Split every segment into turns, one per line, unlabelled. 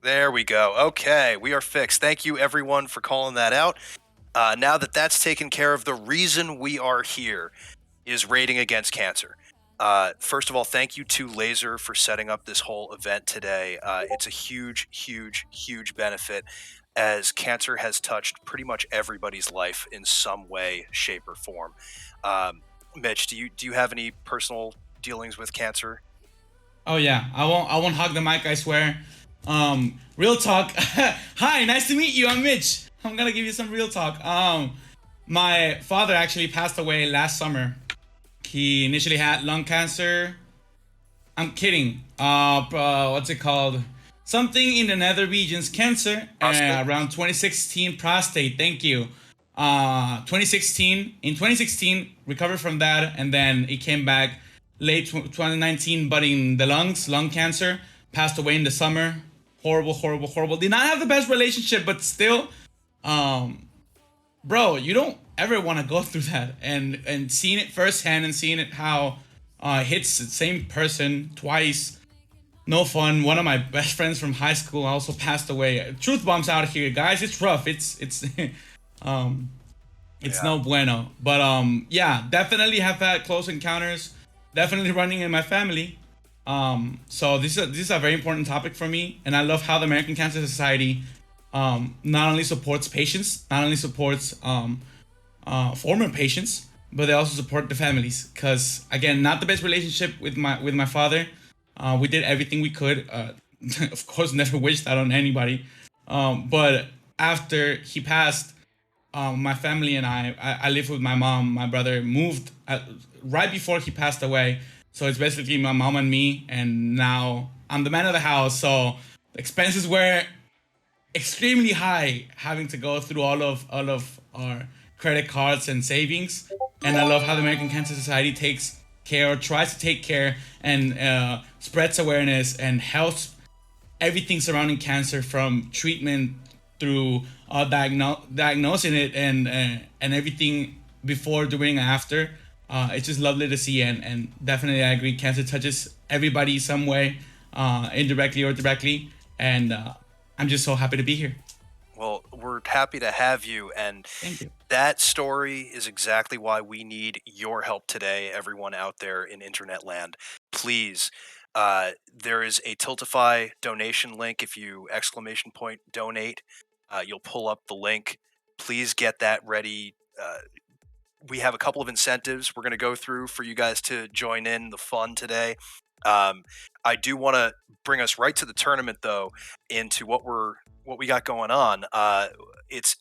There we go. Okay, we are fixed. Thank you, everyone, for calling that out. Now that that's taken care of, the reason we are here is raiding against cancer. First of all, thank you to Laser for setting up this whole event today. It's a huge, huge, huge benefit as cancer has touched pretty much everybody's life in some way, shape, or form. Mitch, do you have any personal dealings with cancer?
Oh yeah, I won't hug the mic, I swear. Real talk. Hi, nice to meet you. I'm Mitch. I'm gonna give you some real talk. My father actually passed away last summer. He initially had lung cancer. I'm kidding. What's it called? Something in the nether regions, cancer.
Prostate?
Around 2016, prostate. Thank you. 2016. In 2016, recovered from that, and then it came back late 2019, but in the lungs, lung cancer. Passed away in the summer. Horrible, horrible, horrible. Did not have the best relationship, but still, um, bro, you don't ever want to go through that, and seeing it firsthand and seeing it how hits the same person twice. No fun. One of my best friends from high school also passed away. Truth bombs out here, guys. It's rough. It's um it's
Yeah.
no bueno. But yeah, definitely have had close encounters. Definitely running in my family. So this is a very important topic for me, and I love how the American Cancer Society not only supports patients, not only supports former patients, but they also support the families. Cause again, not the best relationship with my father. We did everything we could. Of course, never wished that on anybody. But after he passed, my family and I live with my mom. My brother moved right before he passed away. So it's basically my mom and me. And now I'm the man of the house. So the expenses were extremely high, having to go through all of our credit cards and savings. And I love how the American Cancer Society takes care, or tries to take care, and spreads awareness and helps everything surrounding cancer, from treatment through diagnosing it, and everything before, during, and after. It's just lovely to see, and definitely I agree. Cancer touches everybody some way, indirectly or directly, and I'm just so happy to be here.
Well, we're happy to have you, and
Thank you.
that story is exactly why we need your help today, everyone out there in internet land. Please, there is a Tiltify donation link. If you exclamation point donate, you'll pull up the link. Please get that ready. We have a couple of incentives we're going to go through for you guys to join in the fun today. Um, I do want to bring us right to the tournament, though, into what we got going on. It's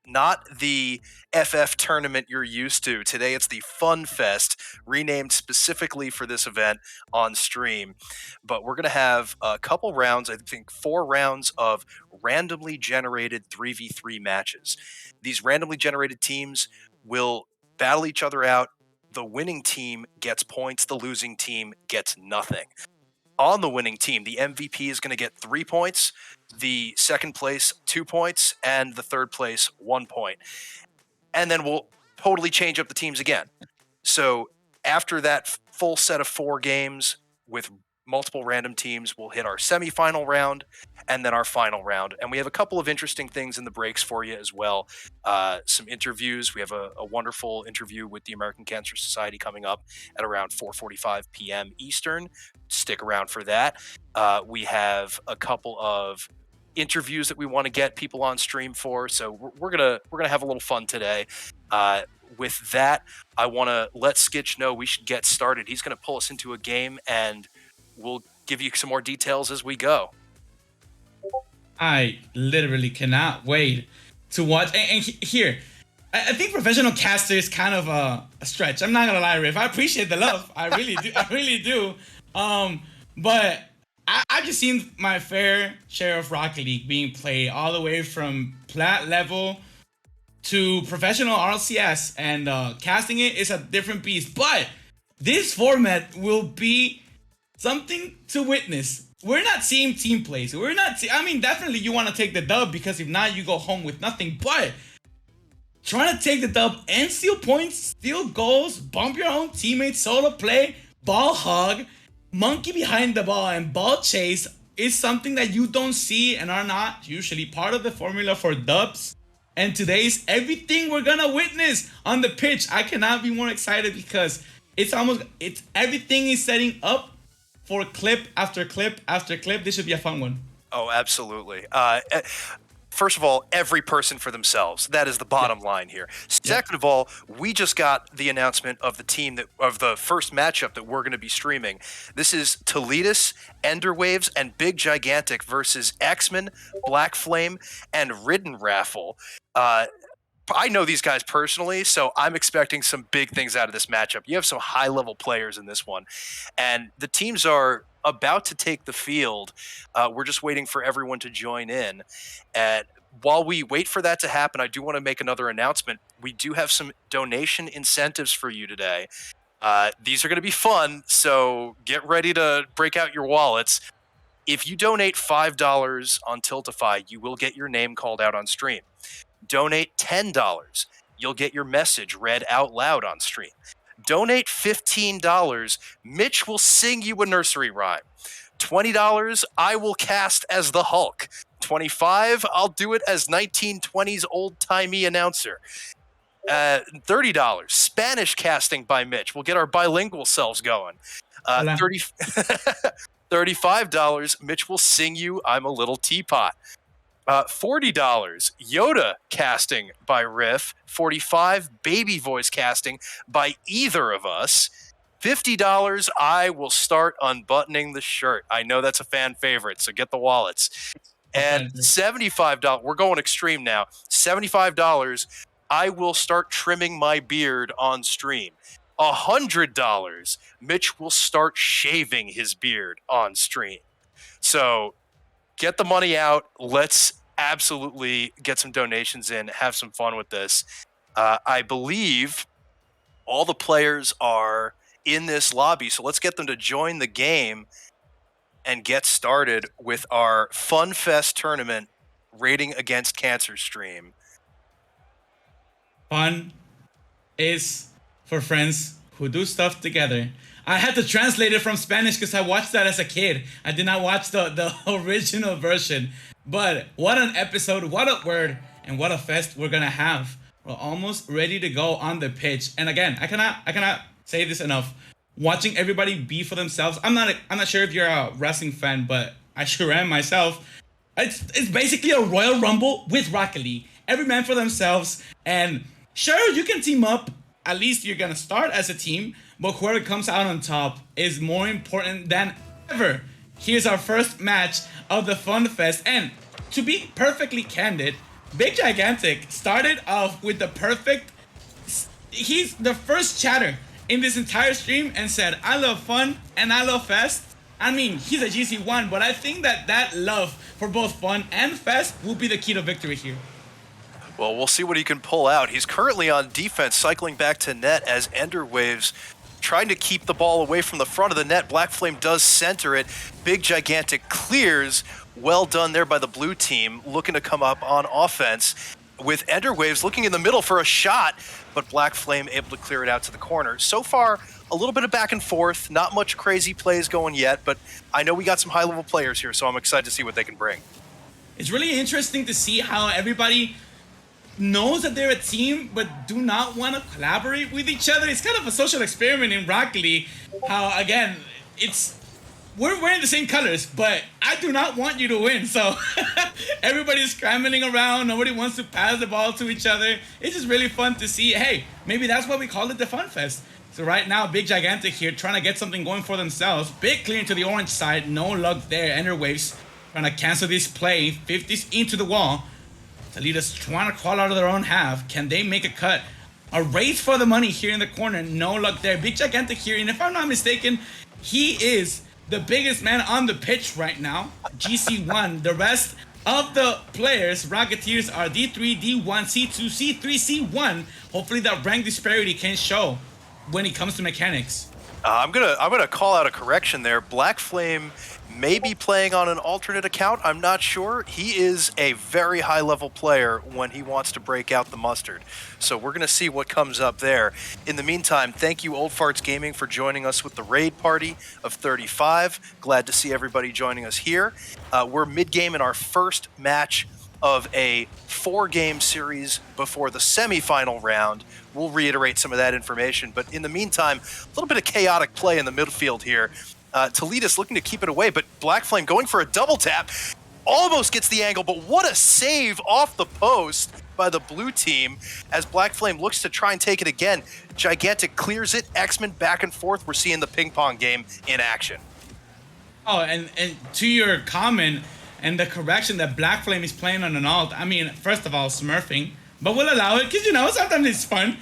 not the FF tournament you're used to. Today it's the Fun Fest, renamed specifically for this event on stream. But we're going to have a couple rounds, I think 4 rounds of randomly generated 3v3 matches. These randomly generated teams will battle each other out. The winning team gets points, the losing team gets nothing. On the winning team, the MVP is going to get 3 points, the second place 2 points, and the third place 1 point. And then we'll totally change up the teams again. So after that full set of 4 games with multiple random teams, we'll hit our semifinal round and then our final round. And we have a couple of interesting things in the breaks for you as well. Some interviews. We have a wonderful interview with the American Cancer Society coming up at around 4:45 p.m. Eastern. Stick around for that. We have a couple of interviews that we want to get people on stream for. So we're gonna have a little fun today. With that, I want to let Skitch know we should get started. He's going to pull us into a game, and we'll give you some more details as we go.
I literally cannot wait to watch. And here, I think professional caster is kind of a stretch. I'm not gonna lie, Riff. I appreciate the love. I really do. I really do. But I've just seen my fair share of Rocket League being played, all the way from plat level to professional RLCS, and casting it is a different beast. But this format will be something to witness. We're not seeing team plays. We're not. I mean, definitely you want to take the dub, because if not, you go home with nothing. But trying to take the dub and steal points, steal goals, bump your own teammates, solo play, ball hog, monkey behind the ball, and ball chase is something that you don't see and are not usually part of the formula for dubs. And today's everything we're gonna witness on the pitch. I cannot be more excited because it's everything is setting up for clip after clip after clip. This should be a fun one.
Oh, absolutely. First of all, every person for themselves. That is the
Yep.
bottom line here.
Yep.
Second of all, we just got the announcement of the team that of the first matchup that we're going to be streaming. This is Toletus, Enderwaves, and Big Gigantic versus X-Men, Black Flame, and Ridden Raffle. I know these guys personally, so I'm expecting some big things out of this matchup. You have some high level players in this one, and the teams are about to take the field. We're just waiting for everyone to join in. And while we wait for that to happen, I do want to make another announcement. We do have some donation incentives for you today. These are going to be fun, so get ready to break out your wallets. If you donate $5 on Tiltify, you will get your name called out on stream. Donate $10, you'll get your message read out loud on stream. Donate $15, Mitch will sing you a nursery rhyme. $20, I will cast as the Hulk. 25, I'll do it as 1920s old-timey announcer. $30, Spanish casting by Mitch. We'll get our bilingual selves going.
Hola.
30 $35, Mitch will sing you I'm a Little Teapot. $40, Yoda casting by Riff. $45, baby voice casting by either of us. $50, I will start unbuttoning the shirt. I know that's a fan favorite, so get the wallets. And $75, we're going extreme now. $75, I will start trimming my beard on stream. $100, Mitch will start shaving his beard on stream. So get the money out. Let's absolutely get some donations in, have some fun with this. I believe all the players are in this lobby, so let's get them to join the game and get started with our Fun Fest tournament rating against cancer stream.
Fun is for friends who do stuff together. I had to translate it from Spanish because I watched that as a kid. I did not watch the original version. But what an episode, what a word, and what a fest we're gonna have. We're almost ready to go on the pitch. And again, I cannot say this enough. Watching everybody be for themselves. I'm not sure if you're a wrestling fan, but I sure am myself. It's basically a Royal Rumble with Rocket League. Every man for themselves. And sure, you can team up. At least you're gonna start as a team, but whoever comes out on top is more important than ever. Here's our first match of the Fun Fest, and to be perfectly candid, Big Gigantic started off with the perfect. He's the first chatter in this entire stream and said, "I love fun and I love fest." I mean, he's a GC1, but I think that love for both fun and fest will be the key to victory here.
Well, we'll see what he can pull out. He's currently on defense, cycling back to net as Enderwaves trying to keep the ball away from the front of the net. Black Flame does center it. Big Gigantic clears. Well done there by the blue team, looking to come up on offense with Enderwaves looking in the middle for a shot, but Black Flame able to clear it out to the corner. So far, a little bit of back and forth, not much crazy plays going yet, but I know we got some high-level players here, so I'm excited to see what they can bring.
It's really interesting to see how everybody knows that they're a team but do not want to collaborate with each other. It's kind of a social experiment in Rocket League. How again, we're wearing the same colors, but I do not want you to win. So everybody's scrambling around. Nobody wants to pass the ball to each other. It's just really fun to see. Hey, maybe that's why we call it the Fun Fest. So right now, Big Gigantic here trying to get something going for themselves. Big clearing to the orange side. No luck there. Enderwaves trying to cancel this play. 50s into the wall. Toledo's trying to crawl out of their own half. Can they make a cut? A race for the money here in the corner. No luck there. Big Gigantic here. And if I'm not mistaken, he is the biggest man on the pitch right now. GC1. The rest of the players, Rocketeers, are D3, D1, C2, C3, C1. Hopefully that rank disparity can show when it comes to mechanics.
I'm gonna call out a correction there. Black Flame maybe playing on an alternate account. I'm not sure. He is a very high level player when he wants to break out the mustard. So we're going to see what comes up there. In the meantime, thank you, Old Farts Gaming, for joining us with the raid party of 35. Glad to see everybody joining us here. We're mid-game in our first match of a 4-game series before the semifinal round. We'll reiterate some of that information, but in the meantime, a little bit of chaotic play in the midfield here. Toledo's looking to keep it away, but Black Flame going for a double tap, almost gets the angle, but what a save off the post by the blue team as Black Flame looks to try and take it again. Gigantic clears it, X-Men back and forth. We're seeing the ping pong game in action.
Oh, and to your comment and the correction that Black Flame is playing on an alt, I mean, first of all, smurfing, but we'll allow it because, sometimes it's fun.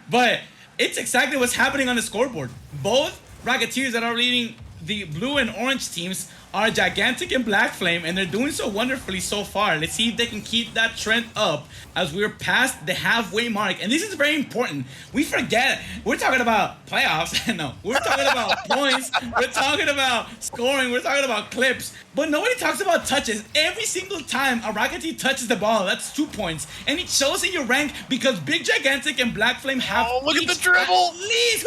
But it's exactly what's happening on the scoreboard. Both Rocketeers that are leading the blue and orange teams are Gigantic and Black Flame, and they're doing so wonderfully so far. Let's see if they can keep that trend up as we're past the halfway mark. And this is very important. We forget, we're talking about playoffs. No, we're talking about points. We're talking about scoring. We're talking about clips. But nobody talks about touches. Every single time a Rocketeer touches the ball, that's 2 points. And it shows in your rank because Big Gigantic and Black Flame have
look at the dribble!
At least,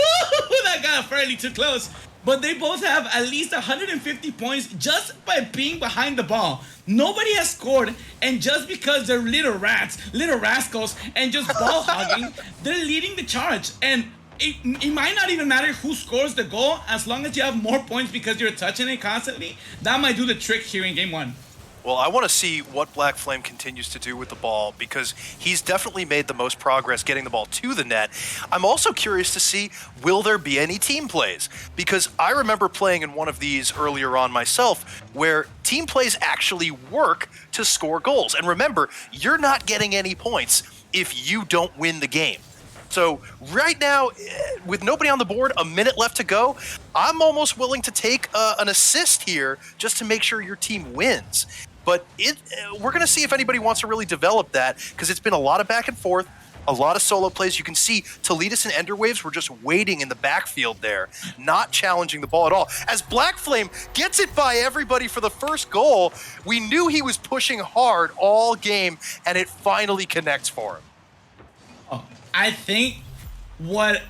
that got fairly too close. But they both have at least 150 points just by being behind the ball. Nobody has scored, and just because they're little rats, little rascals, and just ball hogging, they're leading the charge. And it might not even matter who scores the goal, as long as you have more points because you're touching it constantly. That might do the trick here in game one.
Well, I want to see what Black Flame continues to do with the ball because he's definitely made the most progress getting the ball to the net. I'm also curious to see, will there be any team plays? Because I remember playing in one of these earlier on myself where team plays actually work to score goals. And remember, you're not getting any points if you don't win the game. So right now, with nobody on the board, a minute left to go, I'm almost willing to take an assist here just to make sure your team wins. But we're going to see if anybody wants to really develop that because it's been a lot of back and forth, a lot of solo plays. You can see Toledo and Enderwaves were just waiting in the backfield there, not challenging the ball at all. As Black Flame gets it by everybody for the first goal, we knew he was pushing hard all game, and it finally connects for him.
Oh, I think what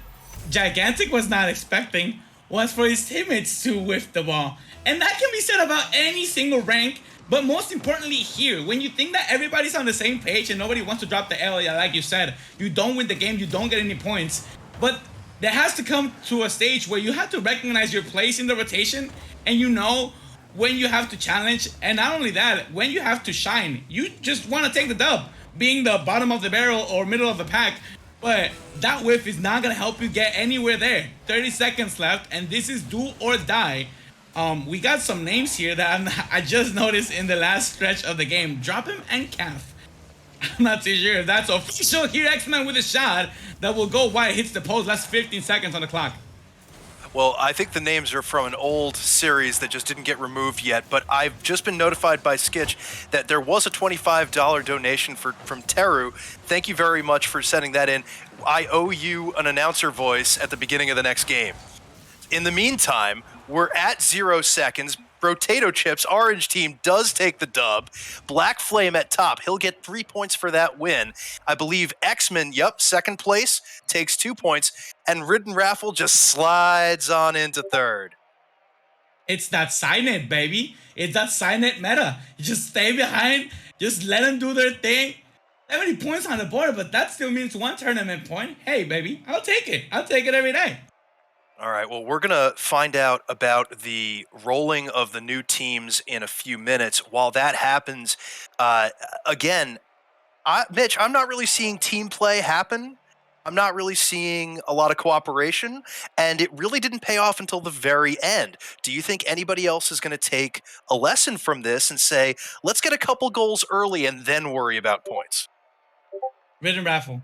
Gigantic was not expecting was for his teammates to whiff the ball. And that can be said about any single rank. But most importantly here, when you think that everybody's on the same page and nobody wants to drop the L, like you said, you don't win the game, you don't get any points. But there has to come to a stage where you have to recognize your place in the rotation and you know when you have to challenge. And not only that, when you have to shine, you just want to take the dub, being the bottom of the barrel or middle of the pack. But that whiff is not going to help you get anywhere there. 30 seconds left, and this is do or die. We got some names here that I just noticed in the last stretch of the game. Drop him and Calf. I'm not too sure if that's official here. X-Men with a shot that will go wide, hits the post. Last 15 seconds on the clock.
Well, I think the names are from an old series that just didn't get removed yet, but I've just been notified by Skitch that there was a $25 donation from Teru. Thank you very much for sending that in. I owe you an announcer voice at the beginning of the next game. In the meantime, we're at 0 seconds. Potato Chips, Orange team does take the dub. Black Flame at top. He'll get 3 points for that win. I believe X-Men, second place, takes 2 points. And Ridden Raffle just slides on into third.
It's that Signet, baby. It's that Signet meta. You just stay behind. Just let them do their thing. 70 points on the board, but that still means 1 tournament point. Hey, baby, I'll take it. I'll take it every day.
All right, well, we're going to find out about the rolling of the new teams in a few minutes. While that happens, again, Mitch, I'm not really seeing team play happen. I'm not really seeing a lot of cooperation, and it really didn't pay off until the very end. Do you think anybody else is going to take a lesson from this and say, let's get a couple goals early and then worry about points?
Ridden Raffle.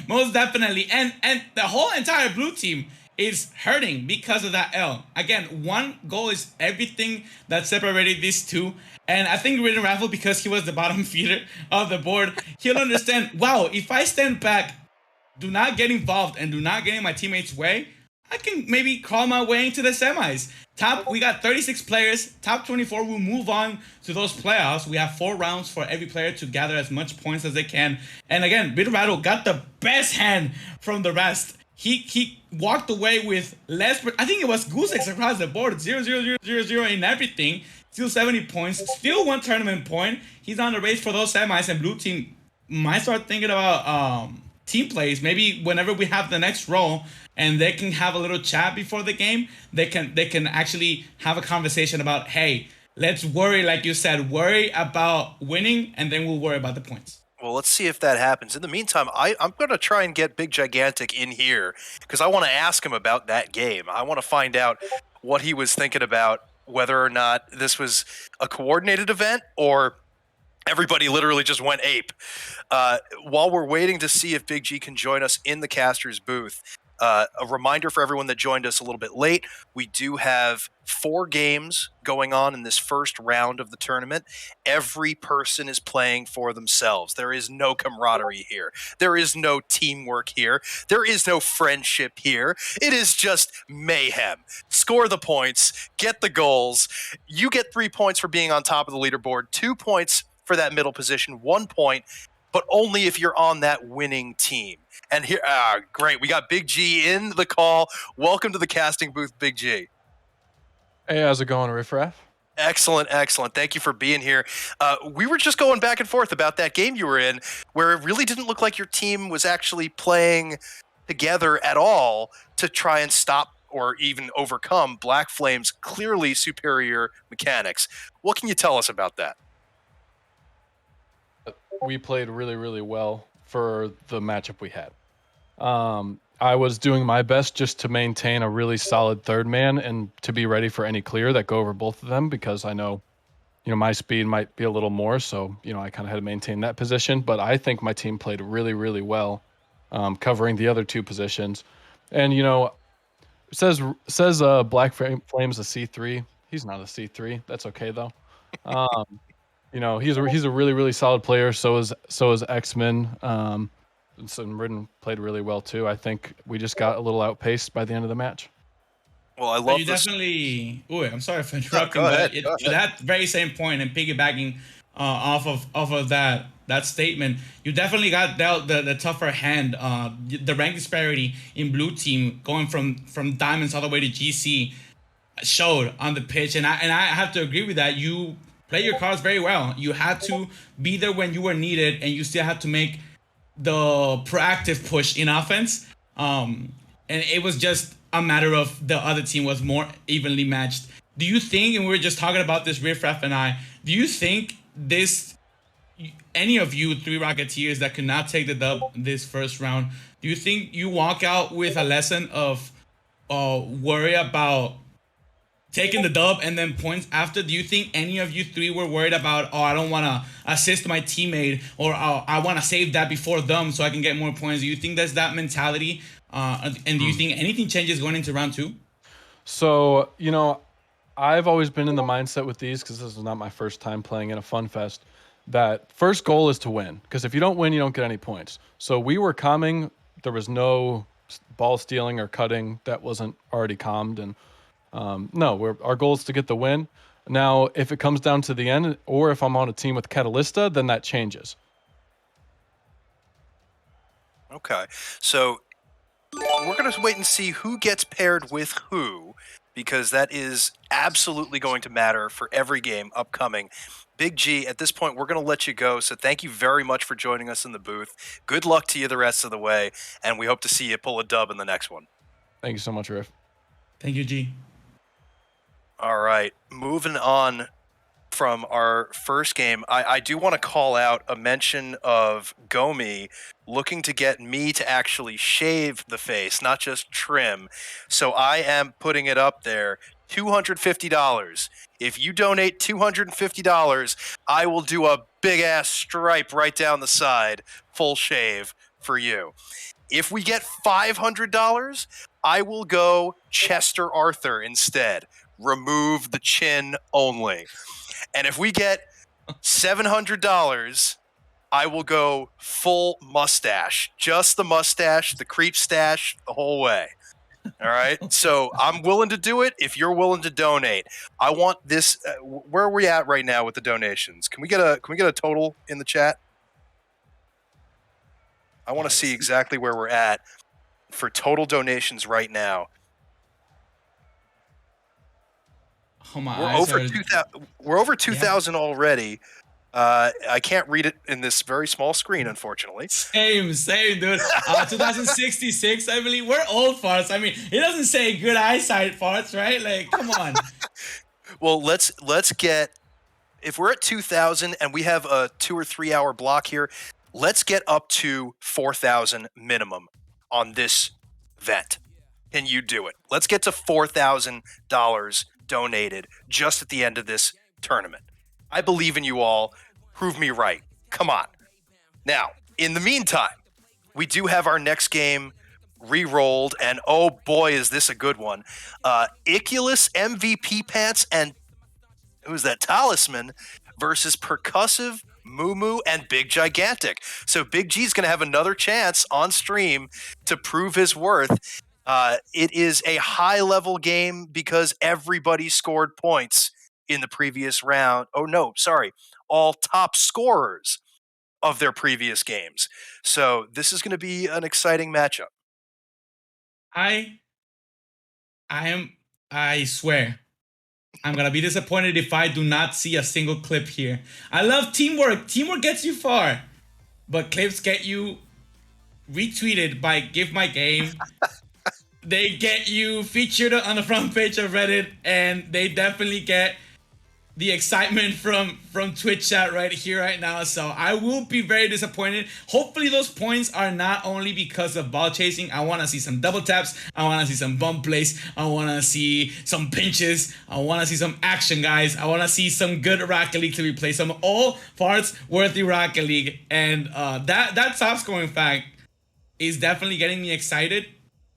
Most definitely. And the whole entire blue team is hurting because of that L. Again, 1 goal is everything that separated these two. And I think Ridden Raffle, because he was the bottom feeder of the board, he'll understand, wow, if I stand back, do not get involved, and do not get in my teammates' way, I can maybe crawl my way into the semis. We got 36 players. Top 24 will move on to those playoffs. We have 4 rounds for every player to gather as much points as they can. And again, Bitter Rattle got the best hand from the rest. He walked away with less. I think it was goose eggs across the board. 0, 0, 0, 0, 0 in everything. Still 70 points. Still 1 tournament point. He's on the race for those semis, and blue team might start thinking about team plays. Maybe whenever we have the next roll and they can have a little chat before the game, they can actually have a conversation about, hey, let's worry, like you said, worry about winning, and then we'll worry about the points.
Well, let's see if that happens. In the meantime, I'm going to try and get Big Gigantic in here because I want to ask him about that game. I want to find out what he was thinking about, whether or not this was a coordinated event or everybody literally just went ape. While we're waiting to see if Big G can join us in the caster's booth, a reminder for everyone that joined us a little bit late, we do have 4 games going on in this first round of the tournament. Every person is playing for themselves. There is no camaraderie here. There is no teamwork here. There is no friendship here. It is just mayhem. Score the points, get the goals. You get 3 points for being on top of the leaderboard, 2 points for that middle position, 1 point, but only if you're on that winning team. And here, great, we got Big G in the call. Welcome to the casting booth, Big G.
Hey, how's it going, Riff Raff?
Excellent, excellent. Thank you for being here. We were just going back and forth about that game you were in, where it really didn't look like your team was actually playing together at all to try and stop or even overcome Black Flame's clearly superior mechanics. What can you tell us about that?
We played really, really well for the matchup we had. I was doing my best just to maintain a really solid third man and to be ready for any clear that go over both of them, because I know, my speed might be a little more. So, I kind of had to maintain that position. But I think my team played really, really well, covering the other 2 positions. And, says Flame's a C3. He's not a C3. That's okay though. He's a really, really solid player. So is X-Men. And Ridden played really well too. I think we just got a little outpaced by the end of the match.
Well, I
But
love
you
this.
definitely. Oh, I'm sorry for
No,
interrupting,
go
but
ahead. Go
to
ahead.
that very same point and piggybacking off of that statement, you definitely got dealt the tougher hand. The rank disparity in blue team going from diamonds all the way to GC showed on the pitch, and I have to agree with that. You play your cards very well. You had to be there when you were needed, and you still had to make the proactive push in offense. And it was just a matter of the other team was more evenly matched. Do you think, and we were just talking about this, Riff Raff and I, do you think this, any of you 3 Rocketeers that could not take the dub this first round, do you think you walk out with a lesson of worry about taking the dub and then points after? Do you think any of you 3 were worried about, oh, I don't want to assist my teammate, or oh, I want to save that before them so I can get more points? Do you think there's that mentality? And do you think anything changes going into round 2?
So, I've always been in the mindset with these, because this is not my first time playing in a Fun Fest, that first goal is to win. Because if you don't win, you don't get any points. So we were calming. There was no ball stealing or cutting that wasn't already calmed. And no, our goal is to get the win. Now, if it comes down to the end, or if I'm on a team with Catalysta, then that changes.
Okay, so we're going to wait and see who gets paired with who, because that is absolutely going to matter for every game upcoming. Big G, at this point, we're going to let you go. So thank you very much for joining us in the booth. Good luck to you the rest of the way, and we hope to see you pull a dub in the next one.
Thank you so much, Riff.
Thank you, G.
All right, moving on from our first game, I do want to call out a mention of Gomi looking to get me to actually shave the face, not just trim. So I am putting it up there, $250. If you donate $250, I will do a big ass stripe right down the side, full shave for you. If we get $500, I will go Chester Arthur instead. Remove the chin only. And if we get $700, I will go full mustache. Just the mustache, the creep stash, the whole way. All right. So I'm willing to do it if you're willing to donate. I want this. Where are we at right now with the donations? Can we get a total in the chat? I want to see exactly where we're at for total donations right now.
Oh, my
We're
eyes
over
are
2,000. We're over 2,000 already. I can't read it in this very small screen, unfortunately.
same, dude. 2066, I believe. We're old farts. I mean, it doesn't say good eyesight farts, right? Like, come on.
Well, let's get, if we're at 2,000 and we have a 2 or 3 hour block here, let's get up to 4,000 minimum on this vet. Can you do it? Let's get to $4,000 donated just at the end of this tournament. I believe in you all. Prove me right. Come on. Now, in the meantime, we do have our next game re-rolled, and oh boy, is this a good one. Iculus MVP Pants and who's that? Talisman versus Percussive, Moo and Big Gigantic. So Big G's going to have another chance on stream to prove his worth. It is a high-level game because everybody scored points in the previous round. Oh, no, sorry. All top scorers of their previous games. So this is going to be an exciting matchup.
I swear, I'm gonna be disappointed if I do not see a single clip here. I love teamwork. Teamwork gets you far, but clips get you retweeted by Give My Game. They get you featured on the front page of Reddit, and they definitely get the excitement from Twitch chat right here, right now. So I will be very disappointed. Hopefully those points are not only because of ball chasing. I want to see some double taps. I want to see some bump plays. I want to see some pinches. I want to see some action, guys. I want to see some good Rocket League to be played. Some all farts worthy Rocket League. And that top scoring fact is definitely getting me excited.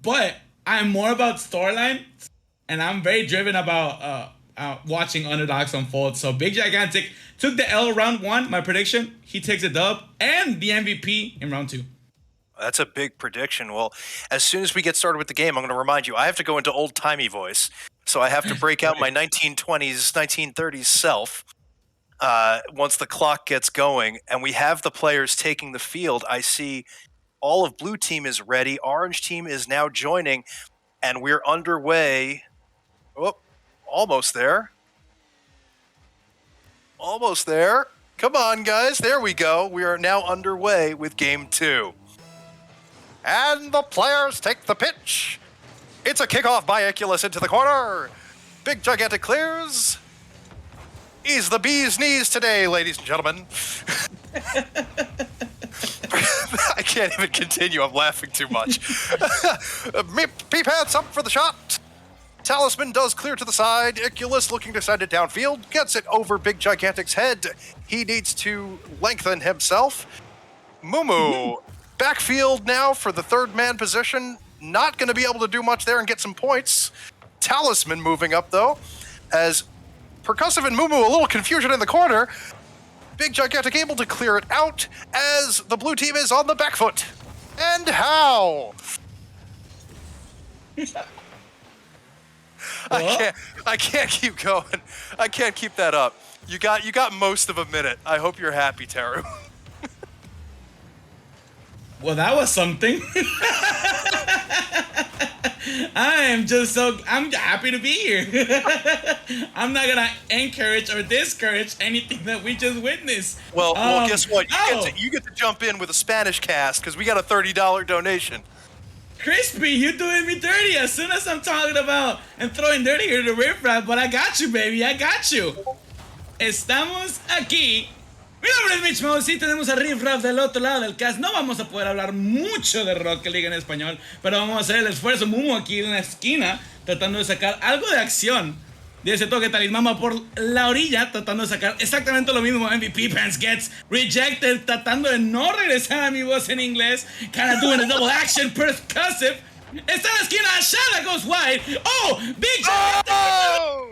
But I'm more about storyline, and I'm very driven about watching underdogs unfold. So Big Gigantic took the L round 1. My prediction, he takes a dub and the MVP in round 2.
That's a big prediction. Well, as soon as we get started with the game, I'm going to remind you, I have to go into old-timey voice. So I have to break out my 1920s, 1930s self once the clock gets going. And we have the players taking the field. I see all of blue team is ready. Orange team is now joining. And we're underway. Oh, almost there. Almost there. Come on, guys. There we go. We are now underway with game 2. And the players take the pitch. It's a kickoff by Iculus into the corner. Big Gigantic clears. He's the bee's knees today, ladies and gentlemen. I can't even continue. I'm laughing too much. P-Pants up for the shot. Talisman does clear to the side. Iculus looking to send it downfield. Gets it over Big Gigantic's head. He needs to lengthen himself. Moo backfield now for the third man position. Not going to be able to do much there and get some points. Talisman moving up, though, as Percussive and Moo a little confusion in the corner. Big Gigantic able to clear it out as the blue team is on the back foot. And how? I can't keep going. I can't keep that up. You got most of a minute. I hope you're happy, Teru.
Well, that was something. I'm happy to be here. I'm not gonna encourage or discourage anything that we just witnessed.
Well, guess what? You get to jump in with a Spanish cast because we got a $30 donation.
Crispy, you doing me dirty as soon as I'm talking about and throwing dirty here to riffraff, but I got you, baby, I got you. Estamos aquí. Mi nombre es Mitch Mouse y tenemos a riffraff del otro lado del cast. No vamos a poder hablar mucho de Rocket League en español, pero vamos a hacer el esfuerzo. Mumu aquí en la esquina, tratando de sacar algo de acción. De ese toque Talismama por la orilla, tratando de sacar exactamente lo mismo. MVP Pants gets rejected, tratando de no regresar a mi voz en inglés. Kinda doing a double action, Percussive. Está en la esquina, Shada goes wide. Oh, Big Gigantic. Oh!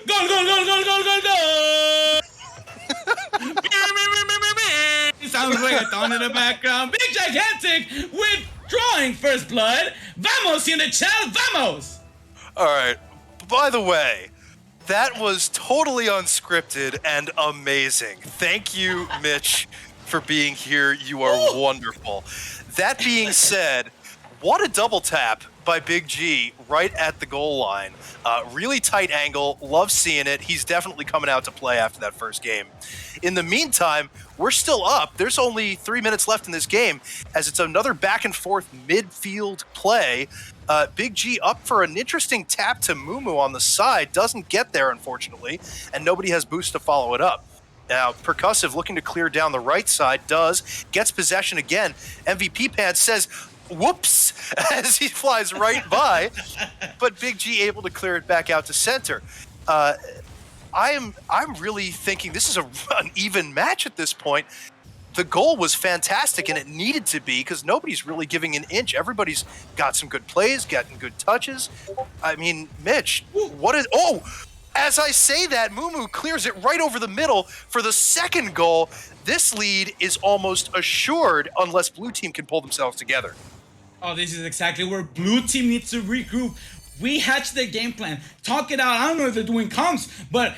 Gol, gol, gol, gol, gol, gol, gol. Sounds reggaeton in the background. Big Gigantic withdrawing first blood. Vamos in the chat, vamos!
All right. By the way, that was totally unscripted and amazing. Thank you, Mitch, for being here. You are wonderful. That being said, what a double tap by Big G right at the goal line. Really tight angle. Love seeing it. He's definitely coming out to play after that first game. In the meantime, we're still up. There's only 3 minutes left in this game as it's another back and forth midfield play. Big G up for an interesting tap to Mumu on the side. Doesn't get there, unfortunately, and nobody has boost to follow it up. Now, Percussive looking to clear down the right side, gets possession again. MVP Pants says, whoops, as he flies right by, but Big G able to clear it back out to center. I'm really thinking this is an even match at this point. The goal was fantastic, and it needed to be because nobody's really giving an inch. Everybody's got some good plays, getting good touches. I mean, Mitch, what is... Oh, as I say that, Mumu clears it right over the middle for the second goal. This lead is almost assured unless Blue Team can pull themselves together.
Oh, this is exactly where Blue Team needs to regroup. We hatched their game plan. Talk it out. I don't know if they're doing comms, but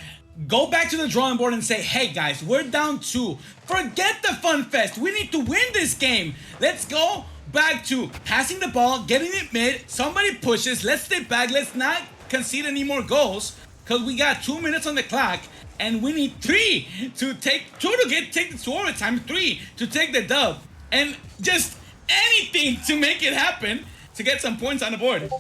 go back to the drawing board and say, hey guys, we're down 2. Forget the fun fest. We need to win this game. Let's go back to passing the ball, getting it mid. Somebody pushes. Let's stay back. Let's not concede any more goals because we got 2 minutes on the clock and we need 3 to take the overtime, 3 to take the dub, and just anything to make it happen to get some points on the board.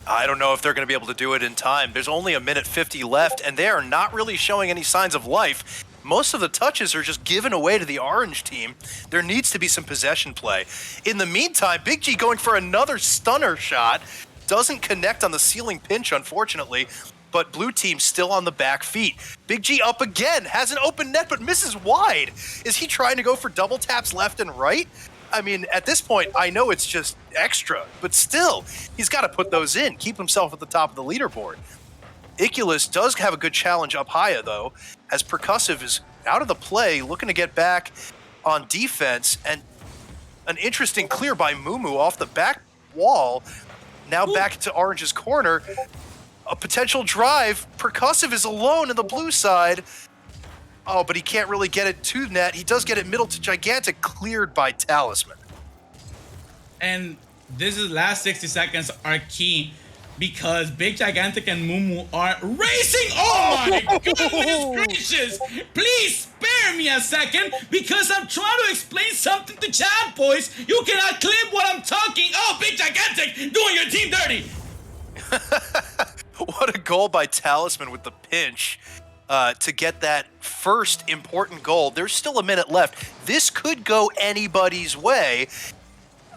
I don't know if they're going to be able to do it in time. There's only a minute 50 left, and they are not really showing any signs of life. Most of the touches are just given away to the orange team. There needs to be some possession play. In the meantime, Big G going for another stunner shot. Doesn't connect on the ceiling pinch, unfortunately, but Blue Team still on the back feet. Big G up again, has an open net, but misses wide. Is he trying to go for double taps left and right? I mean, at this point, I know it's just extra, but still, he's got to put those in, keep himself at the top of the leaderboard. Iculus does have a good challenge up higher, though, as Percussive is out of the play, looking to get back on defense, and an interesting clear by Mumu off the back wall. Now back to Orange's corner. A potential drive. Percussive is alone in the blue side. Oh, but he can't really get it to net. He does get it middle to Gigantic, cleared by Talisman.
And this is last 60 seconds are key because Big Gigantic and Mumu are racing. Oh my goodness gracious. Please spare me a second because I'm trying to explain something to chat, boys. You cannot clip what I'm talking. Oh, Big Gigantic doing your team dirty.
What a goal by Talisman with the pinch. To get that first important goal. There's still a minute left. This could go anybody's way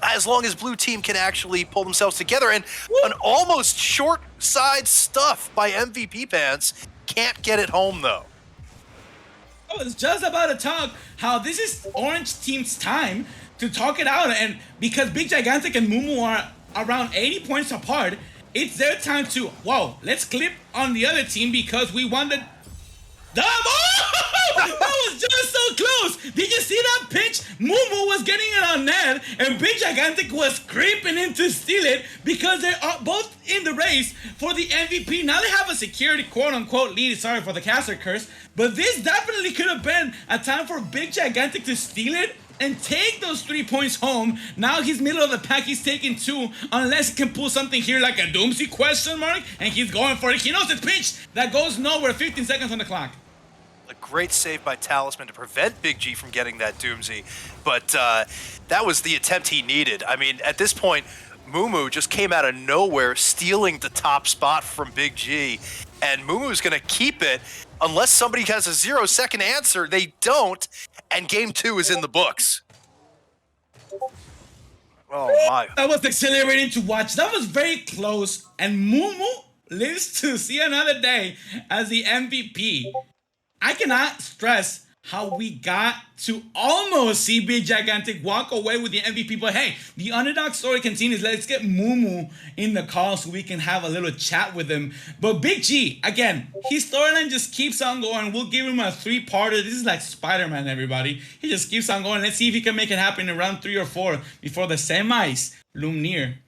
as long as Blue Team can actually pull themselves together. And an almost short side stuff by MVP Pants. Can't get it home, though.
I was just about to talk how this is Orange Team's time to talk it out. And because Big Gigantic and Mumu are around 80 points apart, it's their time to, whoa, let's clip on the other team because we won the... Oh! That was just so close. Did you see that pitch? Mumu was getting it on net, and Big Gigantic was creeping in to steal it because they're both in the race for the MVP. Now they have a security quote-unquote lead. Sorry for the caster curse, but this definitely could have been a time for Big Gigantic to steal it and take those 3 points home. Now he's middle of the pack. He's taking 2, unless he can pull something here like a Doomsday question mark, and he's going for it. He knows it's pitch that goes nowhere. 15 seconds on the clock.
A great save by Talisman to prevent Big G from getting that Doomsday, but that was the attempt he needed. I mean, at this point, Mumu just came out of nowhere, stealing the top spot from Big G, and Mumu's going to keep it unless somebody has a 0-second answer. They don't, and game 2 is in the books. Oh my.
That was exhilarating to watch. That was very close, and Mumu lives to see another day as the MVP. I cannot stress how we got to almost see Big Gigantic walk away with the MVP. But hey, the underdog story continues. Let's get Mumu in the call so we can have a little chat with him. But Big G, again, his storyline just keeps on going. We'll give him a 3-parter. This is like Spider-Man, everybody. He just keeps on going. Let's see if he can make it happen in round 3 or 4 before the semis loom near.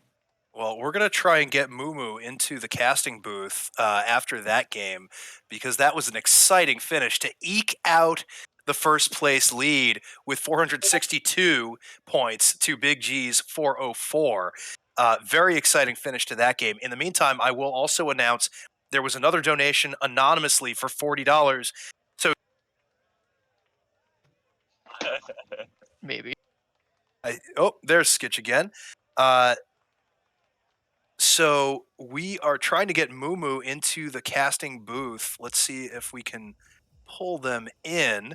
Well, we're going to try and get Mumu into the casting booth after that game because that was an exciting finish to eke out the first place lead with 462 points to Big G's 404. Very exciting finish to that game. In the meantime, I will also announce there was another donation anonymously for $40. So,
Maybe.
there's Skitch again. So we are trying to get Mumu into the casting booth. Let's see if we can pull them in.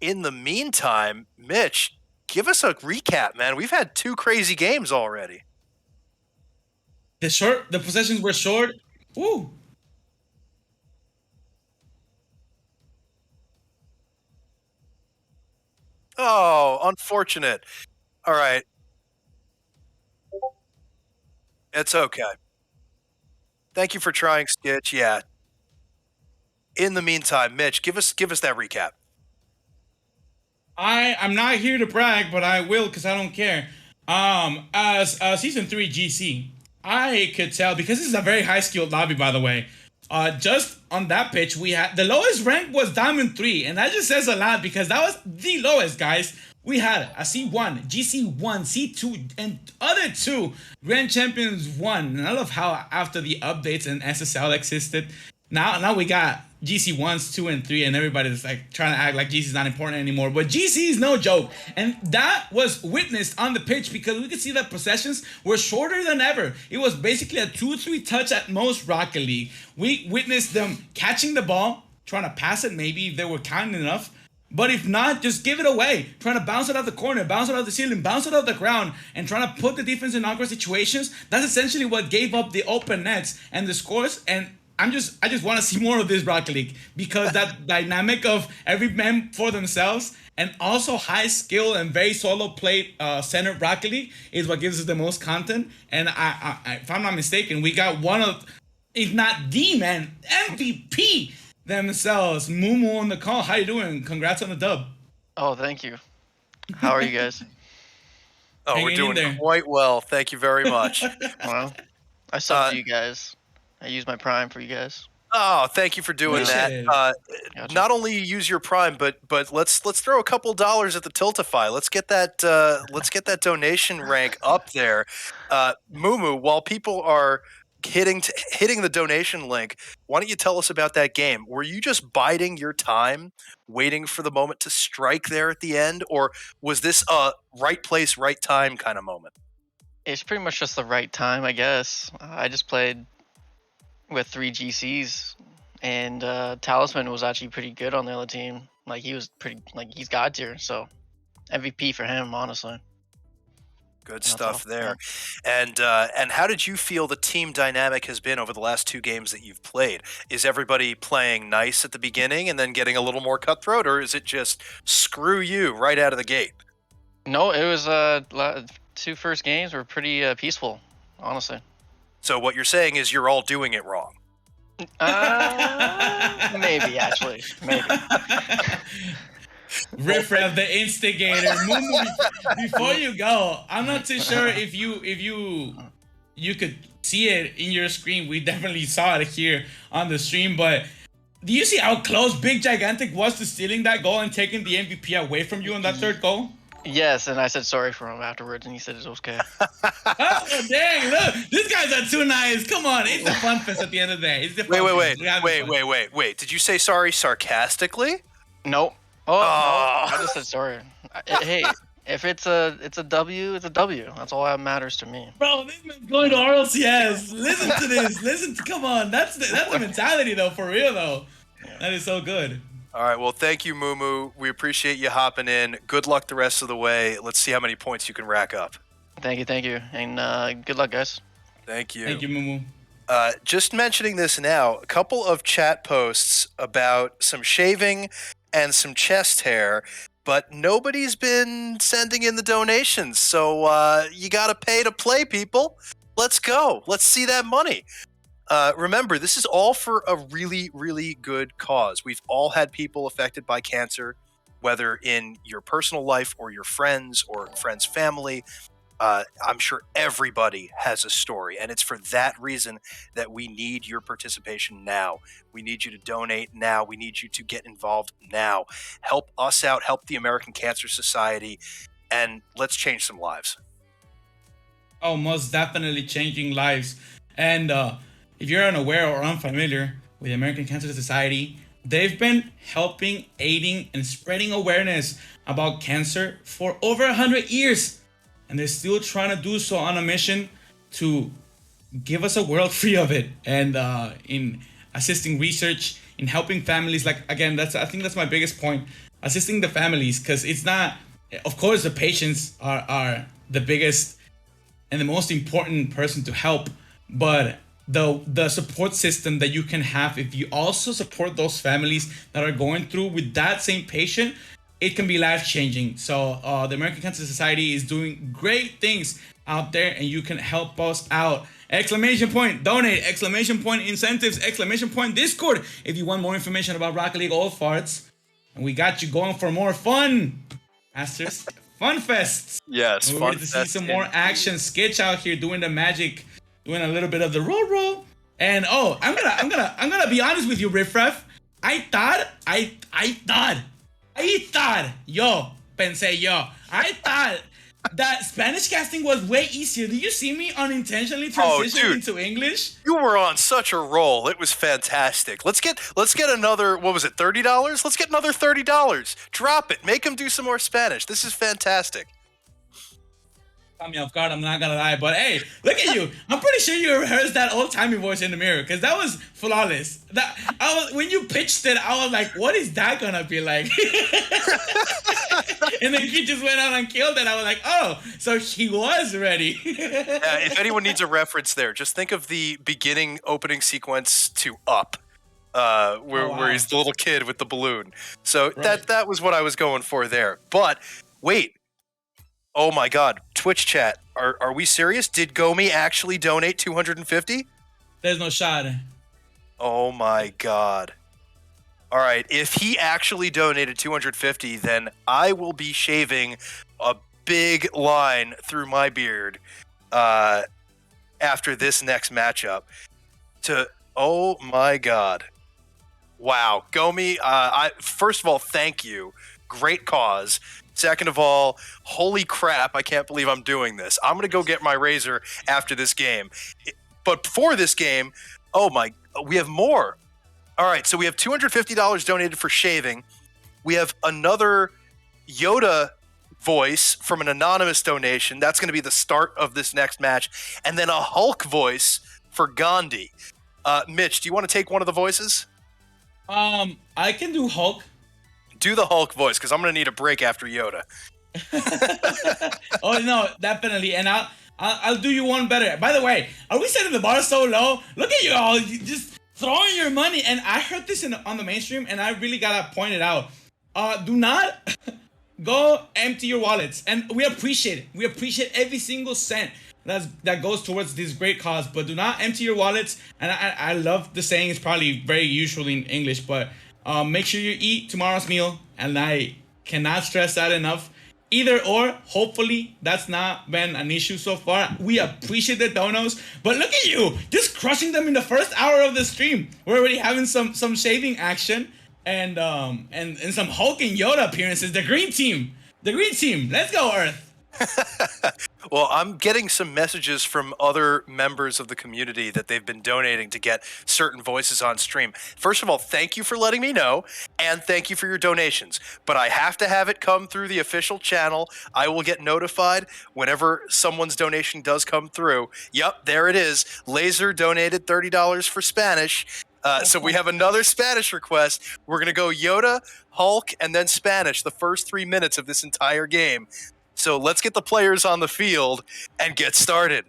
In the meantime, Mitch, give us a recap, man. We've had 2 crazy games already.
The possessions were short. Woo.
Oh, unfortunate. All right. It's okay. Thank you for trying, Skitch. Yeah. In the meantime, Mitch, give us that recap.
I'm not here to brag, but I will because I don't care. As season 3 GC, I could tell because this is a very high skilled lobby, by the way. Just on that pitch, we had the lowest rank was Diamond 3, and that just says a lot because that was the lowest, guys. We had a C1, GC1, C2, and other 2 Grand Champions 1. And I love how after the updates and SSL existed, now we got GC 1s, 2, and 3, and everybody's like trying to act like GC is not important anymore. But GC is no joke. And that was witnessed on the pitch because we could see that possessions were shorter than ever. It was basically a 2-3 touch at most Rocket League. We witnessed them catching the ball, trying to pass it maybe if they were kind enough. But if not, just give it away. Trying to bounce it off the corner, bounce it off the ceiling, bounce it off the ground, and trying to put the defense in awkward situations. That's essentially what gave up the open nets and the scores. And I just want to see more of this Rocket League because that dynamic of every man for themselves and also high skill and very solo played center Rocket League is what gives us the most content. And I if I'm not mistaken, we got one of, if not the man, MVP themselves. Mumu on the call. How you doing? Congrats on the dub.
Oh, thank you. How are you guys?
Oh,
Hanging
we're
in
doing
there.
quite well. Thank you very much.
Well, I subbed to you guys. I used my Prime for you guys.
Oh, thank you for doing that.
Appreciate it.
Gotcha.
Not only use your Prime, but let's throw a couple dollars at the Tiltify. Let's get that donation rank up there. Mumu, while people are hitting the donation link, why don't you tell us about that game? Were you just biding your time, waiting for the moment to strike there at the end, or was this a right place, right time kind of moment?
It's pretty much just the right time, I guess. I just played with 3 GCs, and Talisman was actually pretty good on the other team. Like he's god tier, so MVP for him, honestly.
Good
That's
stuff
all,
there. And how did you feel the team dynamic has been over the last 2 games that you've played? Is everybody playing nice at the beginning and then getting a little more cutthroat, or is it just screw you right out of the gate?
No, it was 2 first games were pretty peaceful, honestly.
So what you're saying is you're all doing it wrong.
Maybe actually, maybe.
Riffraff, the instigator. Mumu, before you go, I'm not too sure if you could see it in your screen. We definitely saw it here on the stream, but do you see how close Big Gigantic was to stealing that goal and taking the MVP away from you on that 3rd goal?
Yes, and I said sorry for him afterwards, and he said it's okay.
Oh, dang, look, these guys are too nice. Come on, it's the fun fest at the end of the day. It's the fun fest. We're having fun.
Wait. Did you say sorry sarcastically?
Nope. Oh, no, I just said sorry. Hey, if it's a W, it's a W. That's all that matters to me.
Bro, this man's going to RLCS. Listen to this. Come on. That's the mentality, though, for real, though. That is so good.
All right, well, thank you, Mumu. We appreciate you hopping in. Good luck the rest of the way. Let's see how many points you can rack up.
Thank you. And good luck, guys.
Thank you.
Thank you, Mumu.
Just mentioning this now, a couple of chat posts about some shaving and some chest hair, but nobody's been sending in the donations. So you got to pay to play, people. Let's go. Let's see that money. Remember, this is all for a really, really good cause. We've all had people affected by cancer, whether in your personal life or your friends' family. I'm sure everybody has a story, and it's for that reason that we need your participation now. We need you to donate now. We need you to get involved now. Help us out, help the American Cancer Society, and let's change some lives.
Oh, most definitely changing lives. And if you're unaware or unfamiliar with the American Cancer Society, they've been helping, aiding, and spreading awareness about cancer for over 100 years. And they're still trying to do so on a mission to give us a world free of it. And in assisting research, in helping families, like, again, I think that's my biggest point, assisting the families, because it's not, of course, the patients are the biggest and the most important person to help, but the support system that you can have if you also support those families that are going through with that same patient, it can be life changing. So the American Cancer Society is doing great things out there, and you can help us out. Exclamation point donate, exclamation point incentives, exclamation point Discord if you want more information about Rocket League Old Farts. And we got you going for more fun, Masters. Fun fests.
Yes,
And we're
fun
ready to see
fest
some more
indeed.
action. Sketch out here doing the magic, doing a little bit of the roll. And oh, I'm gonna be honest with you, Riffraff. I thought, that Spanish casting was way easier. Did you see me unintentionally transition
dude.
into English?
You were on such a roll. It was fantastic. Let's get another, what was it, $30? Let's get another $30. Drop it. Make them do some more Spanish. This is fantastic.
Caught me off guard, I'm not gonna lie, but hey, look at you. I'm pretty sure you rehearsed that old-timey voice in the mirror, because that was flawless. When you pitched it, I was like, what is that gonna be like? And then he just went out and killed it. I was like, oh, so he was ready.
If anyone needs a reference there, just think of the beginning opening sequence to Up, where he's the little kid with the balloon. So
Right.
that was what I was going for there. But wait, oh my God, Twitch chat, are we serious? Did Gomi actually donate 250?
There's no shot.
Oh my God. All right, if he actually donated 250, then I will be shaving a big line through my beard after this next matchup. Oh my God. Wow. Gomi, first of all, thank you. Great cause. Second of all, holy crap, I can't believe I'm doing this. I'm going to go get my razor after this game. But before this game, we have more. All right, so we have $250 donated for shaving. We have another Yoda voice from an anonymous donation. That's going to be the start of this next match. And then a Hulk voice for Gandhi. Mitch, do you want to take one of the voices?
I can do Hulk.
Do the Hulk voice, because I'm going to need a break after Yoda.
Oh no, definitely. And I'll do you one better. By the way, are we setting the bar so low? Look at you all, just throwing your money. And I heard this on the mainstream, and I really gotta point it out. Do not go empty your wallets, and we appreciate it. We appreciate every single cent that goes towards this great cause. But do not empty your wallets. And I love the saying. It's probably very usual in English, but make sure you eat tomorrow's meal. And I cannot stress that enough. Either or, hopefully that's not been an issue so far. We appreciate the donos, but look at you, just crushing them in the first hour of the stream. We're already having some shaving action and some Hulk and Yoda appearances. The green team, let's go Earth.
Well, I'm getting some messages from other members of the community that they've been donating to get certain voices on stream. First of all, thank you for letting me know, and thank you for your donations. But I have to have it come through the official channel. I will get notified whenever someone's donation does come through. Yep, there it is. Laser donated $30 for Spanish. So we have another Spanish request. We're going to go Yoda, Hulk, and then Spanish the first 3 minutes of this entire game. So let's get the players on the field and get started.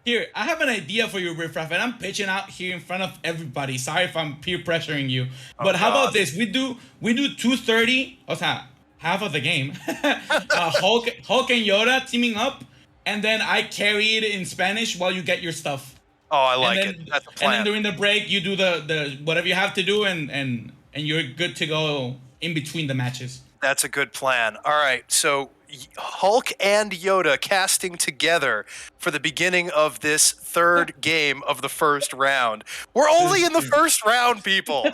Here, I have an idea for you, Riffraff, and I'm pitching out here in front of everybody. Sorry if I'm peer pressuring you, but how about this? We do 230, o sea, half of the game. Hulk and Yoda teaming up, and then I carry it in Spanish while you get your stuff.
Oh, I like it. That's a plan.
And then during the break, you do the whatever you have to do, and you're good to go in between the matches.
That's a good plan. All right, so Hulk and Yoda casting together for the beginning of this third game of the first round. We're only in the first round, people.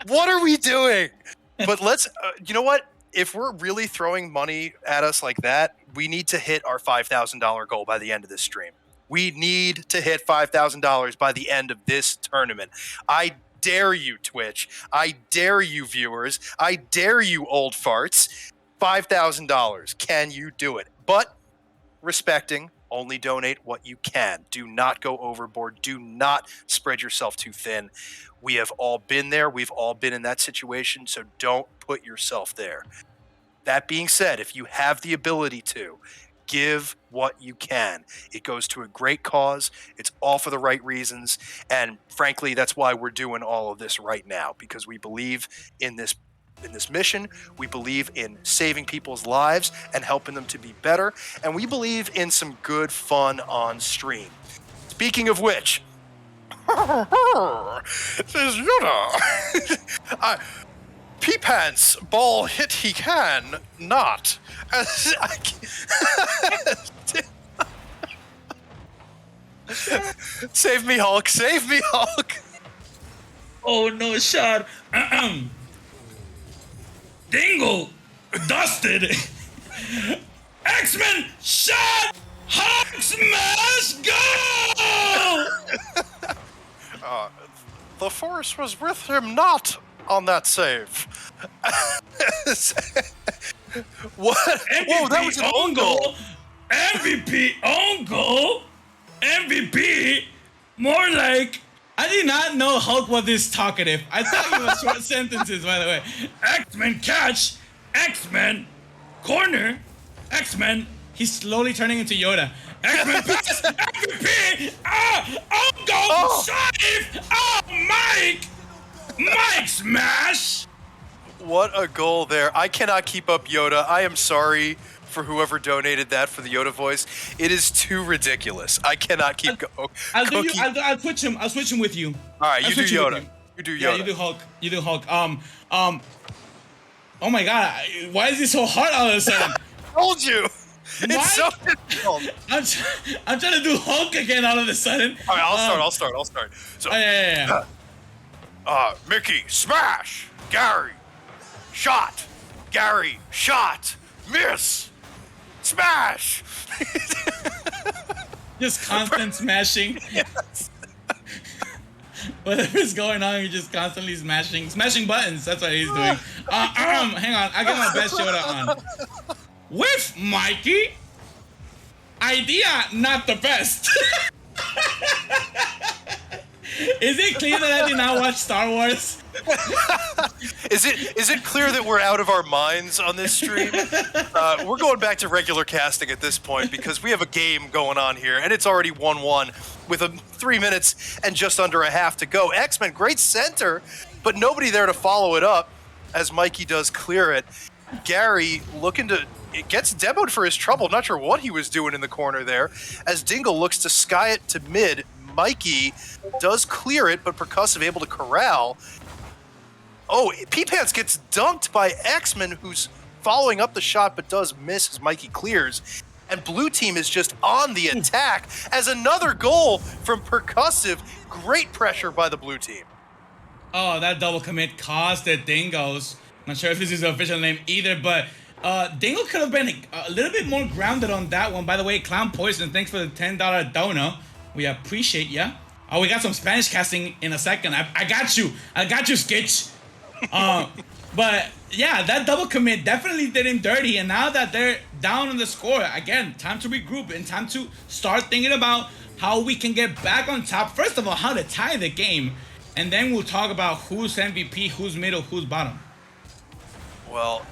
What are we doing? But let's, you know what? If we're really throwing money at us like that, we need to hit our $5,000 goal by the end of this stream. We need to hit $5,000 by the end of this tournament. I dare you, Twitch. I dare you, viewers. I dare you, old farts. $5,000. Can you do it? But respecting, only donate what you can. Do not go overboard. Do not spread yourself too thin. We have all been there. We've all been in that situation, so don't put yourself there. That being said, if you have the ability to, give what you can. It goes to a great cause. It's all for the right reasons. And frankly, that's why we're doing all of this right now, because we believe in this mission. We believe in saving people's lives and helping them to be better. And we believe in some good fun on stream. Speaking of which, says Yoda. P-Pants, ball hit he can, not. Save me, Hulk. Save me, Hulk.
Oh no, shot. Dingle dusted. X-Men shot. Hulk smash go.
The Force was with him not on that save. What?
MVP
Whoa, that was an own goal.
MVP own goal. MVP. More like. I did not know Hulk was this talkative. I thought he was short sentences, by the way. X-Men catch. X-Men corner. X-Men. He's slowly turning into Yoda. X-Men pass. MVP. Own goal. Save. Mike. Mike smash.
What a goal there. I cannot keep up Yoda. I am sorry for whoever donated that for the Yoda voice. It is too ridiculous. I cannot keep going.
I'll switch him. I'll switch him with you.
All right, you do Yoda. You do Yoda.
Yeah, you do Hulk. You do Hulk. Oh my God! Why is he so hard all of a sudden?
I told you. It's so difficult.
I'm trying to do Hulk again all of a sudden.
All right, I'll start. So,
yeah.
Mickey, smash. Gary, shot. Gary, shot. Miss. Smash.
Just constant smashing.
Yes.
Whatever's going on, he's just constantly smashing buttons. That's what he's doing. Hang on, I got my best Yoda on. With Mikey, idea not the best. Is it clear that I did not watch Star Wars?
Is it clear that we're out of our minds on this stream? We're going back to regular casting at this point because we have a game going on here, and it's already 1-1 with 3 minutes and just under a half to go. X-Men, great center, but nobody there to follow it up as Mikey does clear it. Gary it gets demoed for his trouble. Not sure what he was doing in the corner there as Dingle looks to sky it to mid. Mikey does clear it, but Percussive able to corral. Oh, P-Pants gets dunked by X-Men, who's following up the shot, but does miss as Mikey clears. And blue team is just on the attack as another goal from Percussive. Great pressure by the blue team.
Oh, that double commit cost the Dingos. Not sure if this is the official name either, but Dingle could have been a little bit more grounded on that one. By the way, Clown Poison, thanks for the $10 dono. We appreciate ya. Oh, we got some Spanish casting in a second. I got you, Sketch. But yeah, that double commit definitely did him dirty. And now that they're down on the score, again, time to regroup and time to start thinking about how we can get back on top. First of all, how to tie the game. And then we'll talk about who's MVP, who's middle, who's bottom.
Well,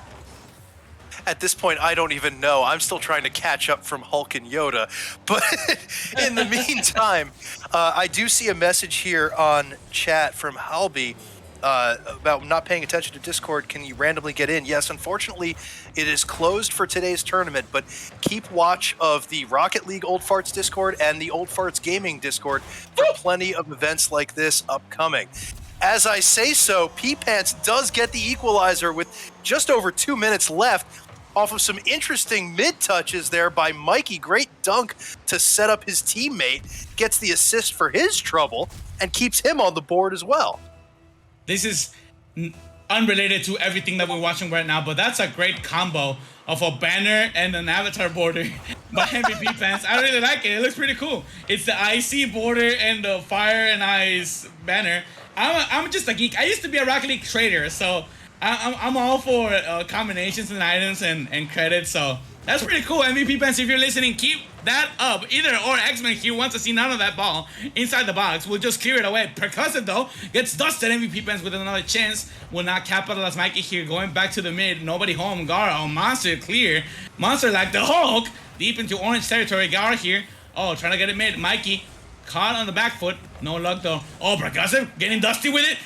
at this point, I don't even know. I'm still trying to catch up from Hulk and Yoda. But in the meantime, I do see a message here on chat from Halby about not paying attention to Discord. Can you randomly get in? Yes, unfortunately, it is closed for today's tournament, but keep watch of the Rocket League Old Farts Discord and the Old Farts Gaming Discord for plenty of events like this upcoming. As I say so, P-Pants does get the equalizer with just over 2 minutes left. off of some interesting mid touches there by Mikey. Great dunk to set up his teammate, gets the assist for his trouble, and keeps him on the board as well.
This is unrelated to everything that we're watching right now, but that's a great combo of a banner and an avatar border by MVP fans. I really like it. It looks pretty cool. It's the IC border and the fire and ice banner. I'm just a geek. I used to be a Rocket League trader, so I'm all for combinations and items and credits. So that's pretty cool. MVP fans, if you're listening, keep that up. Either or X-Men here wants to see none of that ball inside the box. We'll just clear it away. Percussive, though, gets dusted. MVP fans with another chance. Will not capitalize Mikey here. Going back to the mid. Nobody home. Gar, oh, Monster clear. Monster like the Hulk. Deep into orange territory. Gar here. Oh, trying to get it mid. Mikey caught on the back foot. No luck, though. Oh, Percussive getting dusty with it.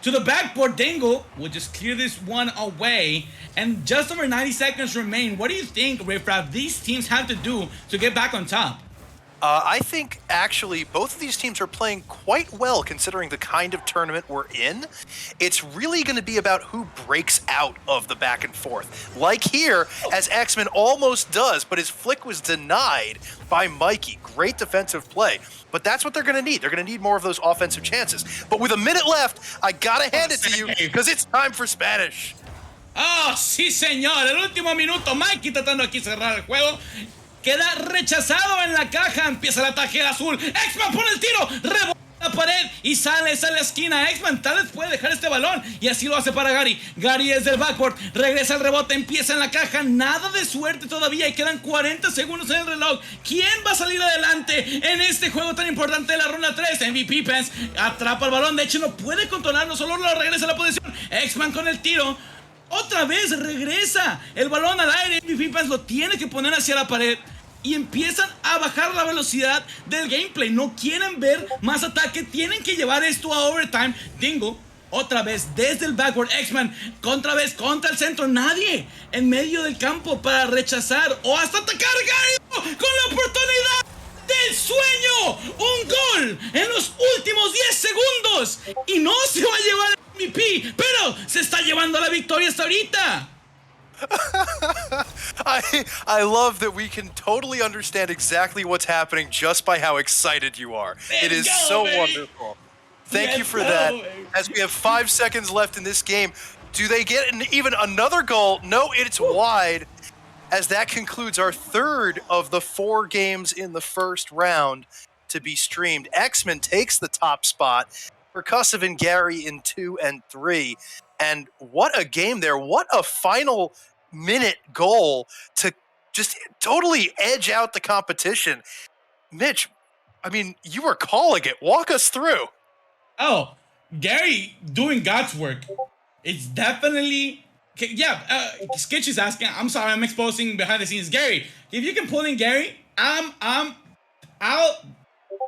To the backboard, Dingle will just clear this one away. And just over 90 seconds remain. What do you think, Riffraff, these teams have to do to get back on top?
I think actually both of these teams are playing quite well considering the kind of tournament we're in. It's really going to be about who breaks out of the back and forth. Like here, as X-Men almost does, but his flick was denied by Mikey. Great defensive play. But that's what they're going to need. They're going to need more of those offensive chances. But with a minute left, I got to hand it to you because it's time for Spanish.
Oh, sí, señor. El último minuto. Mikey tratando aquí cerrar el juego. Queda rechazado en la caja. Empieza el ataque azul. X-Man pone el tiro. Rebota la pared y sale a la esquina. X-Man tal vez puede dejar este balón. Y así lo hace para Gary. Gary es del backboard. Regresa el rebote. Empieza en la caja. Nada de suerte todavía. Y quedan 40 segundos en el reloj. ¿Quién va a salir adelante en este juego tan importante de la ronda 3? MVP Pence atrapa el balón. De hecho, no puede controlarlo. Solo lo regresa a la posición. X-Man con el tiro. Otra vez regresa el balón al aire. MVP Pence lo tiene que poner hacia la pared. Y empiezan a bajar la velocidad del gameplay. No quieren ver más ataque. Tienen que llevar esto a overtime. Dingo, otra vez desde el backward. X-Man, contra vez contra el centro. Nadie en medio del campo para rechazar o hasta atacar. Gary con la oportunidad del sueño. Un gol en los últimos 10 segundos. Y no se va a llevar el MVP, pero se está llevando la victoria hasta ahorita.
I love that we can totally understand exactly what's happening just by how excited you are. It is so wonderful. Thank you for that. As we have 5 seconds left in this game, do they get even another goal? No, it's wide. As that concludes our third of the 4 games in the first round to be streamed. X-Men takes the top spot. Percussive and Gary in 2 and 3. And what a game there. What a final minute goal to just totally edge out the competition. Mitch, I mean, you were calling it. Walk us through.
Oh, Gary doing God's work. It's definitely... Skitch is asking. I'm sorry, I'm exposing behind the scenes. Gary, if you can pull in Gary, I'll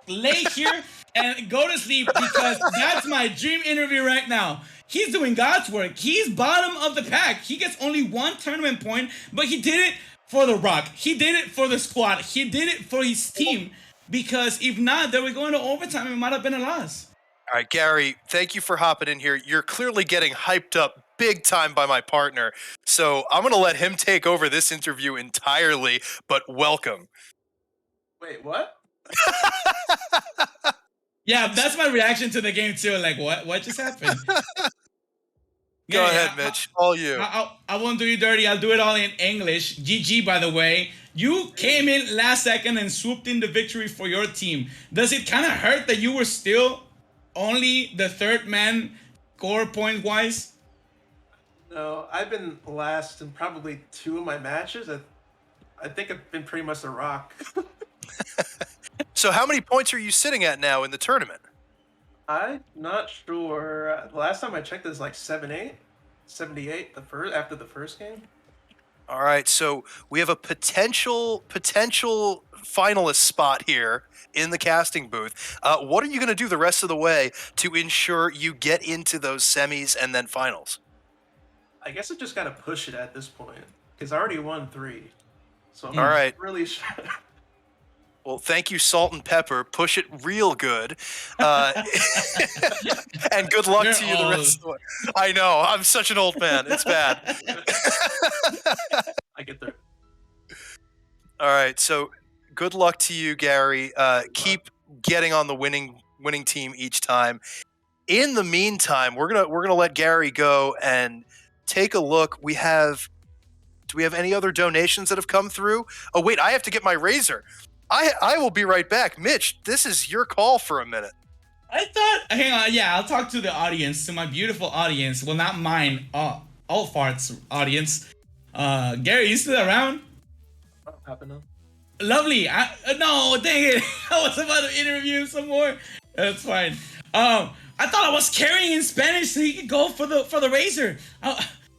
lay here and go to sleep because that's my dream interview right now. He's doing God's work. He's bottom of the pack. He gets only 1 tournament point, but he did it for the Rock. He did it for the squad. He did it for his team. Because if not, they were going to overtime. It might have been a loss.
All right, Gary, thank you for hopping in here. You're clearly getting hyped up big time by my partner. So I'm going to let him take over this interview entirely, but welcome.
Wait, what?
Yeah, that's my reaction to the game too. Like, what just happened?
Go ahead, Mitch. All you.
I won't do you dirty. I'll do it all in English. GG, by the way. You came in last second and swooped in the victory for your team. Does it kind of hurt that you were still only the third man score point-wise?
No, I've been last in probably 2 of my matches. I think I've been pretty much the Rock.
So how many points are you sitting at now in the tournament?
I'm not sure. The last time I checked, it was like 78 after the first game.
All right, so we have a potential finalist spot here in the casting booth. What are you going to do the rest of the way to ensure you get into those semis and then finals?
I guess I just got to push it at this point because I already won 3. So I'm
all right.
Really sure.
Well, thank you, Salt and Pepper. Push it real good. And good luck to you the rest of the way. I know. I'm such an old man. It's bad. All right, so good luck to you, Gary. Keep getting on the winning team each time. In the meantime, we're gonna let Gary go and take a look. Do we have any other donations that have come through? Oh wait, I have to get my razor. I will be right back. Mitch, this is your call for a minute.
I thought, hang on, yeah, I'll talk to the audience, to my beautiful audience. Well, not mine, all farts audience. Gary, you still around?
What happened?
Lovely. No, dang it. I was about to interview some more. That's fine. I thought I was carrying in Spanish so he could go for the razor.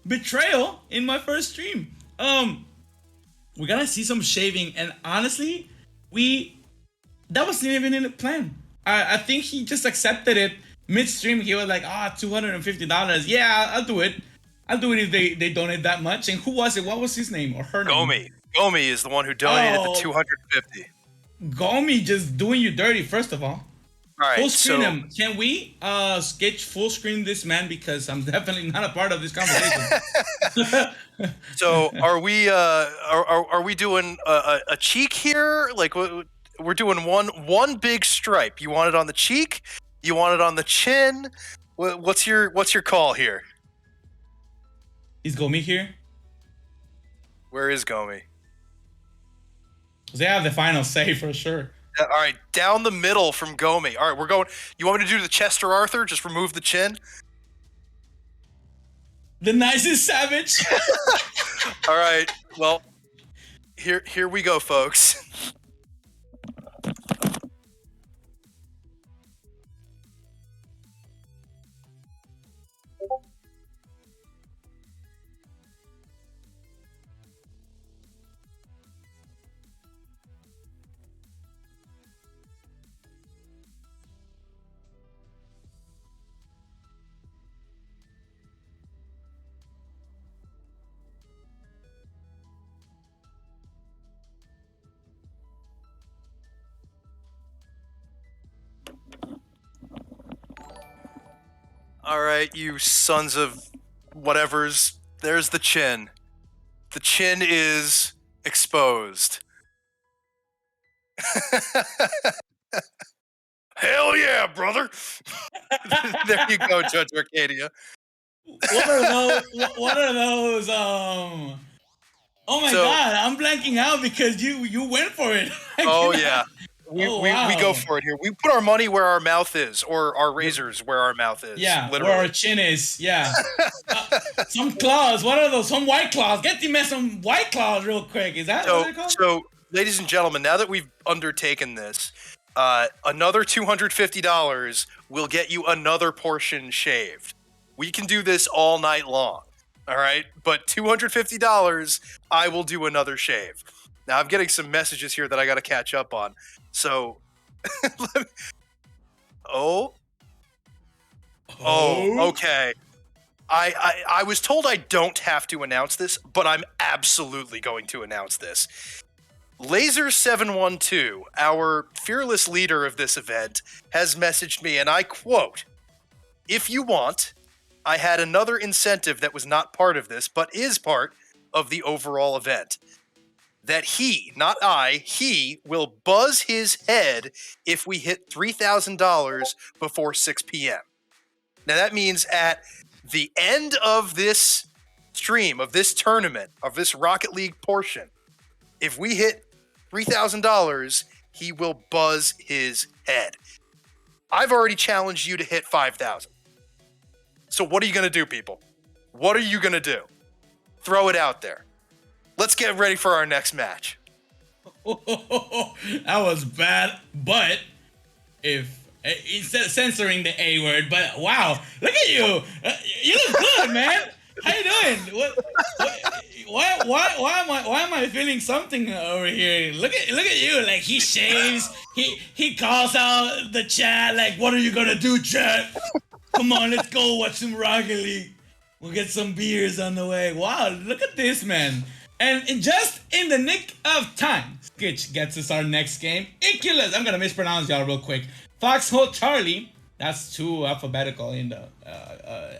Betrayal in my first stream. We're gonna see some shaving, and honestly, that wasn't even in the plan. I think he just accepted it midstream. He was like, $250. Yeah, I'll do it. I'll do it if they donate that much. And who was it? What was his name or her name?
Gomi is the one who donated the 250.
Gomi just doing you dirty, first of all.
All right,
Full screen him. Can we sketch full screen this man, because I'm definitely not a part of this conversation.
So are we doing a cheek here? Like we're doing one big stripe. You want it on the cheek? You want it on the chin? What's your call here?
Is Gomi here?
Where is Gomi?
They have the final say for sure.
All right, down the middle from Gomi. All right, we're going. You want me to do the Chester Arthur? Just remove the chin.
The nicest savage.
All right. Well, here we go, folks. All right, you sons of whatevers. There's the chin. The chin is exposed. Hell yeah, brother! There you go, Judge Arcadia.
What are those? Oh my God, I'm blanking out because you went for it.
Oh yeah. We go for it here. We put our money where our mouth is, or our razors where our mouth is.
Yeah,
literally.
where our chin is. Yeah. Some claws. What are those? Some white claws. Get the man some white claws real quick. Is that what they're called?
So, ladies and gentlemen, now that we've undertaken this, another $250 will get you another portion shaved. We can do this all night long. All right, but $250, I will do another shave. Now I'm getting some messages here that I got to catch up on. So, okay. I was told I don't have to announce this, but I'm absolutely going to announce this. Laser712, our fearless leader of this event, has messaged me, and I quote, "If you want, I had another incentive that was not part of this, but is part of the overall event. That he, not I, he will buzz his head if we hit $3,000 before 6 p.m. Now that means at the end of this stream, of this tournament, of this Rocket League portion, if we hit $3,000, he will buzz his head. I've already challenged you to hit 5,000. So what are you going to do, people? What are you going to do? Throw it out there. Let's get ready for our next match.
That was bad, but instead of censoring the A word, but wow, look at you. You look good, man. How you doing? Why am I feeling something over here? Look at you. Like he shaves. He calls out the chat. Like, what are you gonna do, chat? Come on, let's go watch some Rocket League. We'll get some beers on the way. Wow, look at this, man. And just in the nick of time, Skitch gets us our next game. Iculus. I'm gonna mispronounce y'all real quick. Foxhole Charlie. That's too alphabetical in the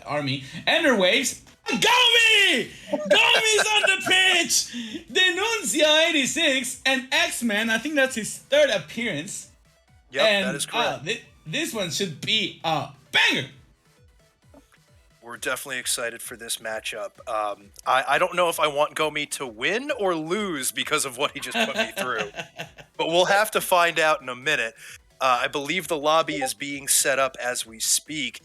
army. Enderwaves. Gomi! Gomi's on the pitch! Denuncia Nunzio86 and X-Men. I think that's his third appearance.
Yep,
And
that is correct.
this one should be a banger.
We're definitely excited for this matchup. I don't know if I want Gomi to win or lose because of what he just put me through, but we'll have to find out in a minute. I believe the lobby is being set up as we speak.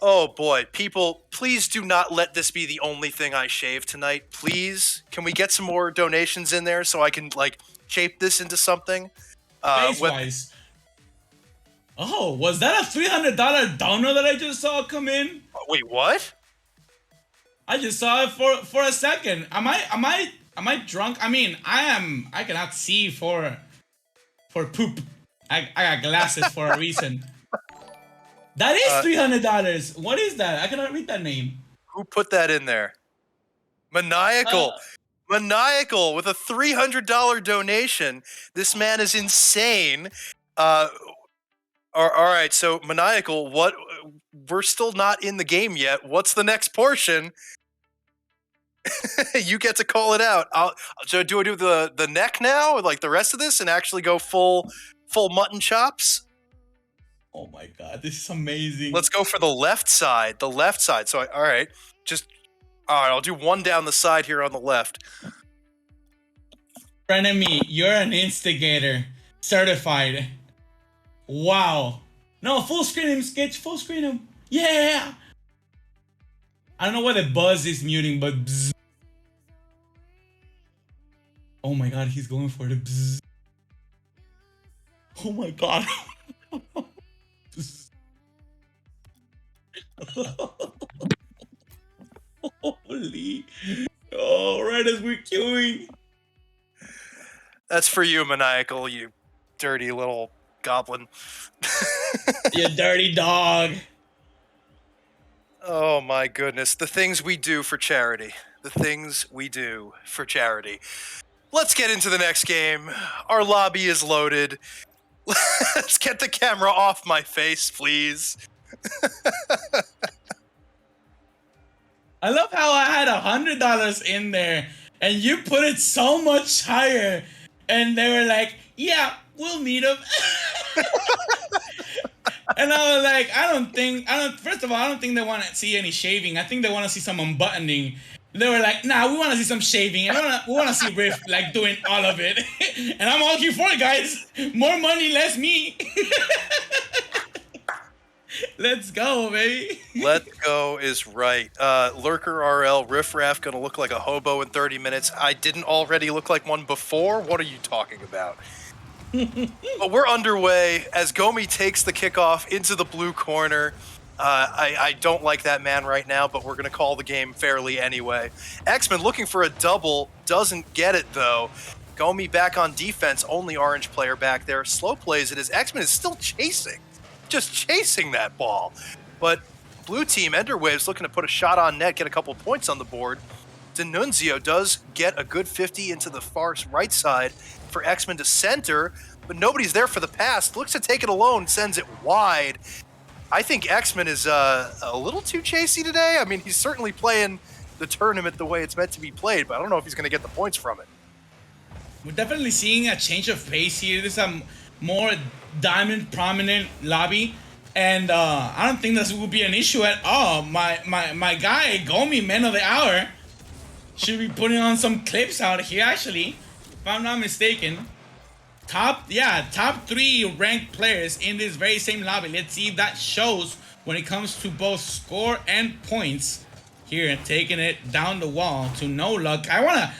Oh boy, people, please do not let this be the only thing I shave tonight. Please, can we get some more donations in there so I can like shape this into something?
Base-wise. Oh, was that a $300 donor that I just saw come in?
Wait, what?
I just saw it for a second. Am I drunk? I mean, I cannot see for poop. I got glasses for a reason. That is $300. What is that? I cannot read that name.
Who put that in there? Maniacal. Maniacal with a $300 donation. This man is insane. All right, so Maniacal, what? We're still not in the game yet. What's the next portion? You get to call it out. So do I do the neck now, like the rest of this, and actually go full mutton chops?
Oh my god, this is amazing.
Let's go for the left side. The left side. So all right, I'll do one down the side here on the left.
Friend of me, you're an instigator, certified. Wow. No, full screen him, Sketch. Full screen him. Yeah. I don't know why the buzz is muting, but bzz. Oh my god, he's going for the bzz. Oh my god. Holy. Oh, right as we're queuing.
That's for you, Maniacal, you dirty little goblin.
You dirty dog.
Oh my goodness. The things we do for charity. The things we do for charity. Let's get into the next game. Our lobby is loaded. Let's get the camera off my face, please.
I love how I had $100 in there and you put it so much higher and they were like, yeah, we'll meet him. And I was like, first of all, I don't think they want to see any shaving. I think they want to see some unbuttoning. They were like, nah, we want to see some shaving. And we want to see Riff like doing all of it. And I'm all here for it, guys. More money, less me. Let's go, baby.
Let's go is right. Lurker RL, Riff Raff gonna look like a hobo in 30 minutes. I didn't already look like one before? What are you talking about? But we're underway as Gomi takes the kickoff into the blue corner. I don't like that man right now, but we're going to call the game fairly anyway. X-Men looking for a double, doesn't get it though. Gomi back on defense, only orange player back there. Slow plays it as X-Men is still chasing, just chasing that ball. But blue team, Enderwave's looking to put a shot on net, get a couple points on the board. Denunzio does get a good 50 into the far right side for X-Men to center, but nobody's there for the pass. Looks to take it alone, sends it wide. I think X-Men is a little too chasey today. I mean, he's certainly playing the tournament the way it's meant to be played, but I don't know if he's going to get the points from it.
We're definitely seeing a change of pace here. This is a more diamond prominent lobby, and I don't think this will be an issue at all. My guy, Gomi, man of the hour, should be putting on some clips out here, actually, if I'm not mistaken. Top 3 ranked players in this very same lobby. Let's see if that shows when it comes to both score and points. Here, taking it down the wall to no luck. I wanna,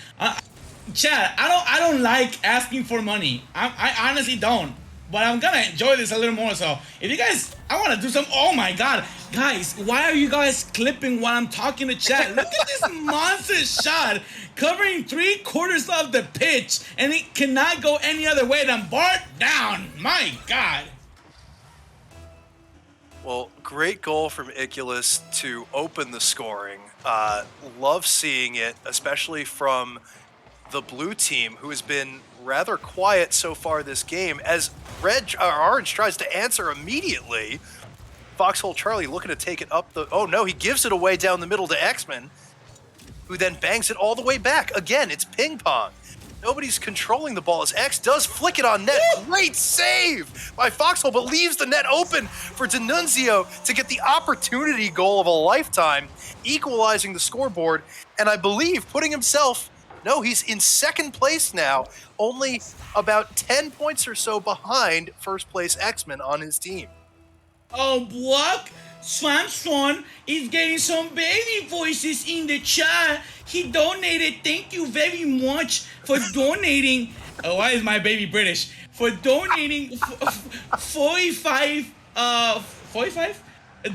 Chad. I don't like asking for money. I honestly don't. But I'm gonna enjoy this a little more. So if you guys, I want to do some. Oh my god, guys, why are you guys clipping while I'm talking to chat? Look at this monster shot covering 3/4 of the pitch, and it cannot go any other way than Bart down. My god.
Well, great goal from Iculus to open the scoring. Love seeing it, especially from the blue team, who has been rather quiet so far this game, as Orange tries to answer immediately. Foxhole Charlie looking to take it up the... Oh no, he gives it away down the middle to X-Men. who then bangs it all the way back. Again, it's ping pong. Nobody's controlling the ball as X does flick it on net. Great save by Foxhole, but leaves the net open for D'Annunzio to get the opportunity goal of a lifetime, equalizing the scoreboard, and I believe putting himself, no, he's in second place now, only about 10 points or so behind first place X-Men on his team.
Oh, Block Swanson is getting some baby voices in the chat. He donated. Thank you very much for donating. Oh, why is my baby British? For donating 45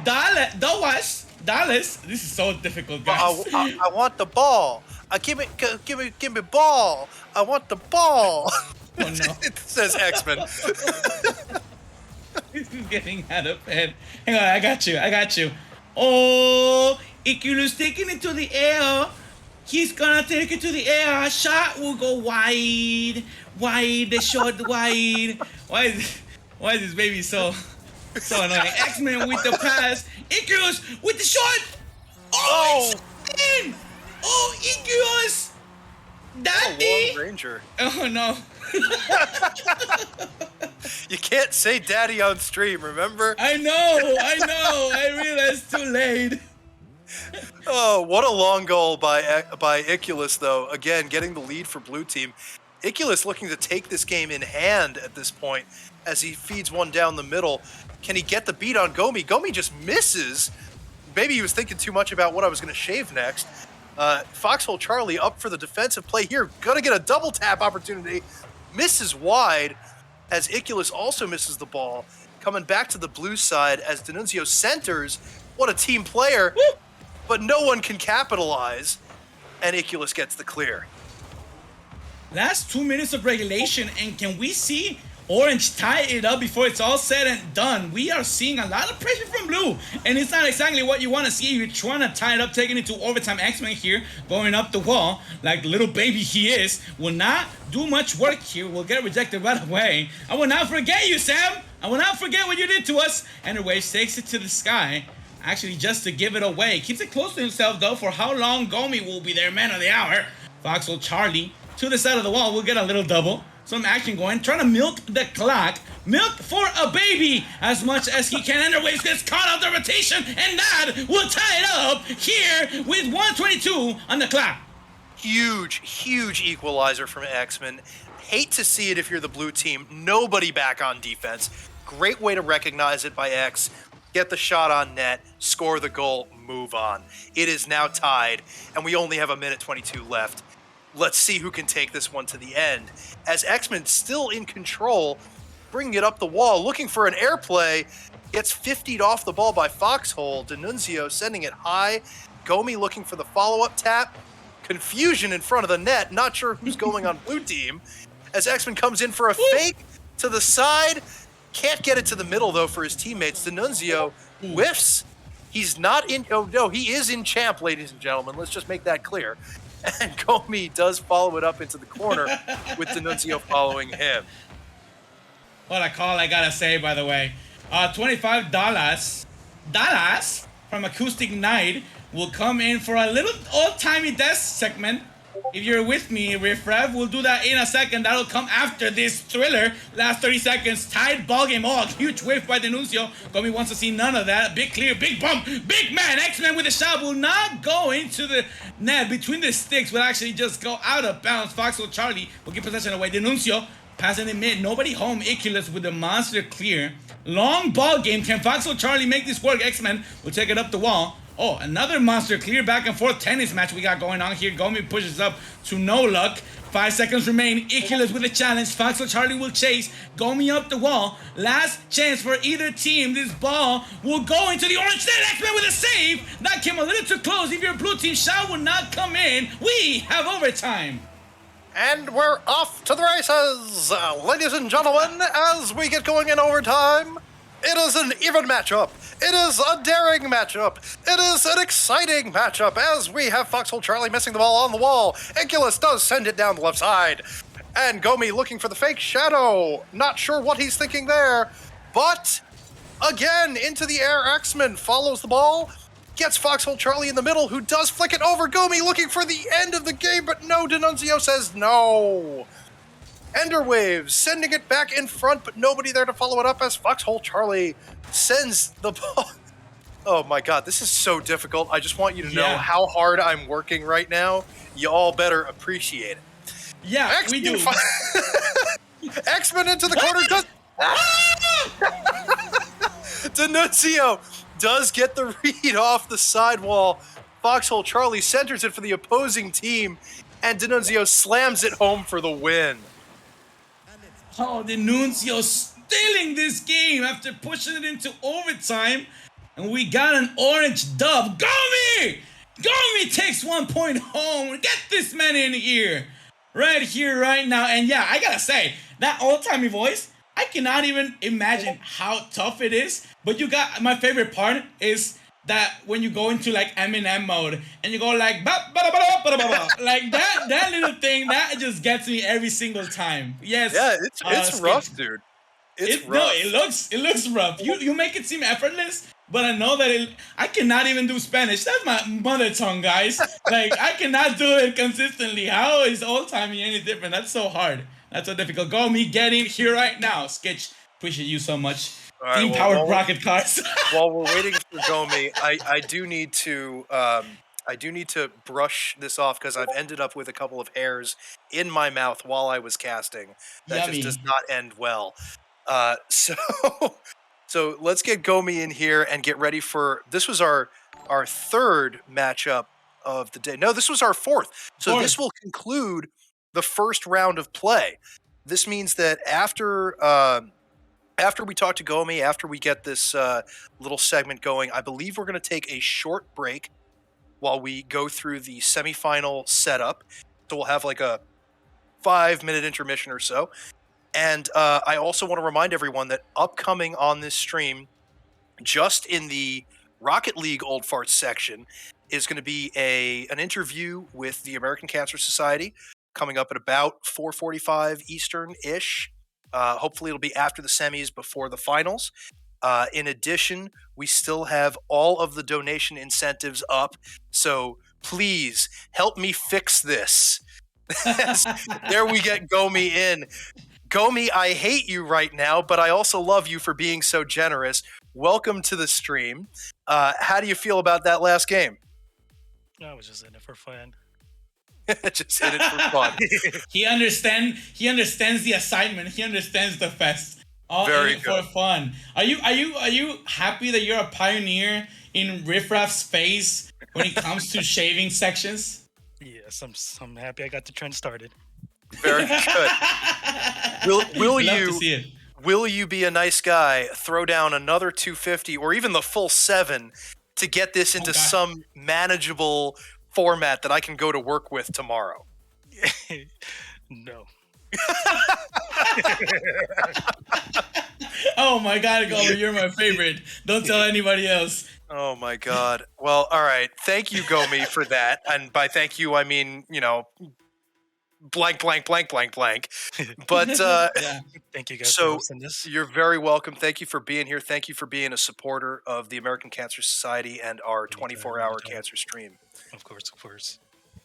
dollars. This is so difficult, guys.
I want the ball. Give me ball. I want the ball.
Oh, no.
It says X-Men.
This is getting out of hand. Hang on, I got you. Oh, Ikiru's taking it to the air. He's gonna take it to the air. Shot will go wide. The shot wide. Why is this baby so annoying? X-Men with the pass. Icarus with the shot. Oh, in. Oh, Icarus. Daddy.
Lone Ranger.
Oh no.
You can't say daddy on stream, remember?
I know. I realized too late.
Oh, what a long goal by Iculus, though. Again, getting the lead for blue team. Iculus looking to take this game in hand at this point as he feeds one down the middle. Can he get the beat on Gomi? Gomi just misses. Maybe he was thinking too much about what I was going to shave next. Foxhole Charlie up for the defensive play here. Gonna get a double tap opportunity. Misses wide as Iculus also misses the ball. Coming back to the blue side as D'Annunzio centers. What a team player.
Woo!
But no one can capitalize, and Iculus gets the clear.
Last 2 minutes of regulation, and can we see Orange tie it up before it's all said and done? We are seeing a lot of pressure from blue, and it's not exactly what you want to see. You're trying to tie it up, taking it to overtime. X-Men here, going up the wall like the little baby he is. Will not do much work here. Will get rejected right away. I will not forget you, Sam. I will not forget what you did to us. Anyways, takes it to the sky. Actually, just to give it away. Keeps it close to himself, though, for how long Gomi will be their man of the hour. Foxhole Charlie to the side of the wall. We'll get a little double. Some action going. Trying to milk the clock. Milk for a baby as much as he can. Anyways, gets caught out the rotation. And that will tie it up here with 1:22 on the clock.
Huge equalizer from X-Men. Hate to see it if you're the blue team. Nobody back on defense. Great way to recognize it by X. Get the shot on net, score the goal, move on. It is now tied, and we only have 1:22 left. Let's see who can take this one to the end. As X-Men still in control, bringing it up the wall, looking for an airplay, gets 50'd off the ball by Foxhole. D'Annunzio sending it high. Gomi looking for the follow-up tap. Confusion in front of the net, not sure who's going on blue team. As X-Men comes in for a fake to the side. Can't get it to the middle, though, for his teammates. D'Annunzio whiffs. He's not in... Oh, no, he is in champ, ladies and gentlemen. Let's just make that clear. And Gomi does follow it up into the corner with D'Annunzio following him.
What a call, I gotta say, by the way. $25 from Acoustic Night will come in for a little old-timey desk segment. If you're with me, Riff Raff, we'll do that in a second. That'll come after this thriller. Last 30 seconds, tied ball game. Oh, huge whiff by D'Annunzio. Gomi wants to see none of that. Big clear, big bump, big man. X-Men with a shot will not go into the net between the sticks, will actually just go out of bounds. Foxhole Charlie will get possession away. D'Annunzio passing in mid. Nobody home. Iculus with the monster clear. Long ball game. Can Foxhole Charlie make this work? X-Men will take it up the wall. Oh, another monster clear back and forth tennis match we got going on here. Gomi pushes up to no luck. 5 seconds remain. Iculus with a challenge. Foxhole Charlie will chase. Gomi up the wall. Last chance for either team. This ball will go into the orange net. X-Men with a save. That came a little too close. If your blue team shot would not come in, we have overtime.
And we're off to the races, ladies and gentlemen, as we get going in overtime. It is an even matchup. It is a daring matchup. It is an exciting matchup as we have Foxhole Charlie missing the ball on the wall. Iculus does send it down the left side. And Gomi looking for the fake shadow. Not sure what he's thinking there. But, again, into the air, X-Men follows the ball. gets Foxhole Charlie in the middle, who does flick it over. Gomi looking for the end of the game, but no, D'Annunzio says no. Ender Waves sending it back in front, but nobody there to follow it up as Foxhole Charlie sends the ball. Oh my god, this is so difficult. I just want you to know how hard I'm working right now. You all better appreciate it.
Yeah, we do.
X-Men into the corner does... D'Annunzio does get the read off the sidewall. Foxhole Charlie centers it for the opposing team, and D'Annunzio slams it home for the win.
Oh, D'Annunzio stealing this game after pushing it into overtime, and we got an orange dub. Gomi! Gomi takes 1 point home. Get this man in here. Right here, right now. And yeah, I gotta say, that old-timey voice, I cannot even imagine how tough it is. But you got, my favorite part is that when you go into like Eminem mode and you go like like that little thing that just gets me every single time. Yes.
Yeah, it's rough, dude. It's rough.
No, it looks rough. You make it seem effortless, but I know that I cannot even do Spanish. That's my mother tongue, guys. Like I cannot do it consistently. How is old timey any different? That's so hard. That's so difficult. Go me getting here right now. Sketch, appreciate you so much.
Right,
Team powered rocket cars.
While we're waiting for Gomi, I do need to brush this off because I've ended up with a couple of hairs in my mouth while I was casting. That
Yummy.
just does not end well. So let's get Gomi in here and get ready for. This was our third matchup of the day. No, this was our fourth. So this will conclude the first round of play. This means that after we talk to Gomi, after we get this little segment going, I believe we're going to take a short break while we go through the semifinal setup. So we'll have like a 5-minute intermission or so. And I also want to remind everyone that upcoming on this stream, just in the Rocket League Old Farts section, is going to be an interview with the American Cancer Society coming up at about 4:45 Eastern-ish. Hopefully it'll be after the semis, before the finals. In addition, we still have all of the donation incentives up, so please help me fix this. There we get Gomi in. Gomi, I hate you right now, but I also love you for being so generous. Welcome to the stream. How do you feel about that last game?
I was just in it for fun.
Just in it for fun.
He understands the assignment. He understands the fest. All
Very
in it for fun. Are you happy that you're a pioneer in Riff Raff's space when it comes to shaving sections?
Yes, I'm happy I got the trend started.
Very good. Will you be a nice guy, throw down another 250 or even the full 7 to get this into some manageable format that I can go to work with tomorrow?
No.
Oh my god, Gomi, you're my favorite. Don't tell anybody else.
Oh my god. Well, all right. Thank you, Gomi, for that. And by thank you, I mean, blank. But
yeah. Thank you guys for hosting this.
You're very welcome. Thank you for being here. Thank you for being a supporter of the American Cancer Society and our 24-hour cancer stream.
Of course.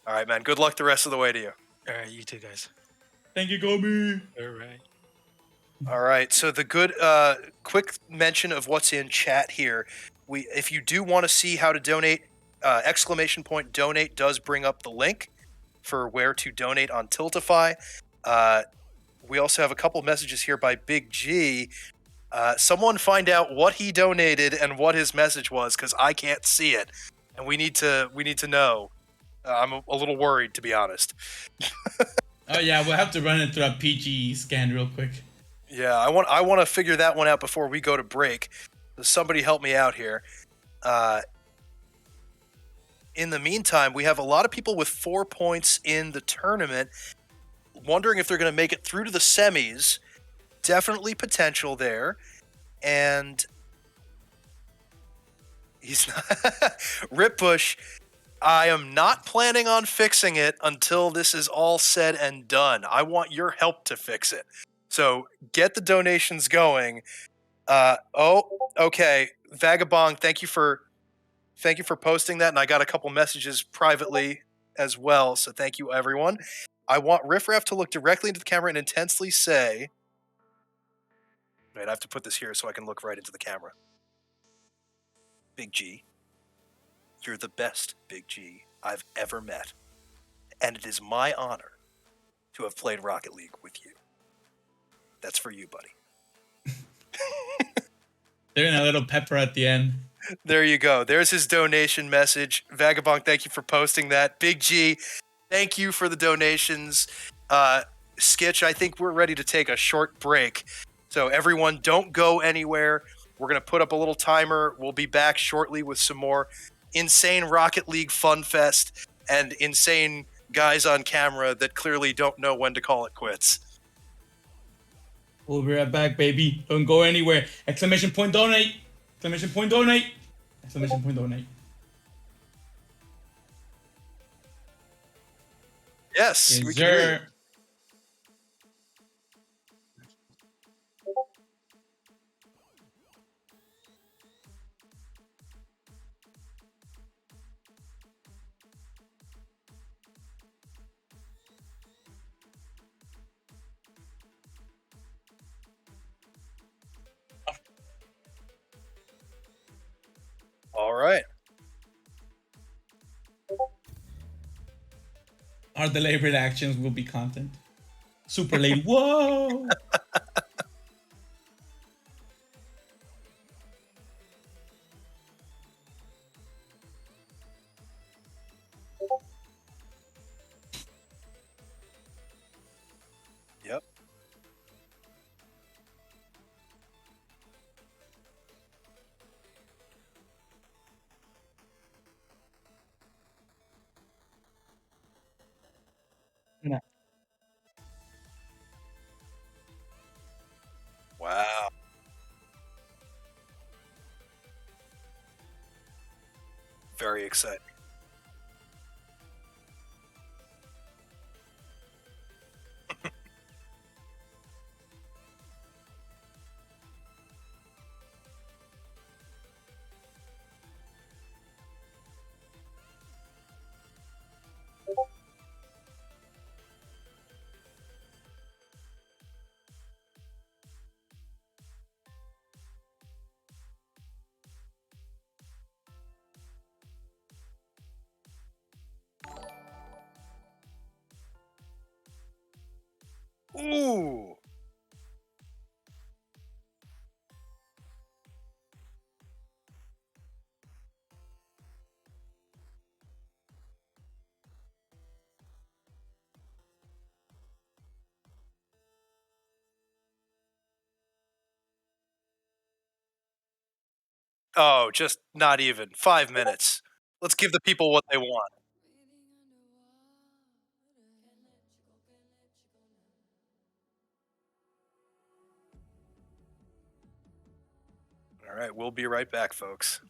All right, man. Good luck the rest of the way to you.
All right, you too, guys.
Thank you, Gomi.
All right. So the good quick mention of what's in chat here. If you do want to see how to donate, ! Donate does bring up the link for where to donate on Tiltify. We also have a couple messages here by Big G. Someone find out what he donated and what his message was, because I can't see it, and we need to know. I'm a little worried, to be honest.
Oh yeah, we'll have to run it through a PG scan real quick.
Yeah, I want to figure that one out before we go to break. Somebody help me out here. In the meantime, we have a lot of people with 4 points in the tournament, wondering if they're going to make it through to the semis. Definitely potential there. And he's not Rip Bush, I am not planning on fixing it until this is all said and done. I want your help to fix it. So get the donations going. Okay. Vagabond, thank you for Thank you for posting that, and I got a couple messages privately as well, so thank you, everyone. I want Riff Raff to look directly into the camera and intensely say... Wait, I have to put this here so I can look right into the camera. Big G, you're the best Big G I've ever met, and it is my honor to have played Rocket League with you. That's for you, buddy.
They're in a little pepper at the end.
There you go. There's his donation message. Vagabond, thank you for posting that. Big G, thank you for the donations. Skitch, I think we're ready to take a short break. So everyone, don't go anywhere. We're going to put up a little timer. We'll be back shortly with some more insane Rocket League Fun Fest and insane guys on camera that clearly don't know when to call it quits.
We'll be right back, baby. Don't go anywhere. Exclamation point donate. Exclamation point donate. Exclamation point donate.
Yes,
Yes,
we can hear you.
sir.
All right.
Our delayed reactions will be content. Super late. Whoa.
Yep.
Yeah.
Wow. Very exciting. Ooh. Oh, just not even 5 minutes. Let's give the people what they want. All right, we'll be right back, folks.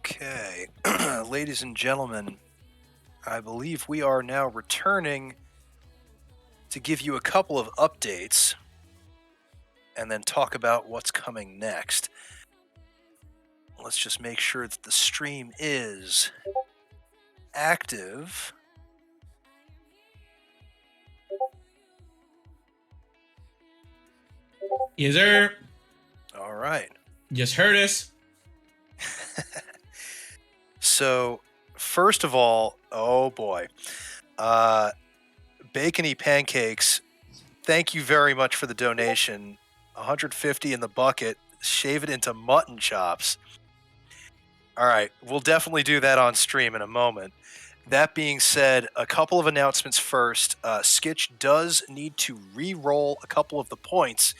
Okay, ladies and gentlemen, I believe we are now returning to give you a couple of updates and then talk about what's coming next. Let's just make sure that the stream is active.
Yes, sir.
All right.
Just heard us.
So, first of all, oh boy, Bacony Pancakes, thank you very much for the donation. 150 in the bucket. Shave it into mutton chops. All right, we'll definitely do that on stream in a moment. That being said, a couple of announcements first. Skitch does need to re-roll a couple of the points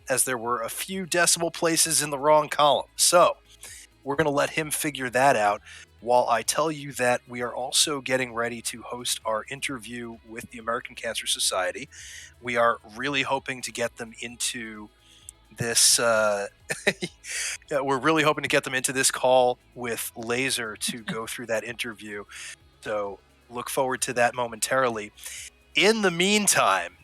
as there were a few decimal places in the wrong column. So we're going to let him figure that out while I tell you that we are also getting ready to host our interview with the American Cancer Society. We are really hoping to get them into this we're really hoping to get them into this call with Laser to go through that interview. So look forward to that momentarily. In the meantime,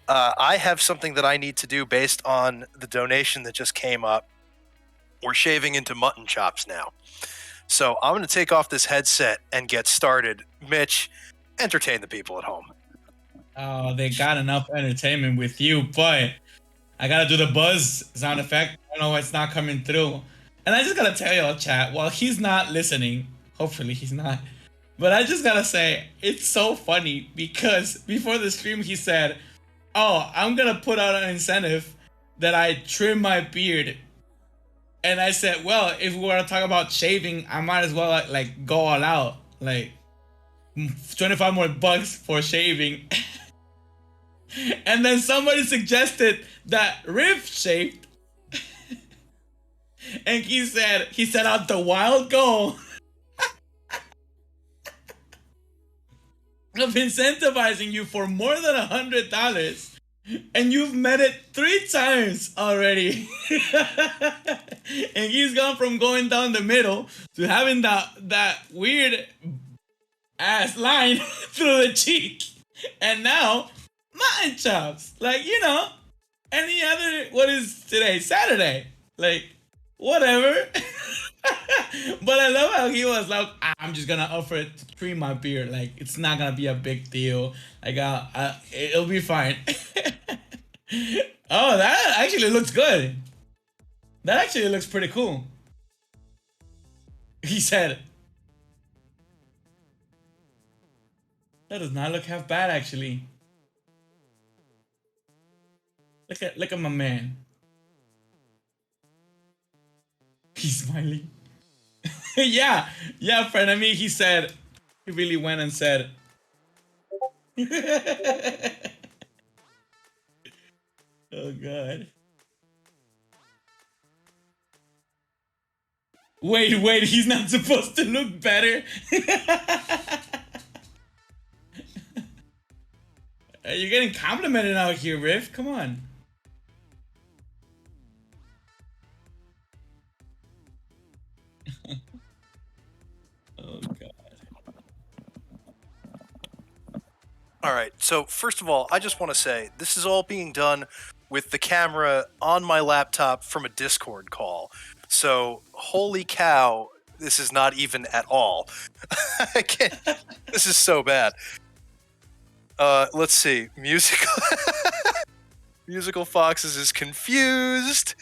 I have something that I need to do based on the donation that just came up. We're shaving into mutton chops now. So I'm going to take off this headset and get started. Mitch, entertain the people at home.
Oh, they got enough entertainment with you, but I gotta do the buzz sound effect. I don't know why it's not coming through. And I just gotta tell y'all, chat, while he's not listening, hopefully he's not, but I just gotta say, it's so funny because before the stream he said, oh, I'm gonna put out an incentive that I trim my beard. And I said, well, if we were to talk about shaving, I might as well like go all out. Like 25 more bucks for shaving. And then somebody suggested that Riff shaved. And he set out the wild goal of incentivizing you for more than $100, and you've met it 3 times already. And he's gone from going down the middle to having that weird ass line through the cheek, and now mutton chops. Like, any other, what is today? Saturday. Like, whatever. But I love how he was like, I'm just gonna offer it to trim my beard. Like, it's not gonna be a big deal. Like, it'll be fine. Oh, that actually looks good. That actually looks pretty cool. He said, that does not look half bad, actually. Look at my man. He's smiling. yeah, friend. I mean, he really went and said. Oh God. Wait, he's not supposed to look better. You're getting complimented out here, Riff. Come on. Oh God.
All right. So first of all, I just want to say this is all being done with the camera on my laptop from a Discord call. So holy cow, this is not even at all. I can't. This is so bad. Let's see. Musical Foxes is confused.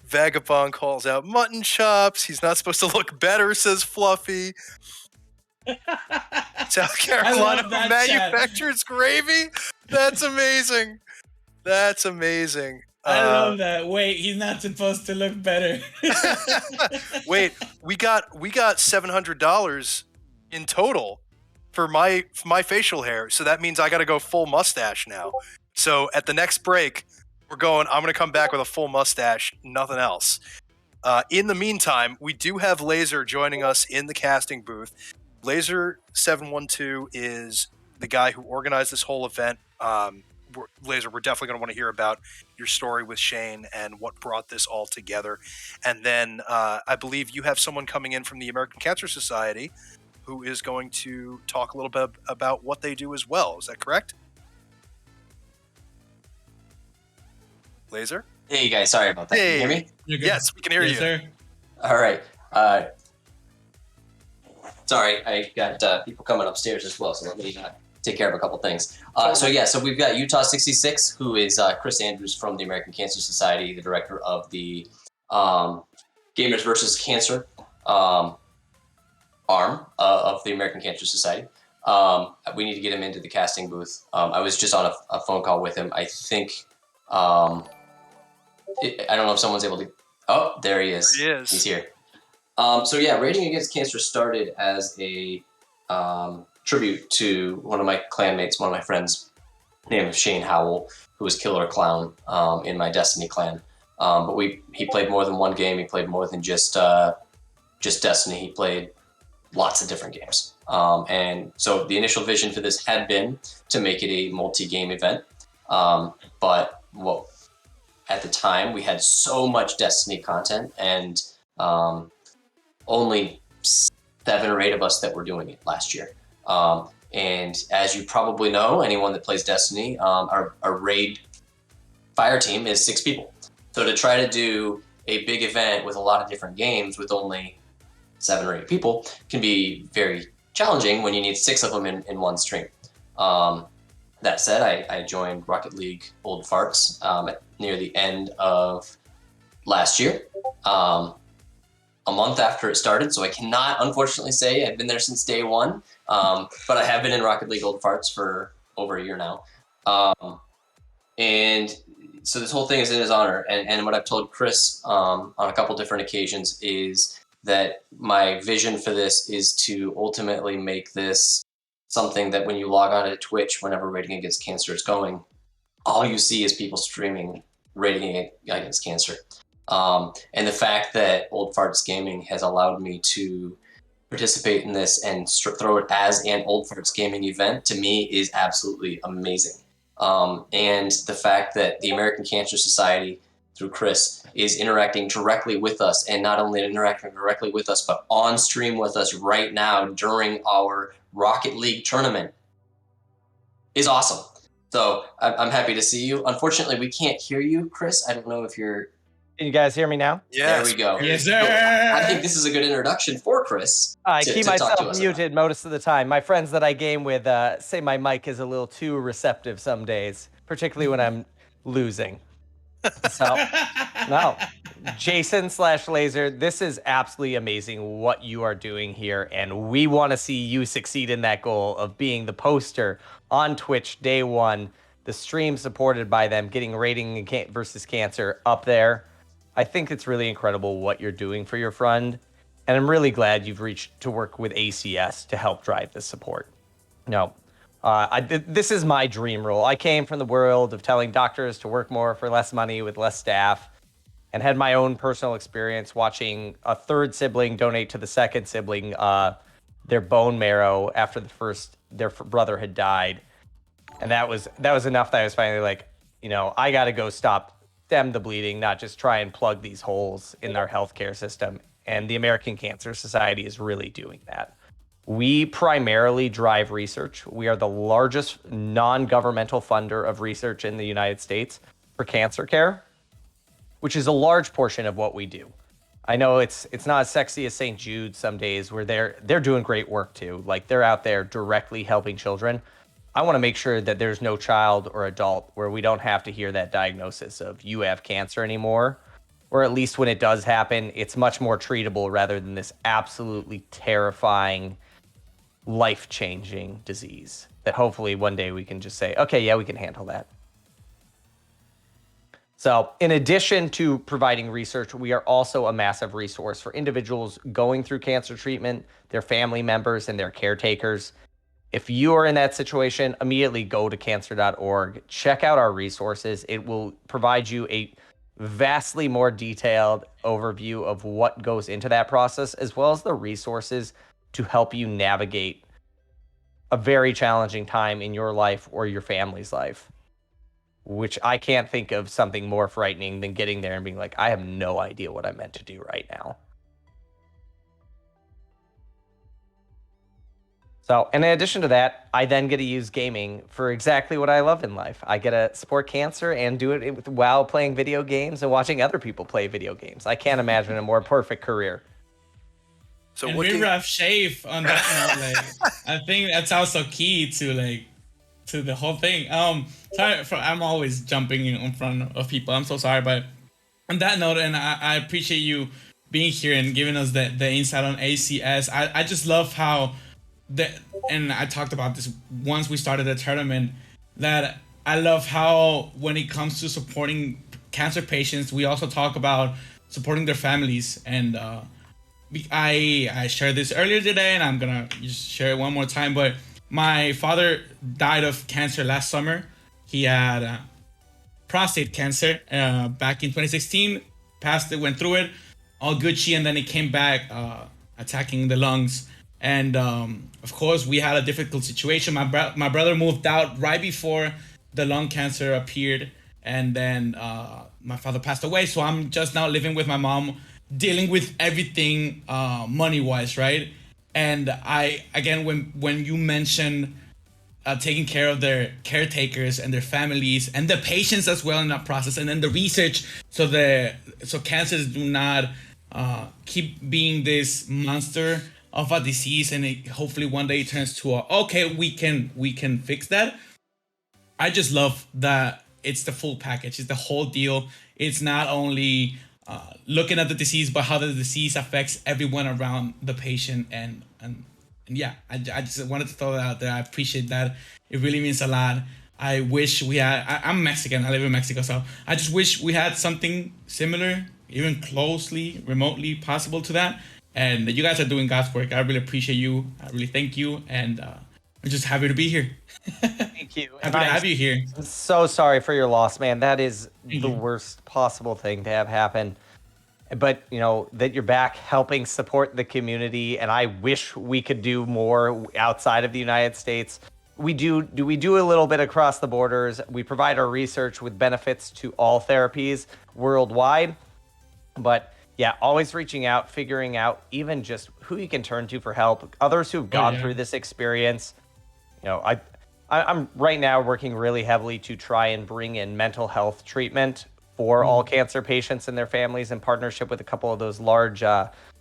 Vagabond calls out mutton chops. He's not supposed to look better, says Fluffy. South Carolina manufactures gravy? That's amazing. That's amazing.
I love that. Wait, he's not supposed to look better.
Wait, we got $700 in total for my facial hair. So that means I got to go full mustache now. So at the next break, I'm going to come back with a full mustache, nothing else. In the meantime, we do have Laser joining us in the casting booth. Laser 712 is the guy who organized this whole event Laser, we're definitely going to want to hear about your story with Shane and what brought this all together. And then I believe you have someone coming in from the American Cancer Society who is going to talk a little bit about what they do as well. Is that correct? Laser?
Hey guys, sorry about that. Can you hear me?
Yes, we can hear
yes,
you.
Sir.
All right. Sorry, I got people coming upstairs as well, so let me take care of a couple things. So we've got Utah 66, who is Chris Andrews from the American Cancer Society, the director of the Gamers versus Cancer arm of the American Cancer Society. We need to get him into the casting booth. I was just on a phone call with him. I think, I don't know if someone's able to, oh, there he is.
There he is.
He's here. Raiding Against Cancer started as a tribute to one of my clanmates, one of my friends, named Shane Howell, who was Killer Clown in my Destiny clan. But he played more than one game. He played more than just Destiny. He played lots of different games. And so the initial vision for this had been to make it a multi-game event. But at the time, we had so much Destiny content, and only 7 or 8 of us that were doing it last year. And as you probably know, anyone that plays Destiny, our raid fire team is 6 people. So to try to do a big event with a lot of different games with only 7 or 8 people can be very challenging when you need 6 of them in one stream. That said, I joined Rocket League Old Farts near the end of last year. A month after it started, so I cannot unfortunately say I've been there since day one, but I have been in Rocket League Old Farts for over a year now. And so this whole thing is in his honor, and what I've told Chris on a couple different occasions is that my vision for this is to ultimately make this something that when you log on to Twitch, whenever Raiding Against Cancer is going, all you see is people streaming Raiding Against Cancer. And the fact that Old Farts Gaming has allowed me to participate in this and throw it as an Old Farts Gaming event, to me, is absolutely amazing. And the fact that the American Cancer Society, through Chris, is interacting directly with us, and not only interacting directly with us, but on stream with us right now during our Rocket League tournament, is awesome. So I'm happy to see you. Unfortunately, we can't hear you, Chris. I don't know if you're...
Can you guys hear me now?
Yes.
There we go.
Yes,
So
sir.
I think this is a good introduction for Chris.
I
to
keep
talk to
myself
us
muted most of the time. My friends that I game with say my mic is a little too receptive some days, particularly when I'm losing. So, no. Jason/Laser, this is absolutely amazing what you are doing here, and we want to see you succeed in that goal of being the poster on Twitch day one, the stream supported by them, getting Raiding versus Cancer up there. I think it's really incredible what you're doing for your friend, and I'm really glad you've reached to work with ACS to help drive this support. No, this is my dream role. I came from the world of telling doctors to work more for less money with less staff, and had my own personal experience watching a third sibling donate to the second sibling their bone marrow after their brother had died, and that was enough that I was finally like, I got to go stem the bleeding, not just try and plug these holes in our healthcare system. And the American Cancer Society is really doing that. We primarily drive research. We are the largest non-governmental funder of research in the United States for cancer care, which is a large portion of what we do. I know it's not as sexy as St. Jude some days, where they're doing great work too. Like, they're out there directly helping children. I want to make sure that there's no child or adult where we don't have to hear that diagnosis of you have cancer anymore, or at least when it does happen, it's much more treatable rather than this absolutely terrifying, life-changing disease that hopefully one day we can just say, okay, yeah, we can handle that. So in addition to providing research, we are also a massive resource for individuals going through cancer treatment, their family members, and their caretakers. If you are in that situation, immediately go to cancer.org, check out our resources. It will provide you a vastly more detailed overview of what goes into that process, as well as the resources to help you navigate a very challenging time in your life or your family's life. which I can't think of something more frightening than getting there and being like, I have no idea what I'm meant to do right now. So, and in addition to that, I then get to use gaming for exactly what I love in life. I get to support cancer and do it while playing video games and watching other people play video games. I can't imagine a more perfect career.
So and we rough shave on that note, like I think that's also key to the whole thing. Sorry for I'm always jumping in front of people. I'm so sorry, but on that note, and I appreciate you being here and giving us the insight on ACS. I just love how and I talked about this once we started the tournament, that I love how when it comes to supporting cancer patients, we also talk about supporting their families. And I shared this earlier today, and I'm gonna just share it one more time. But my father died of cancer last summer. He had prostate cancer back in 2016. Passed it, went through it, all Gucci, and then it came back attacking the lungs. And of course, we had a difficult situation. My brother moved out right before the lung cancer appeared, and then my father passed away. So I'm just now living with my mom, dealing with everything money-wise, right? And again, when you mention taking care of their caretakers and their families and the patients as well in that process, and then the research, so cancers do not keep being this monster of a disease, and it hopefully one day it turns to okay, we can fix that. I just love that it's the full package, it's the whole deal. It's not only looking at the disease, but how the disease affects everyone around the patient. And yeah, I just wanted to throw that out there. I appreciate that. It really means a lot. I wish we had, I'm Mexican, I live in Mexico, so I just wish we had something similar, even closely, remotely possible to that. And you guys are doing God's work. I really appreciate you. I really thank you. And I'm just happy to be here.
Thank you.
Happy to have you here.
I'm so sorry for your loss, man. That is the worst possible thing to have happen. But, you know, that you're back helping support the community. And I wish we could do more outside of the United States. We do a little bit across the borders. We provide our research with benefits to all therapies worldwide. But yeah, always reaching out, figuring out even just who you can turn to for help, others who've gone through this experience. You know, I'm right now working really heavily to try and bring in mental health treatment for all cancer patients and their families in partnership with a couple of those large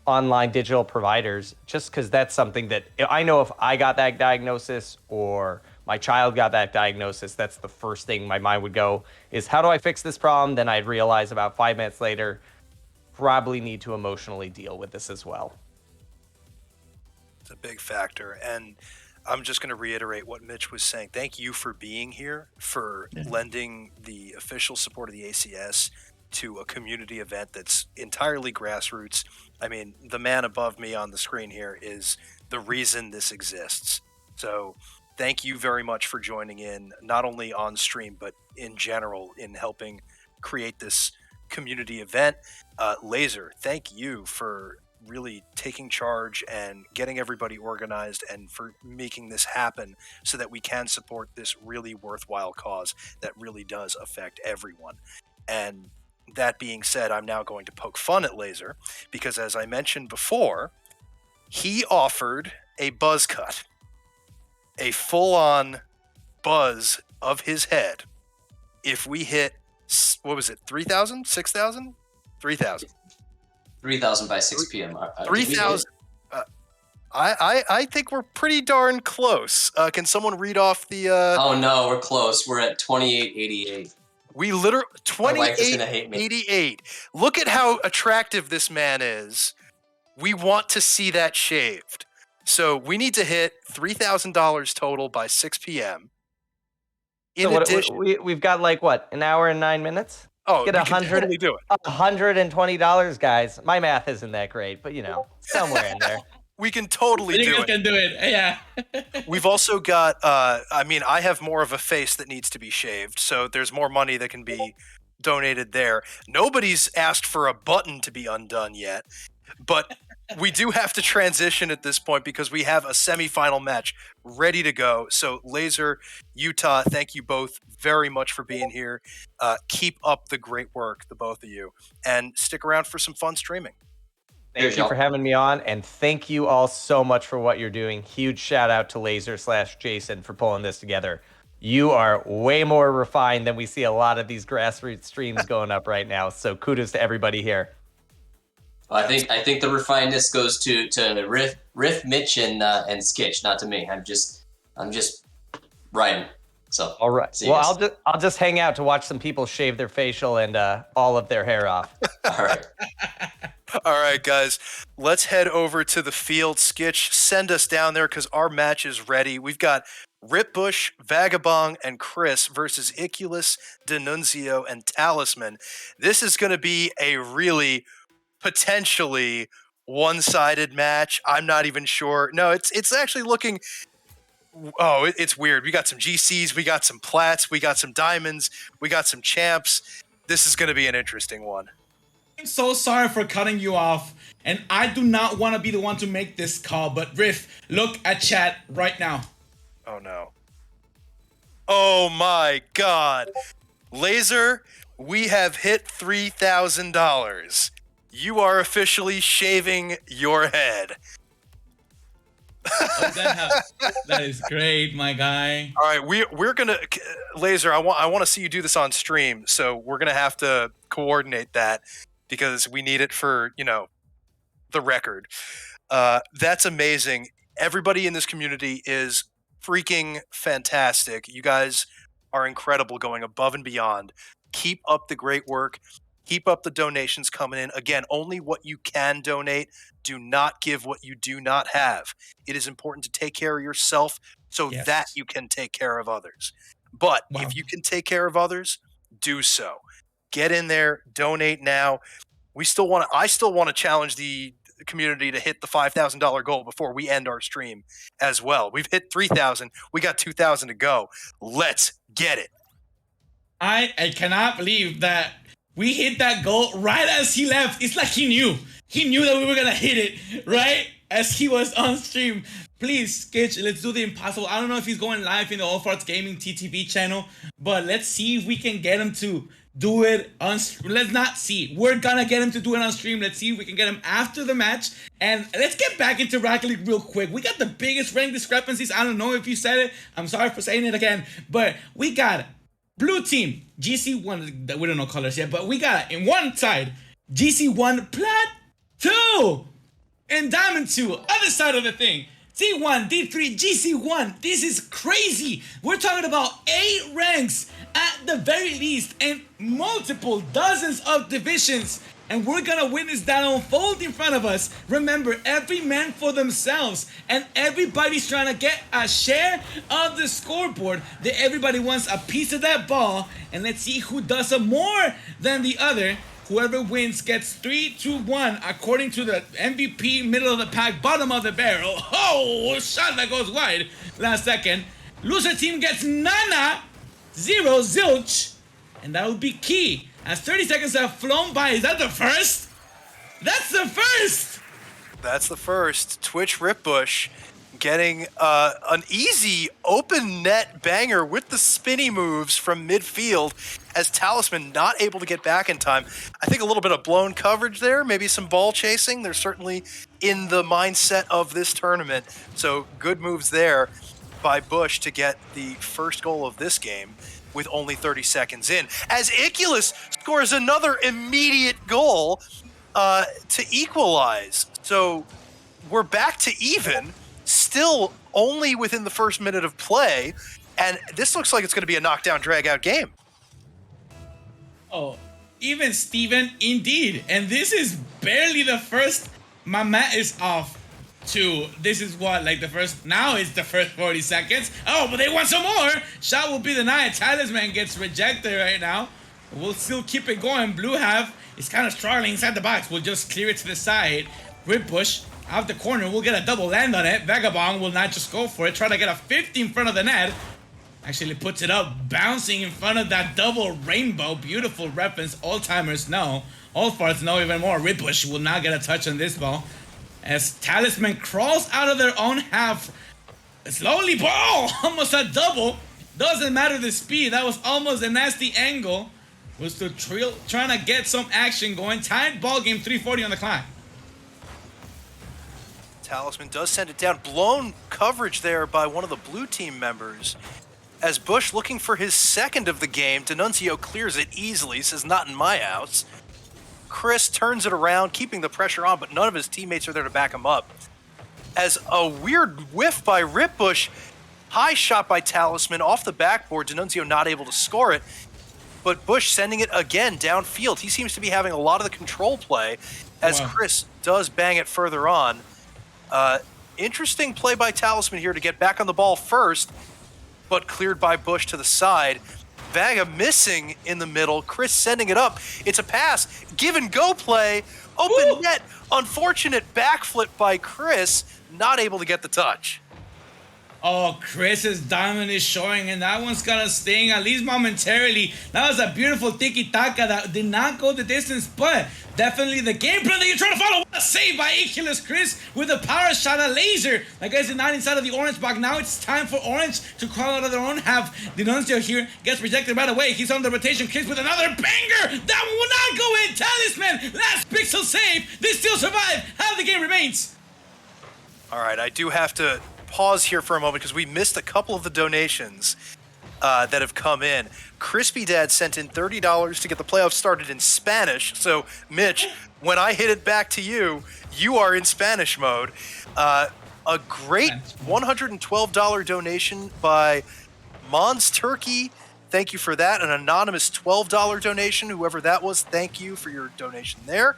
online digital providers, just because that's something that I know if I got that diagnosis or my child got that diagnosis, that's the first thing my mind would go is, how do I fix this problem? Then I'd realize about 5 minutes later, probably need to emotionally deal with this as well.
It's a big factor. And I'm just going to reiterate what Mitch was saying. Thank you for being here, for lending the official support of the ACS to a community event that's entirely grassroots. I mean, the man above me on the screen here is the reason this exists. So thank you very much for joining in, not only on stream, but in general in helping create this community event. Laser, thank you for really taking charge and getting everybody organized and for making this happen so that we can support this really worthwhile cause that really does affect everyone. And that being said, I'm now going to poke fun at Laser because, as I mentioned before, he offered a buzz cut, a full-on buzz of his head if we hit, what was it, 3,000, 6,000, 3,000.
3,000 by 6 p.m.
3,000. I think we're pretty darn close. Can someone read off the?
Oh no, we're close. We're at 2888.
We literally 2888. Look at how attractive this man is. We want to see that shaved. So we need to hit $3,000 total by 6 p.m. In addition,
we've got like what, an hour and 9 minutes?
Oh, we can totally do it.
$120, guys. My math isn't that great, but you know, somewhere in there.
We can totally do it.
You can do it. Yeah.
We've also got, I mean, I have more of a face that needs to be shaved, so there's more money that can be donated there. Nobody's asked for a button to be undone yet, but we do have to transition at this point because we have a semifinal match ready to go. So Laser, Utah, thank you both very much for being here. Keep up the great work, the both of you, and stick around for some fun streaming.
Thank you for having me on, and thank you all so much for what you're doing. Huge shout out to Laser/Jason for pulling this together. You are way more refined than we see a lot of these grassroots streams going up right now. So kudos to everybody here.
I think the refinedness goes to Riff, Mitch, and Skitch, not to me. I'm just riding. So
all right. Well, I'll just hang out to watch some people shave their facial and all of their hair off.
All right.
All right, guys, let's head over to the field. Skitch, send us down there because our match is ready. We've got Ripbush, Vagabond, and Chris versus Iculus, Denunzio, and Talisman. This is going to be a really potentially one-sided match. I'm not even sure. No, it's actually looking... Oh, it's weird. We got some GCs, we got some plats, we got some diamonds, we got some champs. This is going to be an interesting one.
I'm so sorry for cutting you off, and I do not want to be the one to make this call, but Riff, look at chat right now.
Oh no. Oh my god. Laser, we have hit $3,000. You are officially shaving your head.
That is great, my guy.
All right, we're gonna Laser. I want to see you do this on stream, so we're gonna have to coordinate that because we need it for the record. That's amazing. Everybody in this community is freaking fantastic. You guys are incredible, going above and beyond. Keep up the great work. Keep up the donations coming in. Again, only what you can donate. Do not give what you do not have. It is important to take care of yourself so that you can take care of others. But if you can take care of others, do so. Get in there, donate now. I still want to challenge the community to hit the $5,000 goal before we end our stream as well. We've hit 3,000. We got 2,000 to go. Let's get it.
I cannot believe that we hit that goal right as he left. It's like he knew. He knew that we were going to hit it right as he was on stream. Please, Skitch, let's do the impossible. I don't know if he's going live in the All Farts Gaming TTV channel, but let's see if we can get him to do it on stream. Let's not see. We're going to get him to do it on stream. Let's see if we can get him after the match. And let's get back into Rocket League real quick. We got the biggest rank discrepancies. I don't know if you said it. I'm sorry for saying it again. But we got Blue Team, GC1, we don't know colors yet, but we got in one side, GC1 Plat 2 and Diamond 2, other side of the thing. D1, D3, GC1. This is crazy. We're talking about 8 ranks at the very least and multiple dozens of divisions. And we're gonna witness that unfold in front of us. Remember, every man for themselves, and everybody's trying to get a share of the scoreboard. That everybody wants a piece of that ball, and let's see who does it more than the other. Whoever wins gets 3-1 according to the MVP, middle of the pack, bottom of the barrel. Oh, shot that goes wide. Last second. Loser team gets nana, 0 zilch, and that would be key. As 30 seconds have flown by. Is that the first? That's the first!
That's the first. Twitch Ripbush getting an easy open net banger with the spinny moves from midfield as Talisman not able to get back in time. I think a little bit of blown coverage there, maybe some ball chasing. They're certainly in the mindset of this tournament. So good moves there by Bush to get the first goal of this game with only 30 seconds in, as Iculus scores another immediate goal to equalize. So we're back to even, still only within the first minute of play, and this looks like it's going to be a knockdown, drag-out game.
Oh, even Steven, indeed. And this is barely the first. My mat is off. This is what, like the first, now it's the first 40 seconds. Oh, but they want some more. Shot will be denied. Talisman gets rejected right now. We'll still keep it going. Blue half is kind of struggling inside the box. We'll just clear it to the side. Ripbush out the corner. We'll get a double land on it. Vagabond will not just go for it. Try to get a 50 in front of the net. Actually puts it up, bouncing in front of that double rainbow. Beautiful reference. All timers know. All farts know even more. Ripbush will not get a touch on this ball. As Talisman crawls out of their own half. Slowly, ball! Almost a double. Doesn't matter the speed. That was almost a nasty angle. Was to trying to get some action going. Tied ball game, 3:40 on the clock.
Talisman does send it down. Blown coverage there by one of the blue team members. As Bush looking for his second of the game, D'Annunzio clears it easily, says not in my house. Chris turns it around, keeping the pressure on, but none of his teammates are there to back him up. As a weird whiff by Ripbush, high shot by Talisman off the backboard, D'Annunzio not able to score it, but Bush sending it again downfield. He seems to be having a lot of the control play as Chris does bang it further on. Interesting play by Talisman here to get back on the ball first, but cleared by Bush to the side. Vaga missing in the middle. Chris sending it up. It's a pass. Give and go play. Open net. Unfortunate backflip by Chris. Not able to get the touch.
Oh, Chris's diamond is showing, and that one's gonna sting, at least momentarily. That was a beautiful tiki-taka that did not go the distance, but definitely the game plan that you're trying to follow. What a save by Achilles Chris with a power shot, a laser. Like I said, not inside of the orange box. Now it's time for Orange to crawl out of their own half. D'Annunzio here gets rejected right away. He's on the rotation. Chris with another banger. That one will not go in. Talisman, last pixel save. They still survive. How the game remains.
All right, I do have to pause here for a moment because we missed a couple of the donations that have come in. Crispy Dad sent in $30 to get the playoffs started in Spanish. So, Mitch, when I hit it back to you, you are in Spanish mode. A great $112 donation by Mons Turkey. Thank you for that. An anonymous $12 donation, whoever that was, thank you for your donation there.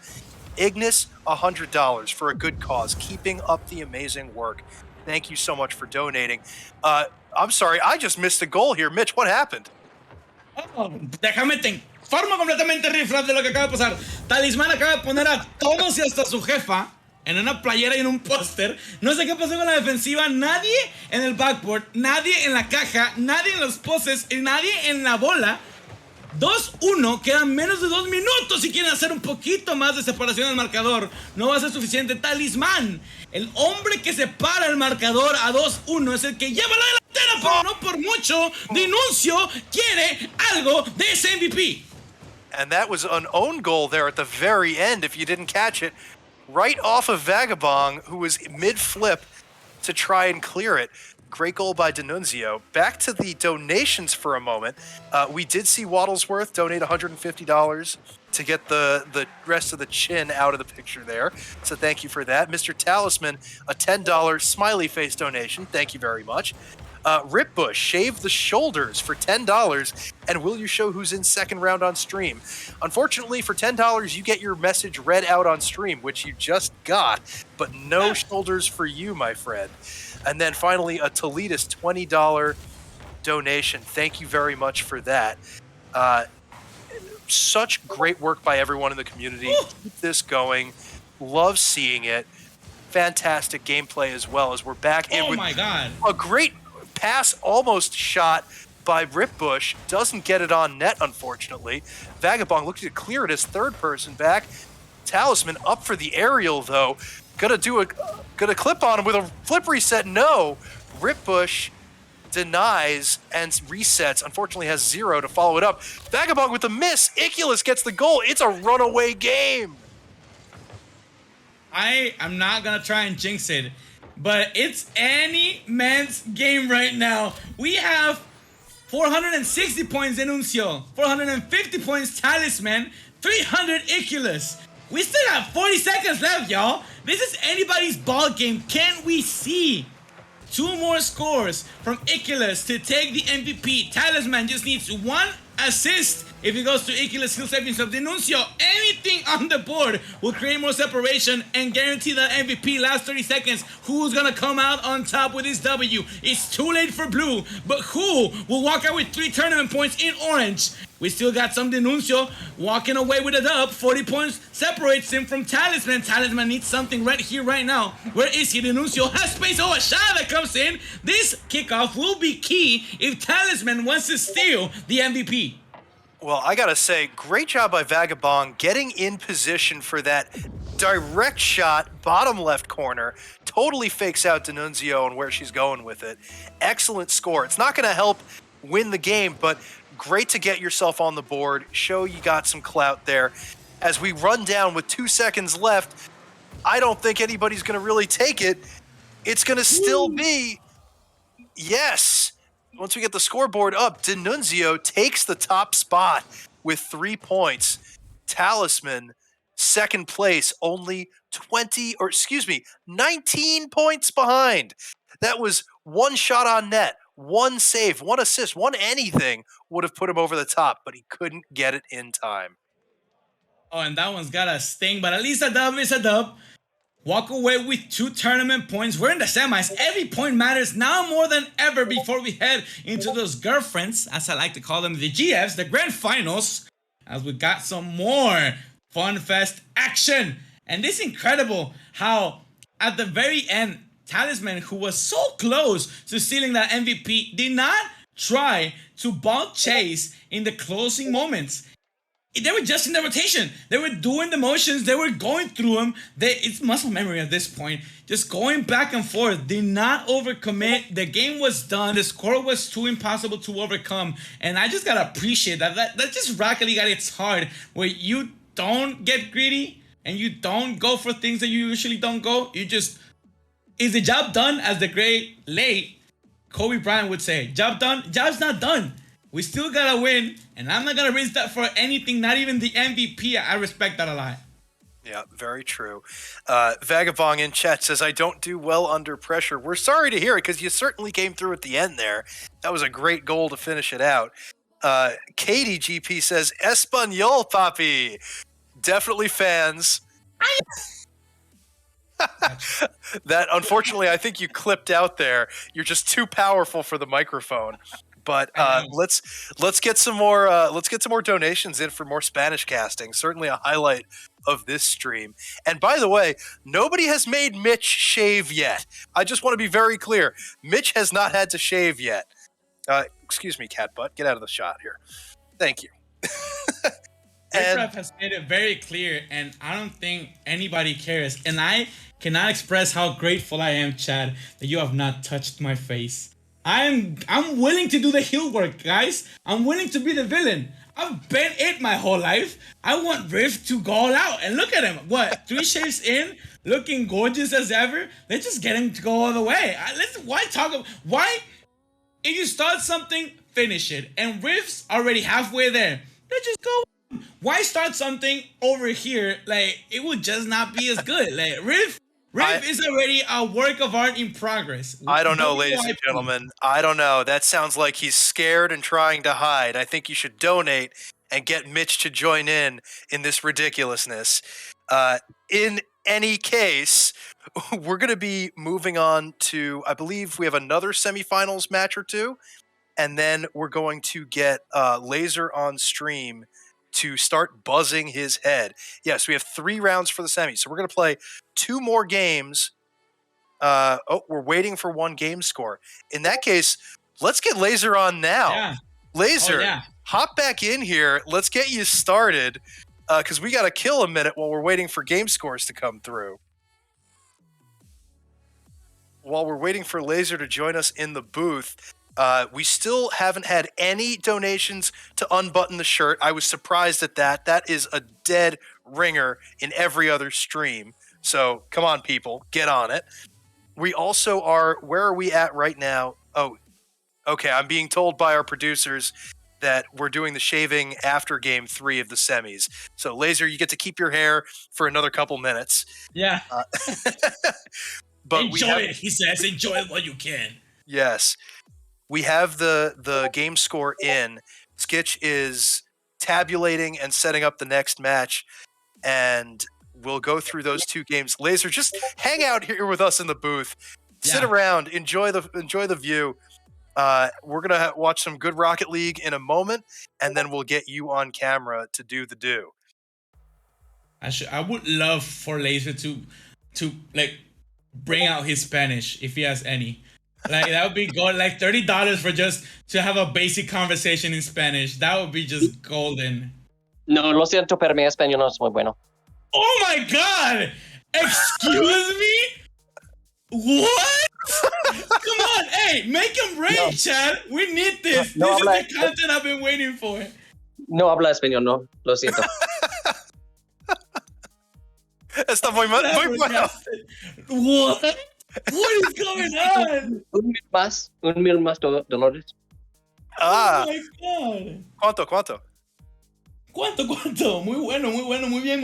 Ignis, $100 for a good cause, keeping up the amazing work. Thank you so much for donating. I'm sorry, I just missed a goal here. Mitch, what happened?
Oh, déjame te informo completamente, Riflas, de lo que acaba de pasar. Talismán acaba de poner a todos y hasta su jefa en una playera y en un póster. No sé qué pasó con la defensiva. Nadie en el backboard, nadie en la caja, nadie en los postes y nadie en la bola. 2-1, quedan menos de 2 minutos si quieren hacer un poquito más de separación del marcador. No va a ser suficiente. Talismán, el hombre que separa el marcador a 2-1, es el que lleva la delantera, pero no por mucho. D'Annunzio quiere algo de ese MVP.
And that was an own goal there at the very end, if you didn't catch it, right off of Vagabond, who was mid-flip to try and clear it. Great goal by D'Annunzio. Back to the donations for a moment. We did see Wattlesworth donate $150 to get the rest of the chin out of the picture there. So thank you for that. Mr. Talisman, a $10 smiley face donation. Thank you very much. Ripbush, shave the shoulders for $10. And will you show who's in second round on stream? Unfortunately, for $10, you get your message read out on stream, which you just got, but no shoulders for you, my friend. And then finally, a Toledo's $20 donation. Thank you very much for that. Such great work by everyone in the community. Keep this going. Love seeing it. Fantastic gameplay as well as we're back in with
my God.
A great pass almost shot by Ripbush. Doesn't get it on net, unfortunately. Vagabond looking to clear it as third person back. Talisman up for the aerial, though. Gonna clip on him with a flip reset. No. Ripbush denies and resets. Unfortunately has 0 to follow it up. Vagabond with the miss. Iculus gets the goal. It's a runaway game.
I am not gonna try and jinx it, but it's any man's game right now. We have 460 points D'Annunzio, 450 points Talisman, 300 Iculus. We still have 40 seconds left, y'all. This is anybody's ball game. Can we see 2 more scores from Iculus to take the MVP? Talisman just needs 1 assist. If he goes to Iculus, skill savings of D'Annunzio, anything on the board will create more separation and guarantee that MVP. Last 30 seconds. Who's gonna come out on top with this W? It's too late for blue, but who will walk out with 3 tournament points in orange? We still got some D'Annunzio walking away with a dub. 40 points separates him from Talisman. Talisman needs something right here, right now. Where is he? D'Annunzio has space. Oh, a shot that comes in. This kickoff will be key if Talisman wants to steal the MVP.
Well, I gotta say, great job by Vagabond getting in position for that direct shot, bottom left corner. Totally fakes out D'Annunzio and where she's going with it. Excellent score. It's not gonna help win the game, but great to get yourself on the board, show you got some clout there. As we run down with 2 seconds left, I don't think anybody's going to really take it. It's going to still be, yes. Once we get the scoreboard up, D'Annunzio takes the top spot with 3 points. Talisman, second place, only 19 points behind. That was one shot on net, one save, one assist, one anything would have put him over the top, but he couldn't get it in time.
Oh, and that one's got a sting, but at least a dub is a dub. Walk away with 2 tournament points. We're in the semis. Every point matters now more than ever before we head into those girlfriends, as I like to call them, the GFs, the grand finals, as we got some more FunFest action. And it's incredible how at the very end, Talisman, who was so close to stealing that MVP, did not try to bulk chase in the closing moments. They were just in the rotation. They were doing the motions. They were going through them. It's muscle memory at this point. Just going back and forth. Did not overcommit. The game was done. The score was too impossible to overcome. And I just gotta appreciate that. That's just Rocket League at its heart, where you don't get greedy and you don't go for things that you usually don't go. You just, is the job done? As the great late Kobe Bryant would say, job done? Job's not done. We still gotta win, and I'm not gonna risk that for anything, not even the MVP. I respect that a lot.
Yeah, very true. Vagabond in chat says, I don't do well under pressure. We're sorry to hear it, because you certainly came through at the end there. That was a great goal to finish it out. Katie GP says, Espanol, papi. Definitely fans. That, unfortunately, I think you clipped out there. You're just too powerful for the microphone. But let's get some more donations in for more Spanish casting. Certainly a highlight of this stream. And by the way, nobody has made Mitch shave yet. I just want to be very clear. Mitch has not had to shave yet. Excuse me, cat butt. Get out of the shot here. Thank you.
Ref has made it very clear, and I don't think anybody cares. And I cannot express how grateful I am, Chad, that you have not touched my face. I'm willing to do the heel work, guys. I'm willing to be the villain. I've been it my whole life. I want Riff to go all out. And look at him. What? 3 shaves in, looking gorgeous as ever. Let's just get him to go all the way. Why? If you start something, finish it. And Riff's already halfway there. Let's just go. Why start something over here? Like, it would just not be as good. Like, Riff is already a work of art in progress.
I don't know, ladies and gentlemen. I don't know. That sounds like he's scared and trying to hide. I think you should donate and get Mitch to join in this ridiculousness. In any case, we're going to be moving on to, I believe we have another semifinals match or two, and then we're going to get Laser on stream to start buzzing his head. Yes, we have 3 rounds for the semis. So we're going to play 2 more games. We're waiting for 1 game score. In that case, let's get Laser on now.
Yeah.
Laser, hop back in here. Let's get you started, because we got to kill a minute while we're waiting for game scores to come through. While we're waiting for Laser to join us in the booth, we still haven't had any donations to unbutton the shirt. I was surprised at that. That is a dead ringer in every other stream. So come on, people, get on it. We also are, where are we at right now? Oh, okay. I'm being told by our producers that we're doing the shaving after game 3 of the semis. So Laser, you get to keep your hair for another couple minutes.
Yeah.
But
enjoy it, he says. Enjoy it while you can.
Yes. We have the game score in. Skitch is tabulating and setting up the next match, and we'll go through those 2 games. Laser, just hang out here with us in the booth. Sit around, enjoy the view. We're gonna watch some good Rocket League in a moment, and then we'll get you on camera to do the do.
I would love for Laser to like bring out his Spanish if he has any. Like, that would be gold. Like $30 for just to have a basic conversation in Spanish. That would be just golden.
No, lo siento, pero mi español no es muy bueno.
Oh my God! Excuse me? What? Come on, hey, make him rain, Chad. We need this.
No
This is
habla,
the content I've been waiting for.
no habla español, no. Lo siento.
Está muy, muy bueno.
What? What is going on?
Un mil más, Dolores.
Ah,
Oh my God.
¿cuánto?
¿Cuánto? Muy bueno, muy bien.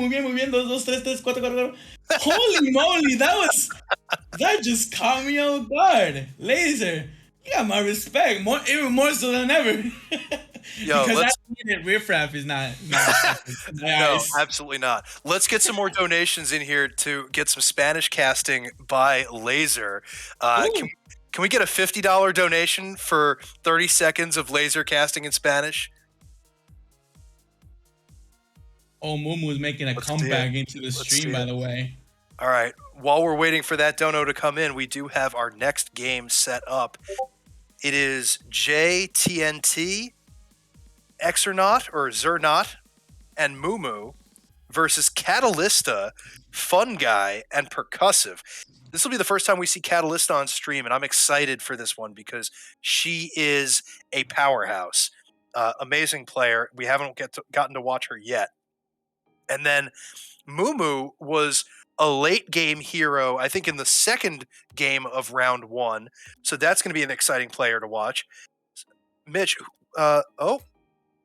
2, 2, 3, 3, 4, 4. Holy moly, that just caught me off guard. Laser, you got my respect, even more so than ever.
Yo,
because
let's.
that needed riffraff is not
No, absolutely not. Let's get some more donations in here to get some Spanish casting by Laser. Can we get a $50 donation for 30 seconds of laser casting in Spanish?
Oh, Mumu's making a comeback into the stream, by the way.
All right. While we're waiting for that dono to come in, we do have our next game set up. It is JTNT, Exernaut or Zernaut, and Mumu versus Catalysta, Fun Guy, and Percussive. This will be the first time we see Catalysta on stream, and I'm excited for this one because she is a powerhouse. Amazing player. We haven't gotten to watch her yet. And then Mumu was a late game hero, I think in the second game of round 1. So that's going to be an exciting player to watch. Mitch, and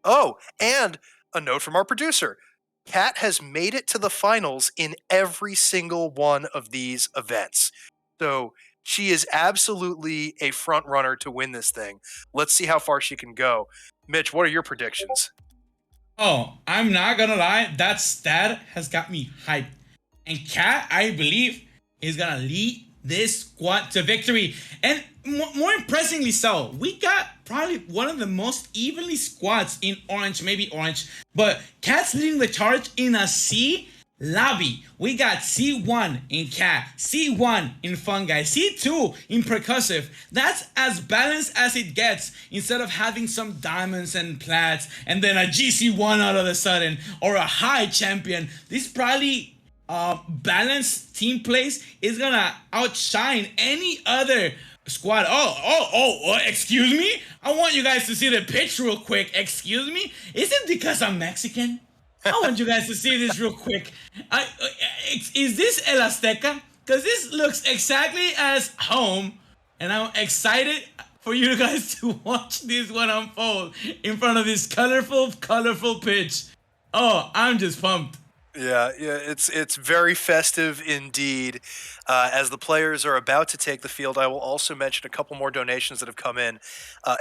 a note from our producer. Kat has made it to the finals in every single one of these events. So she is absolutely a front runner to win this thing. Let's see how far she can go. Mitch, what are your predictions?
Oh, I'm not gonna lie, that stat has got me hyped. And Kat, I believe, is gonna lead this squad to victory. And more impressively so, we got probably one of the most evenly squads in orange, maybe orange, but Kat's leading the charge in a C lobby. We got C1 in Cat, C1 in Fun Guy, C2 in Percussive. That's as balanced as it gets instead of having some diamonds and plats and then a GC1 all of a sudden or a high champion. This probably balanced team plays is gonna outshine any other squad. Excuse me? I want you guys to see the pitch real quick. Excuse me? Is it because I'm Mexican? I want you guys to see this real quick. Is this El Azteca? Because this looks exactly as home. And I'm excited for you guys to watch this one unfold in front of this colorful pitch. Oh, I'm just pumped.
Yeah, it's very festive indeed. As the players are about to take the field, I will also mention a couple more donations that have come in.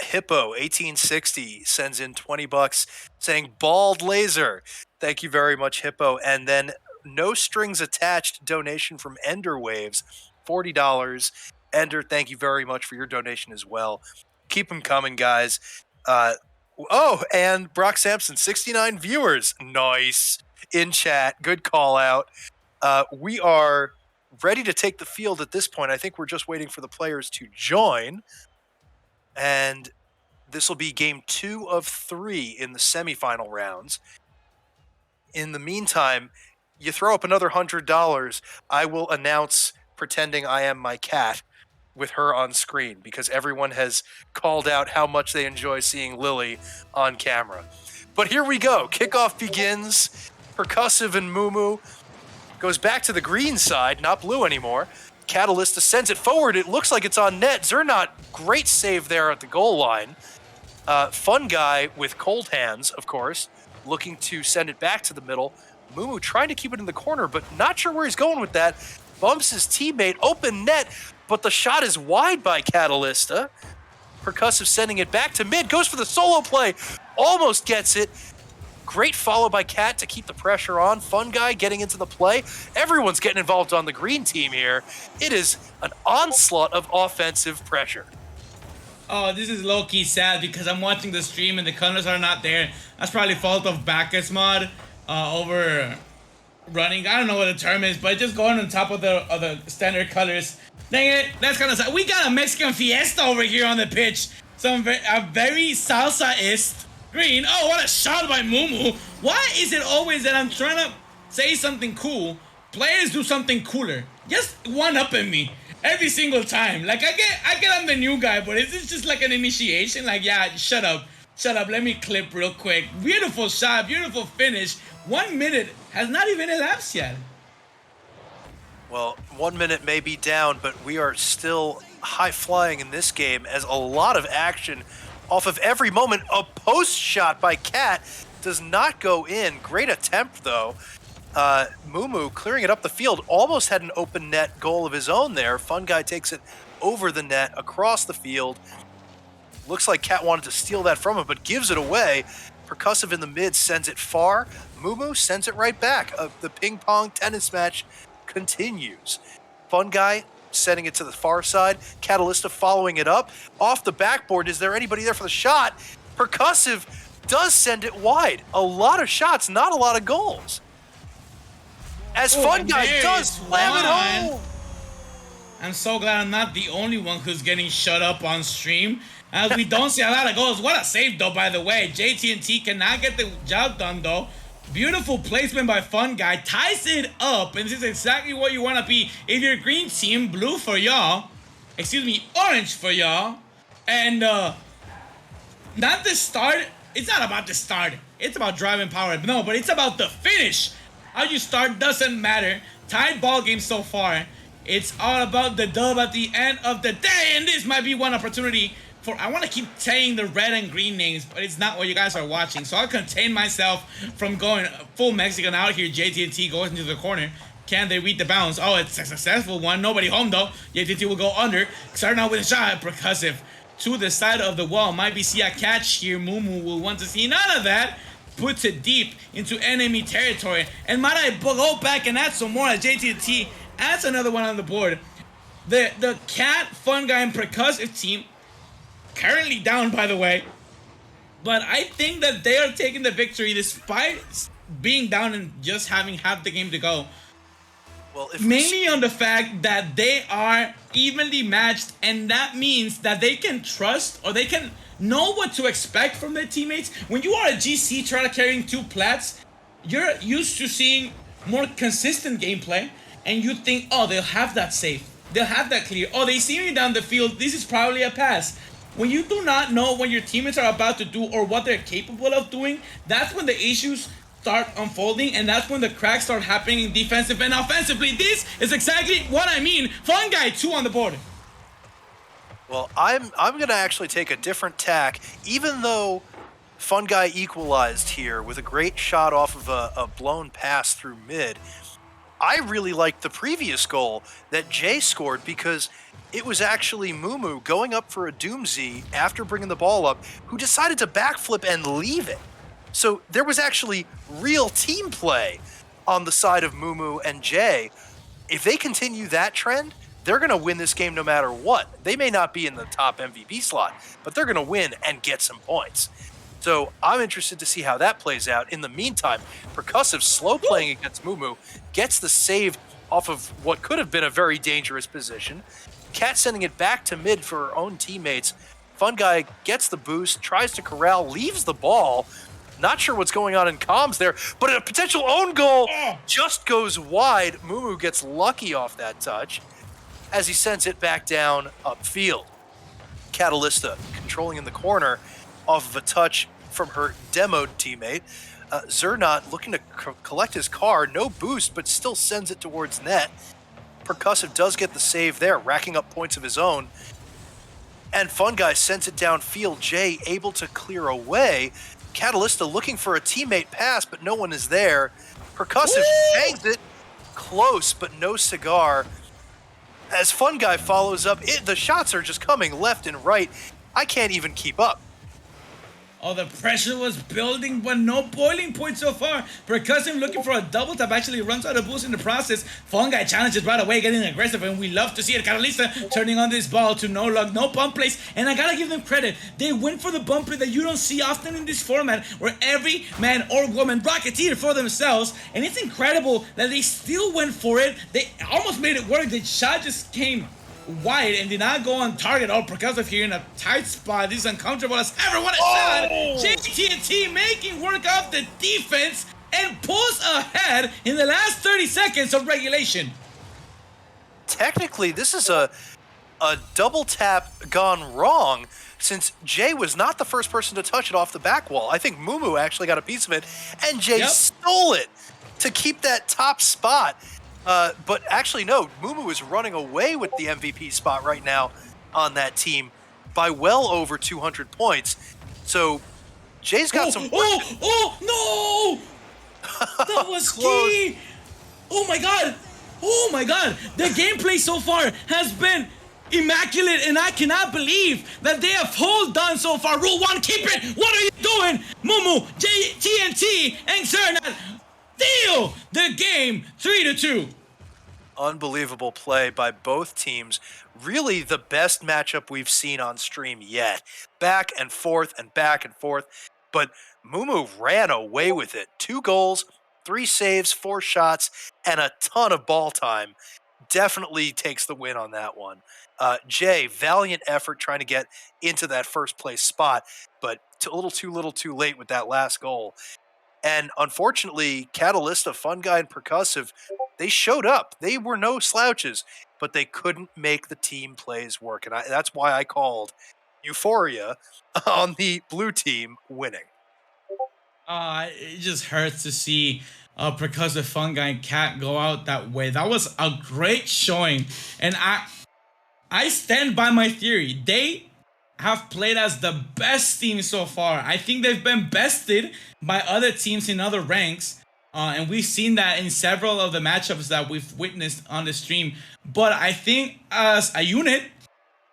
Hippo 1860 sends in $20 saying bald laser. Thank you very much, Hippo. And then no strings attached donation from Ender Waves, $40. Ender, thank you very much for your donation as well. Keep them coming, guys. And Brock Sampson, 69 viewers. Nice. In chat. Good call out. We are ready to take the field at this point. I think we're just waiting for the players to join. And this will be game 2 of 3 in the semifinal rounds. In the meantime, you throw up another $100, I will announce pretending I am my cat with her on screen because everyone has called out how much they enjoy seeing Lily on camera. But here we go. Kickoff begins. Percussive and Mumu goes back to the green side, not blue anymore. Catalysta sends it forward. It looks like it's on net. Zernot, great save there at the goal line. Fun Guy with cold hands, of course, looking to send it back to the middle. Mumu trying to keep it in the corner, but not sure where he's going with that. Bumps his teammate, open net, but the shot is wide by Catalysta. Percussive sending it back to mid, goes for the solo play, almost gets it. Great follow by Cat to keep the pressure on. Fun Guy getting into the play. Everyone's getting involved on the green team here. It is an onslaught of offensive pressure.
Oh, this is low-key sad because I'm watching the stream and the colors are not there. That's probably fault of Bacchus mod over running. I don't know what the term is, but just going on top of the standard colors. Dang it, that's kind of sad. We got a Mexican fiesta over here on the pitch. A very salsa-ist green. Oh, what a shot by Mumu. Why is it always that I'm trying to say something cool, players do something cooler? Just one up in me. every single time. Like I get I'm the new guy, but is this just like an initiation? Like, yeah, shut up. Let me clip real quick. Beautiful shot, beautiful finish. 1 minute has not even elapsed yet.
Well, 1 minute may be down, but we are still high flying in this game as a lot of action off of every moment. A post shot by Cat does not go in. Great attempt, though. Mumu clearing it up the field, almost had an open net goal of his own there. Fun Guy takes it over the net, across the field. Looks like Cat wanted to steal that from him, but gives it away. Percussive in the mid sends it far. Mumu sends it right back. The ping-pong tennis match continues. Fun Guy setting it to the far side. Catalysta following it up. Off the backboard, is there anybody there for the shot? Percussive does send it wide. A lot of shots, not a lot of goals. As Fun Guy does slam it home.
I'm so glad I'm not the only one who's getting shut up on stream. As we don't see a lot of goals. What a save, though, by the way. JT&T cannot get the job done, though. Beautiful placement by Fun Guy. Ties it up, and this is exactly what you want to be if you're green team, blue for y'all. Excuse me, orange for y'all. And, not the start. It's not about the start. It's about driving power. No, but it's about the finish. How you start doesn't matter. Tied ball game so far. It's all about the dub at the end of the day, and this might be one opportunity for, I want to keep saying the red and green names, but it's not what you guys are watching, so I'll contain myself from going full Mexican out here. JT&T goes into the corner. Can they read the bounce? Oh, it's a successful one. Nobody home, though. JT&T will go under. Starting out with a shot. Percussive to the side of the wall. Might be see a catch here. Mumu will want to see none of that. Puts it deep into enemy territory. And might I go back and add some more as JT&T adds another one on the board. The Cat, Fun Guy, and Percussive team currently down, by the way. But I think that they are taking the victory despite being down and just having half the game to go.
Well,
mainly on the fact that they are evenly matched, and that means that they can trust or they can know what to expect from their teammates. When you are a GC trying to carrying two plats, you're used to seeing more consistent gameplay, and you think, oh, they'll have that safe. They'll have that clear. Oh, they see me down the field. This is probably a pass. When you do not know what your teammates are about to do or what they're capable of doing, that's when the issues start unfolding, and that's when the cracks start happening defensive and offensively. This is exactly what I mean. Fun Guy, 2 on the board.
Well, I'm going to actually take a different tack, even though Fun Guy equalized here with a great shot off of a blown pass through mid. I really liked the previous goal that Jay scored because it was actually Mumu going up for a doomsy after bringing the ball up, who decided to backflip and leave it. So there was actually real team play on the side of Mumu and Jay. If they continue that trend, they're going to win this game no matter what. They may not be in the top MVP slot, but they're going to win and get some points. So I'm interested to see how that plays out. In the meantime, Percussive slow playing against Mumu gets the save off of what could have been a very dangerous position. Cat sending it back to mid for her own teammates. Fun Guy gets the boost, tries to corral, leaves the ball. Not sure what's going on in comms there, but a potential own goal just goes wide. Mumu gets lucky off that touch as he sends it back down upfield. Catalysta controlling in the corner off of a touch from her demoed teammate. Zernot looking to collect his car, no boost, but still sends it towards net. Percussive does get the save there, racking up points of his own. And Fun Guy sends it downfield. Jay able to clear away. Catalysta looking for a teammate pass, but no one is there. Percussive bangs it close, but no cigar. As Fun Guy follows up, the shots are just coming left and right. I can't even keep up.
Oh, the pressure was building, but no boiling point so far. Percussive looking for a double tap, actually runs out of boost in the process. Fun Guy challenges right away, getting aggressive, and we love to see it. Catalysta turning on this ball to no luck, no bump plays, and I gotta give them credit. They went for the bump play that you don't see often in this format, where every man or woman rocketeer for themselves, and it's incredible that they still went for it. They almost made it work. The shot just came wide and did not go on target. All Percussive here in a tight spot. This is uncomfortable as ever. What a shot! JT&T making work of the defense and pulls ahead in the last 30 seconds of regulation.
technically, this is a double tap gone wrong, since Jay was not the first person to touch it off the back wall. I think Mumu actually got a piece of it, and Jay stole it to keep that top spot. But actually, no, Mumu is running away with the MVP spot right now on that team by well over 200 points. So Jay's got some.
No! That was key. Oh my god! The gameplay so far has been immaculate, and I cannot believe that they have hold done so far. Rule 1, keep it! What are you doing? Mumu, TNT, and Zernat deal the game 3-2.
Unbelievable play by both teams. Really the best matchup we've seen on stream yet. Back and forth and back and forth. But Mumu ran away with it. 2 goals, 3 saves, 4 shots, and a ton of ball time. Definitely takes the win on that one. Jay, valiant effort trying to get into that first place spot, but a little too late with that last goal. And unfortunately, Catalysta, Fun Guy, and Percussive, they showed up. They were no slouches, but they couldn't make the team plays work. And that's why I called Euphoria on the blue team winning.
It just hurts to see Percussive, Fun Guy, and Cat go out that way. That was a great showing. And I stand by my theory. They have played as the best team so far. I think they've been bested by other teams in other ranks. And we've seen that in several of the matchups that we've witnessed on the stream. But I think as a unit,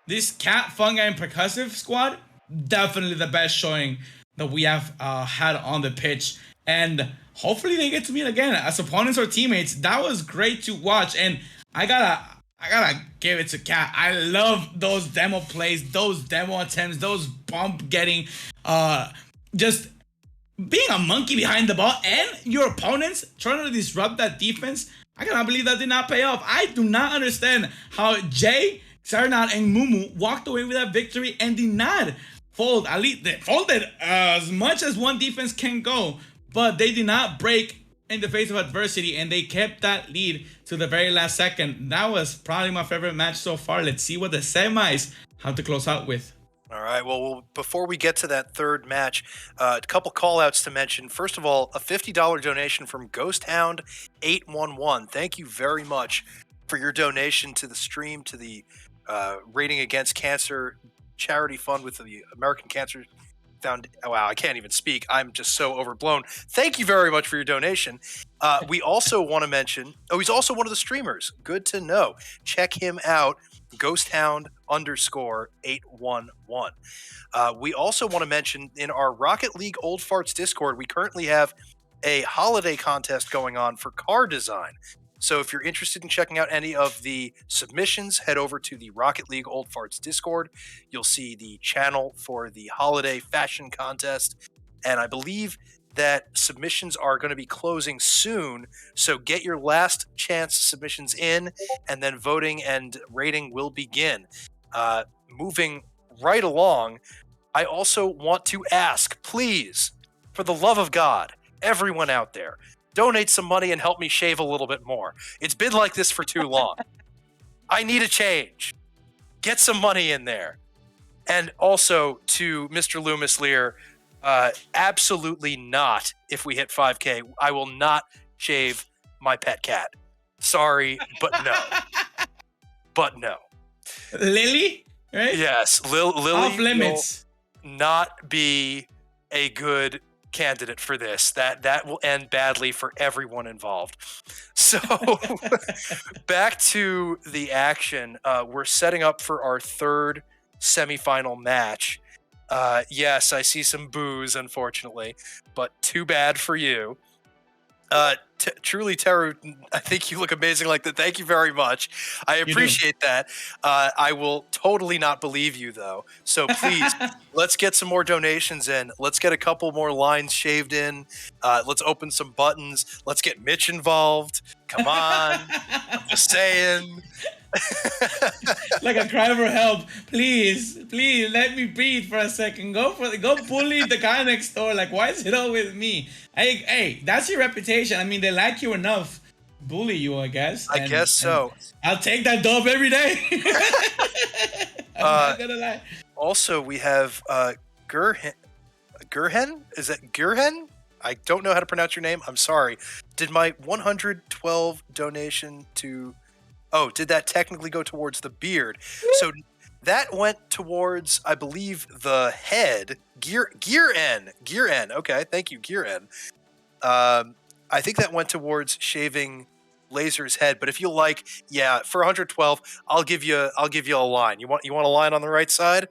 this Cat, Fungi, and Percussive squad, definitely the best showing that we have had on the pitch. And hopefully they get to meet again as opponents or teammates. That was great to watch. And I gotta give it to Cat. I love those demo plays, those demo attempts, those bump getting, just being a monkey behind the ball, and your opponents trying to disrupt that defense. I cannot believe that did not pay off. I do not understand how Jay, Sarnat, and Mumu walked away with that victory and did not fold. At least they folded as much as one defense can go, but they did not break in the face of adversity, and they kept that lead to the very last second. That was probably my favorite match so far. Let's see what the semis have to close out with.
All right, well, before we get to that third match, a couple call-outs to mention. First of all, a $50 donation from Ghost Hound 811. Thank you very much for your donation to the stream, to the Rating Against Cancer charity fund with the American Cancer Found. Oh, wow, I can't even speak. I'm just so overblown. Thank you very much for your donation. We also want to mention, he's also one of the streamers. Good to know. Check him out, ghosthound_811. We also want to mention in our Rocket League Old Farts Discord, we currently have a holiday contest going on for car design. So if you're interested in checking out any of the submissions, head over to the Rocket League Old Farts Discord. You'll see the channel for the holiday fashion contest. And I believe that submissions are going to be closing soon. So get your last chance submissions in, and then voting and rating will begin. Moving right along, I also want to ask, please, for the love of God, everyone out there, donate some money and help me shave a little bit more. It's been like this for too long. I need a change. Get some money in there. And also to Mr. Loomis Lear, absolutely not if we hit 5K. I will not shave my pet cat. Sorry, but no. But no.
Lily, right?
Yes, Lily
Off limits.
will not be a good candidate for this. That will end badly for everyone involved. So back to the action. We're setting up for our third semifinal match. Yes, I see some boos, unfortunately, but too bad for you. Truly, Teru, I think you look amazing like that. Thank you very much. I appreciate that. I will totally not believe you, though. So please, let's get some more donations in. Let's get a couple more lines shaved in. Let's open some buttons. Let's get Mitch involved. Come on. I'm just saying.
Like a cry for help. Please let me breathe for a second. Go bully the guy next door. Like, why is it always me? Hey, that's your reputation. I mean, they like you enough. bully you, I guess.
I guess so.
I'll take that dub every day. I'm not gonna lie.
Also, we have Gurhen. Gurhen? Is that Gurhen? I don't know how to pronounce your name. I'm sorry. Did my 112 donation to... Oh, did that technically go towards the beard? So that went towards, I believe, the head. Gear N. Okay, thank you, Gear N. I think that went towards shaving Laser's head. But if you like, yeah, for 112, I'll give you a line. You want a line on the right side,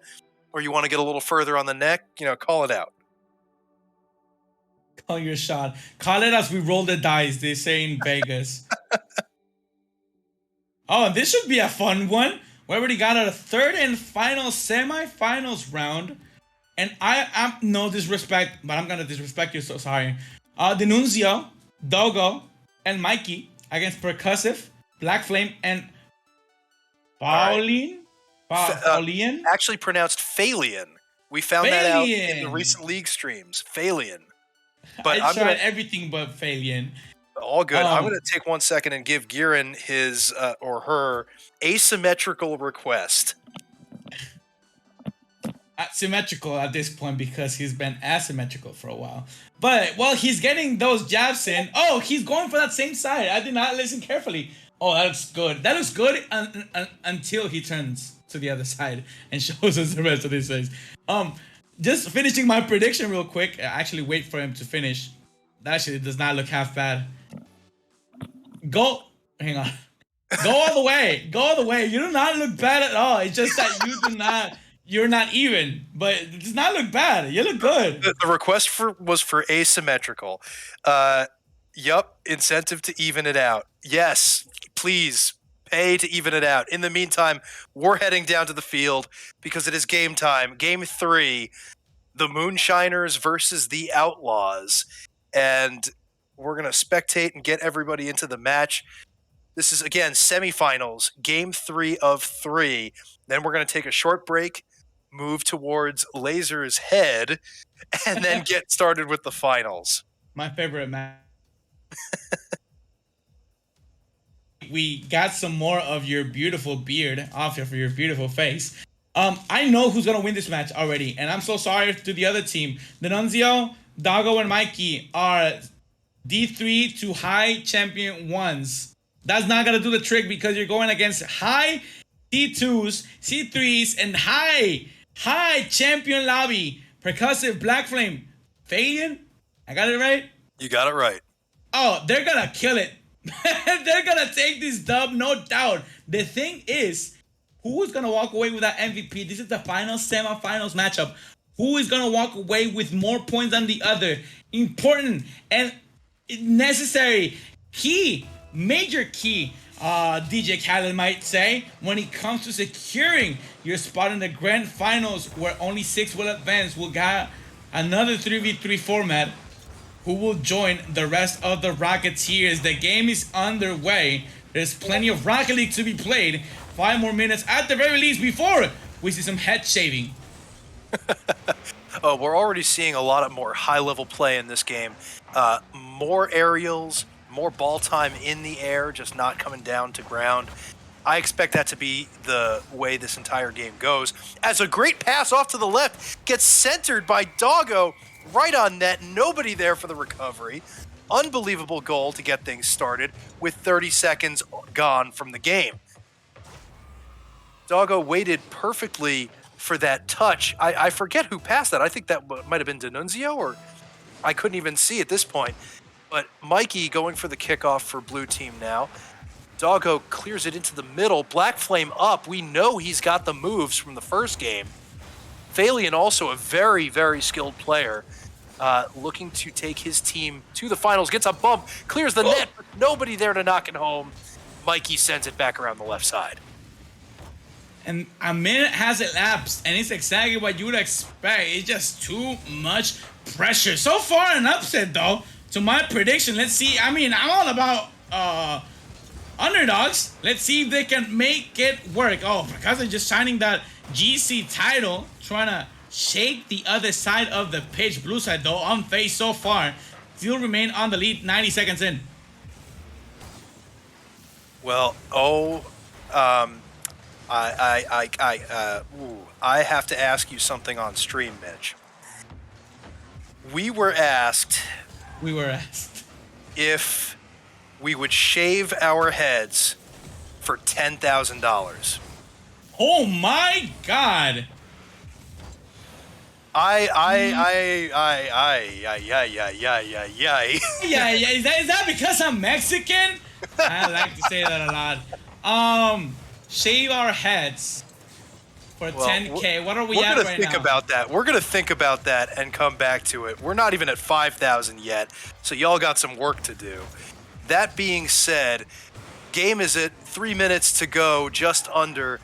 or you want to get a little further on the neck? Call it out.
Call your shot. Call it as we roll the dice, they say in Vegas. Oh, this should be a fun one. We already got a third and final semifinals round. And I'm no disrespect, but I'm gonna disrespect you, so sorry. Denunzio, Dogo, and Mikey against Percussive, Black Flame, and Pauline. Pauline?
Actually pronounced Phalian. We found that out in the recent league streams. Phalian.
But I tried everything but Phalian.
All good. I'm going to take 1 second and give Giran his or her asymmetrical request.
Symmetrical at this point because he's been asymmetrical for a while. But while he's getting those jabs in, he's going for that same side. I did not listen carefully. Oh, that looks good. That looks good until he turns to the other side and shows us the rest of his face. Just finishing my prediction real quick. Actually, wait for him to finish. That actually does not look half bad. Hang on. Go all the way. Go all the way. You do not look bad at all. It's just that you're not even. But it does not look bad. You look good.
The request was for asymmetrical. Yup. Incentive to even it out. Yes. Please pay to even it out. In the meantime, we're heading down to the field because it is game time. Game 3. The Moonshiners versus the Outlaws. And we're going to spectate and get everybody into the match. This is, again, semifinals, game 3 of 3. Then we're going to take a short break, move towards Laser's head, and then get started with the finals.
My favorite match. We got some more of your beautiful beard off of your beautiful face. I know who's going to win this match already, and I'm so sorry to the other team. Denunzio, Dago, and Mikey are D3 to high champion 1s. That's not going to do the trick because you're going against high C2s, C3s, and high champion lobby. Percussive, Black Flame, Phalian. I got it right?
You got it right.
Oh, they're going to kill it. They're going to take this dub, no doubt. The thing is, who is going to walk away with that MVP? This is the final semifinals matchup. Who is going to walk away with more points than the other? Important and necessary. Major key, DJ Khaled might say, when it comes to securing your spot in the grand finals where only 6 will advance. We'll got another 3v3 format. Who will join the rest of the Rocketeers? The game is underway. There's plenty of Rocket League to be played. 5 more minutes at the very least before we see some head shaving.
We're already seeing a lot of more high-level play in this game. More aerials, more ball time in the air, just not coming down to ground. I expect that to be the way this entire game goes. As a great pass off to the left gets centered by Doggo right on net. Nobody there for the recovery. Unbelievable goal to get things started with 30 seconds gone from the game. Doggo waited perfectly for that touch. I forget who passed that. I think that might have been Denunzio, or I couldn't even see at this point. But Mikey going for the kickoff for blue team now. Doggo clears it into the middle. Black Flame up. We know he's got the moves from the first game. Phalian also a very, very skilled player. Looking to take his team to the finals. Gets a bump. Clears the net. But nobody there to knock it home. Mikey sends it back around the left side.
And a minute has elapsed, and it's exactly what you would expect. It's just too much pressure. So far, an upset, though, to my prediction. Let's see. I mean, I'm all about underdogs. Let's see if they can make it work. Oh, because they're just signing that GC title, trying to shake the other side of the pitch. Blue side, though, unfazed so far. Still remain on the lead 90 seconds in.
Well, I have to ask you something on stream, Mitch. We were asked if we would shave our heads for $10,000.
Oh my God! Yeah, is that because I'm Mexican? I like to say that a lot. Shave our heads for 10K. What are we at right now?
We're gonna think about that. We're gonna think about that and come back to it. We're not even at 5,000 yet, so y'all got some work to do. That being said, game is at 3 minutes to go, just under.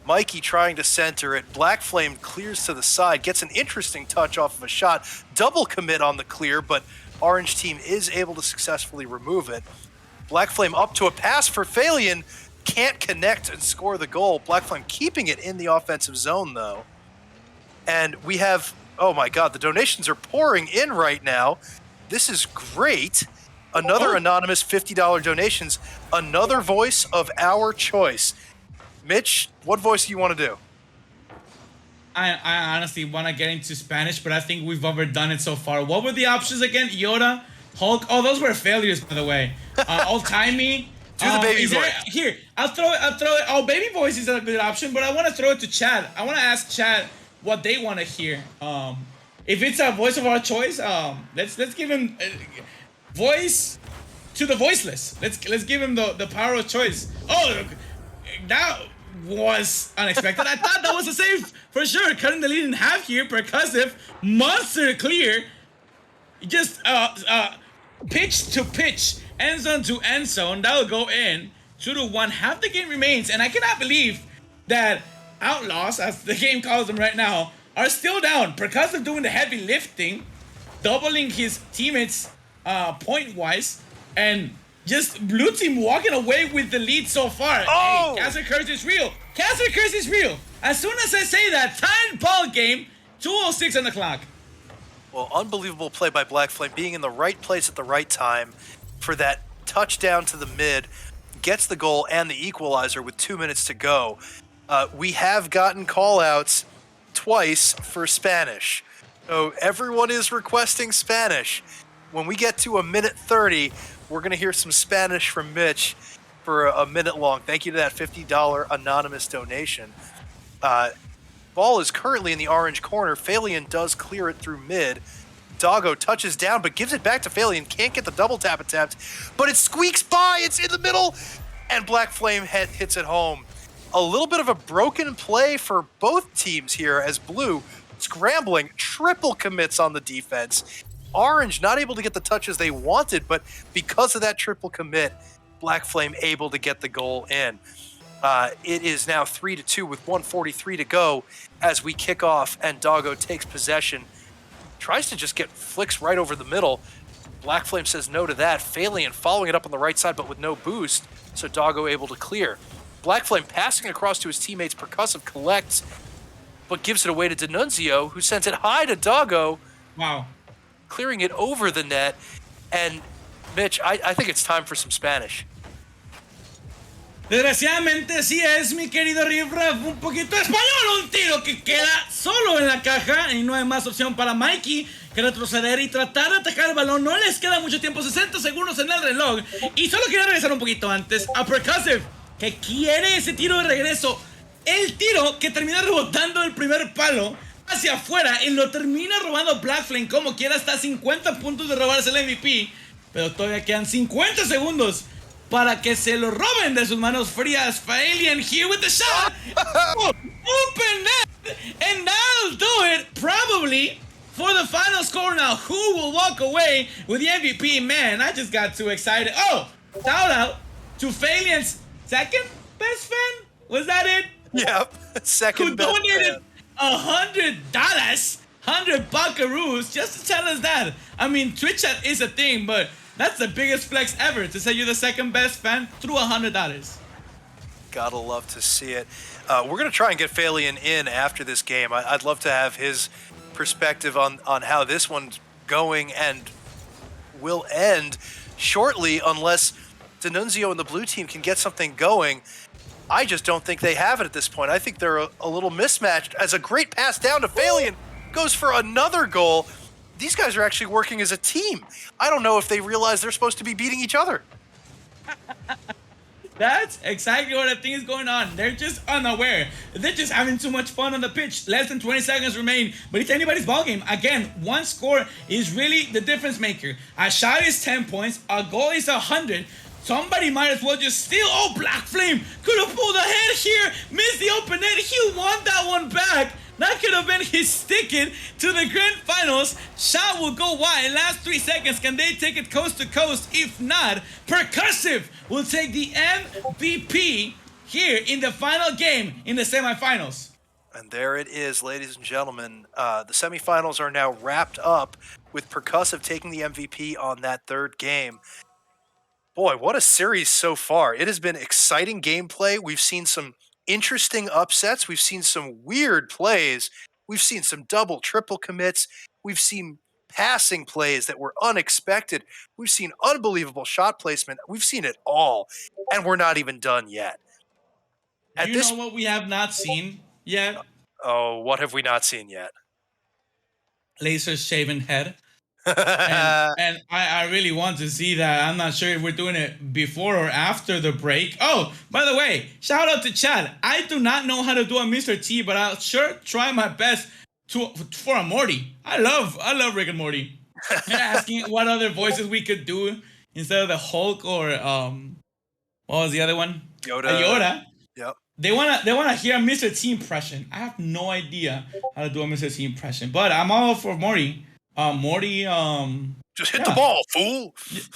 Mikey trying to center it. Black Flame clears to the side, gets an interesting touch off of a shot. Double commit on the clear, but Orange team is able to successfully remove it. Black Flame up to a pass for Phalion. Can't connect and score the goal. Black Flame keeping it in the offensive zone, though. And we have, oh my God, the donations are pouring in right now. This is great. Another anonymous $50 donations. Another voice of our choice. Mitch, what voice do you want to do?
I honestly want to get into Spanish, but I think we've overdone it so far. What were the options again? Yoda, Hulk. Oh, those were failures, by the way. Old Timey.
Do the baby voice.
Here, I'll throw it. Oh, baby voice is a good option, but I want to throw it to Chad. I want to ask Chad what they want to hear. If it's a voice of our choice, let's give him voice to the voiceless. Let's give him the power of choice. Oh, that was unexpected. I thought that was a save for sure. Cutting the lead in half here. Percussive, monster clear. Just pitch to pitch, end zone to end zone. That'll go in. 2-1. Half the game remains, and I cannot believe that Outlaws, as the game calls them right now, are still down. Percussive doing the heavy lifting, doubling his teammates point-wise, and just blue team walking away with the lead so far.
Oh!
Hey, Cancer Curse is real. Cancer Curse is real. As soon as I say that, time ball game, 2:06 on the clock.
Well, unbelievable play by Black Flame, being in the right place at the right time for that touchdown to the mid, gets the goal and the equalizer with 2 minutes to go. We have gotten call-outs twice for Spanish. So everyone is requesting Spanish. When we get to a minute 30, we're going to hear some Spanish from Mitch for a minute long. Thank you to that $50 anonymous donation. Ball is currently in the orange corner. Phalion does clear it through mid. Doggo touches down, but gives it back to Phalion. Can't get the double tap attempt, but it squeaks by. It's in the middle, and Black Flame hits it home. A little bit of a broken play for both teams here as Blue scrambling, triple commits on the defense. Orange not able to get the touches they wanted, but because of that triple commit, Black Flame able to get the goal in. It is now 3-2 with 1:43 to go as we kick off, and Doggo takes possession. Tries to just get flicks right over the middle. Black Flame says no to that. Phalion following it up on the right side, but with no boost, so Doggo able to clear. Black Flame passing across to his teammates. Percussive collects, but gives it away to D'Annunzio, who sends it high to Doggo.
Wow.
Clearing it over the net. And Mitch, I think it's time for some Spanish.
Desgraciadamente sí es, mi querido Riffraff, un poquito español, un tiro que queda solo en la caja y no hay más opción para Mikey que retroceder y tratar de atacar el balón. No les queda mucho tiempo, 60 segundos en el reloj, y solo quiero regresar un poquito antes a Percussive, que quiere ese tiro de regreso, el tiro que termina rebotando el primer palo hacia afuera y lo termina robando Black Flame. Como quiera, está a 50 puntos de robarse el MVP, pero todavía quedan 50 segundos para que se lo roben de sus manos frías. Phalion here with the shot. Open net. And that'll do it, probably, for the final score now. Who will walk away with the MVP? Man, I just got too excited. Oh, shout out to Phalion's second best fan? Was that it?
Yep, second
Who
best
donated
fan.
$100, 100 buckaroos, just to tell us that. I mean, Twitch chat is a thing, but that's the biggest flex ever, to say you're the second best fan through $100.
Gotta love to see it. We're going to try and get Phalion in after this game. I'd love to have his perspective on how this one's going and will end shortly, unless D'Annunzio and the blue team can get something going. I just don't think they have it at this point. I think they're a little mismatched. As a great pass down to Phalion goes for another goal. These guys are actually working as a team. I don't know if they realize they're supposed to be beating each other.
That's exactly what I think is going on. They're just unaware. They're just having too much fun on the pitch. Less than 20 seconds remain, but it's anybody's ballgame. Again, one score is really the difference maker. A shot is 10 points, a goal is 100. Somebody might as well just steal. Oh, Black Flame could have pulled ahead here, missed the open net. He won that one back. That could have been his ticket to the grand finals. Shot will go wide. Last 3 seconds. Can they take it coast to coast? If not, Percussive will take the MVP here in the final game in the semifinals.
And there it is, ladies and gentlemen. The semifinals are now wrapped up with Percussive taking the MVP on that third game. Boy, what a series so far. It has been exciting gameplay. We've seen some interesting upsets. We've seen some weird plays. We've seen some double, triple commits. We've seen passing plays that were unexpected. We've seen unbelievable shot placement. We've seen it all, and we're not even done yet.
Do you know what we have not seen yet?
Oh, what have we not seen yet?
Laser's shaven head. and I really want to see that. I'm not sure if we're doing it before or after the break. Oh, by the way, shout out to Chad. I do not know how to do a Mr. T, but I'll sure try my best for a Morty. I love Rick and Morty. They're asking what other voices we could do instead of the Hulk or what was the other one?
Yoda.
Yoda.
Yep.
They wanna hear a Mr. T impression. I have no idea how to do a Mr. T impression, but I'm all for Morty. Morty,
just hit the ball, fool.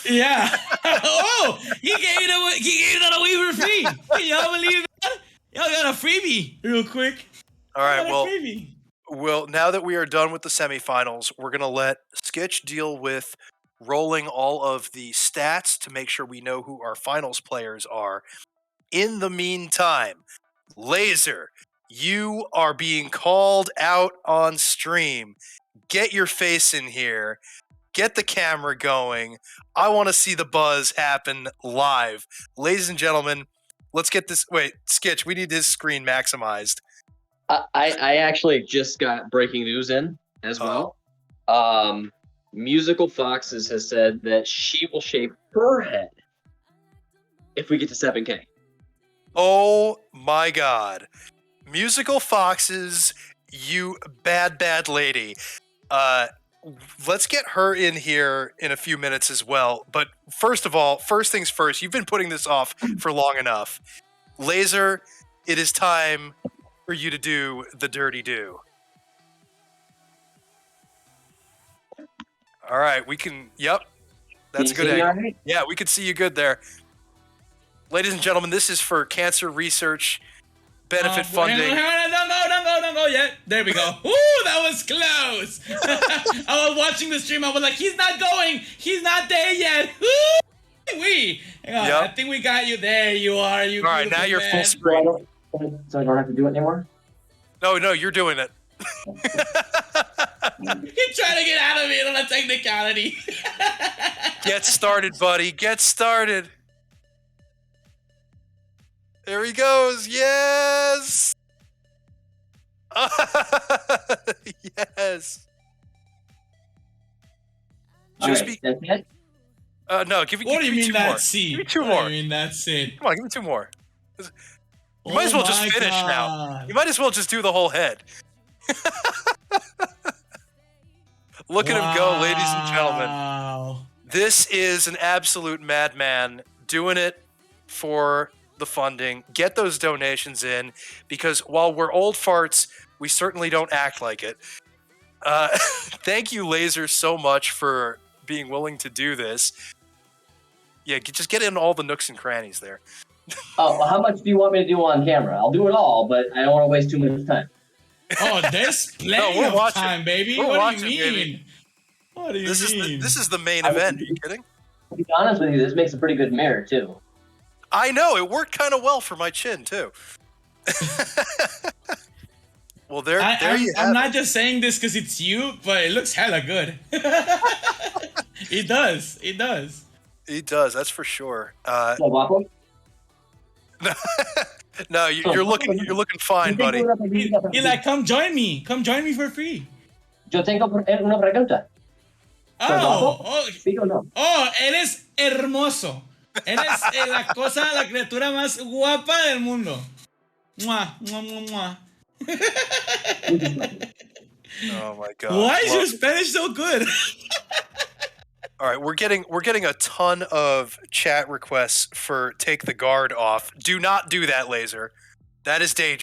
Yeah. Oh, he gave that away for free. Can y'all believe that? Y'all got a freebie real quick.
All right, well, now that we are done with the semifinals, we're going to let Skitch deal with rolling all of the stats to make sure we know who our finals players are. In the meantime, Laser, you are being called out on stream. Get your face in here. Get the camera going. I want to see the buzz happen live. Ladies and gentlemen, let's get this. Wait, Skitch, we need his screen maximized.
I actually just got breaking news in as well. Musical Foxes has said that she will shave her head if we get to 7K.
Oh my God. Musical Foxes, you bad lady. Let's get her in here in a few minutes as well. But first of all, first things first, you've been putting this off for long enough. Laser, it is time for you to do the dirty do. All right, we can, yep. That's a good angle. Right? Yeah, we can see you good there. Ladies and gentlemen, this is for cancer research benefit funding.
Don't go yet. There we go. Ooh, that was close. I was watching the stream. I was like, he's not going. He's not there yet. I think we got you. There you are. You. All
right, now you're full screen.
So I don't have to do it anymore?
No, you're doing it.
You're trying to get out of it on a technicality.
Get started, buddy. Get started. There he goes. Yes. Yes.
Just right, that's it?
No, give me.
What do you mean
that's
it?
Give me two more.
I mean that's it.
Come on, give me two more. You might as well just finish now. You might as well just do the whole head. Look at him go, ladies and gentlemen. This is an absolute madman doing it for the funding. Get those donations in, because while we're old farts, we certainly don't act like it. Thank you, Laser, so much for being willing to do this. Yeah, just get in all the nooks and crannies there.
Oh, well, how much do you want me to do on camera? I'll do it all, but I don't want to waste too much time.
Oh, there's plenty of time, baby. What do you mean?
Baby.
What do you mean?
This is the main event. Are you kidding?
To be honest with you, this makes a pretty good mirror, too.
I know. It worked kind of well for my chin, too. Well, there you have it.
I'm not just saying this because it's you, but it looks hella good. It does.
He does. That's for sure.
¿Lo guapo?
No,
So,
you're looking fine,
yo tengo
buddy.
una pregunta para
He
ti.
like, come join me for free.
Yo tengo una pregunta. ¿Soy guapo? ¿Sí o no?
Eres hermoso. Eres la cosa, la criatura más guapa del mundo. Mua, mua, mua, mua.
Muchas gracias.
Oh my god.
Why is
Love
your
it.
Spanish so good?
All right, we're getting a ton of chat requests for take the guard off. Do not do that, Laser. That is dangerous.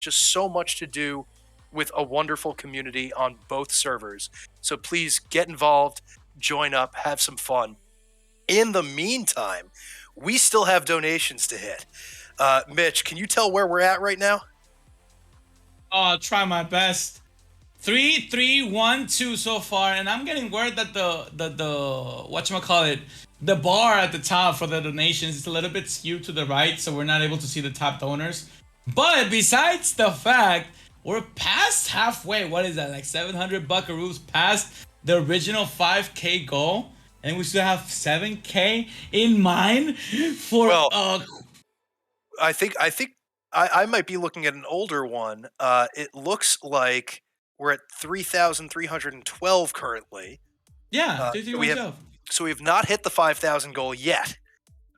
just so much to do with a wonderful community on both servers. So please get involved, join up, have some fun. In the meantime, we still have donations to hit. Mitch, can you tell where we're at right now?
I'll try my best. 3-3-1-2 so far, and I'm getting word that the whatchamacallit, the bar at the top for the donations is a little bit skewed to the right, so we're not able to see the top donors. But besides the fact we're past halfway, what is that, like 700 buckaroos past the original 5K goal, and we still have 7K in mind for
I think I might be looking at an older one. It looks like we're at 3,312 currently.
Yeah,
so we have not hit the 5,000 goal yet.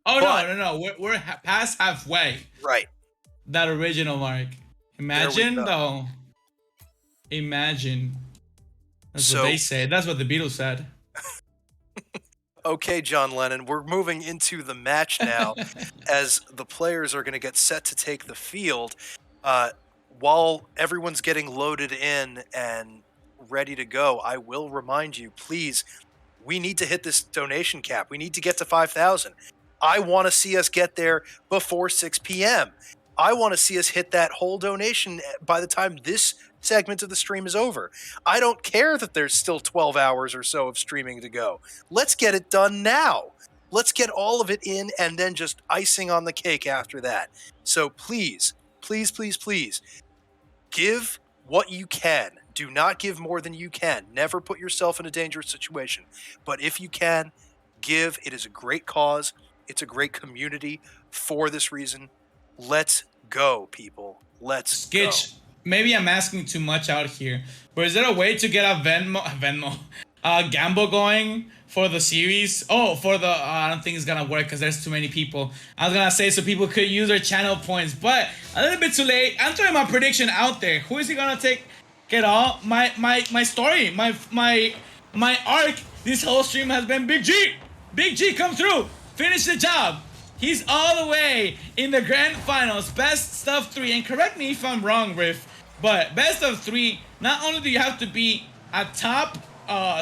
Oh, no. We're past halfway.
Right.
That original mark. Imagine, though. Imagine. That's what they say. That's what the Beatles said.
Okay, John Lennon, we're moving into the match now as the players are going to get set to take the field. While everyone's getting loaded in and ready to go, I will remind you, please, we need to hit this donation cap. We need to get to 5,000. I want to see us get there before 6 p.m. I want to see us hit that whole donation by the time this segment of the stream is over. I don't care that there's still 12 hours or so of streaming to go. Let's get it done now. Let's get all of it in and then just icing on the cake after that. So please, please, please, please, give what you can. Do not give more than you can. Never put yourself in a dangerous situation. But if you can, give. It is a great cause. It's a great community for this reason. Let's go, people. Let's go.
Maybe I'm asking too much out here, but is there a way to get a Venmo gamble going for the series? I don't think it's gonna work because there's too many people. I was gonna say so people could use their channel points, but a little bit too late. I'm throwing my prediction out there. Who is he gonna take it all? My story, my arc. This whole stream has been Big G. Big G, come through, finish the job. He's all the way in the grand finals, best of 3. And correct me if I'm wrong, Riff, but best of 3, not only do you have to be at top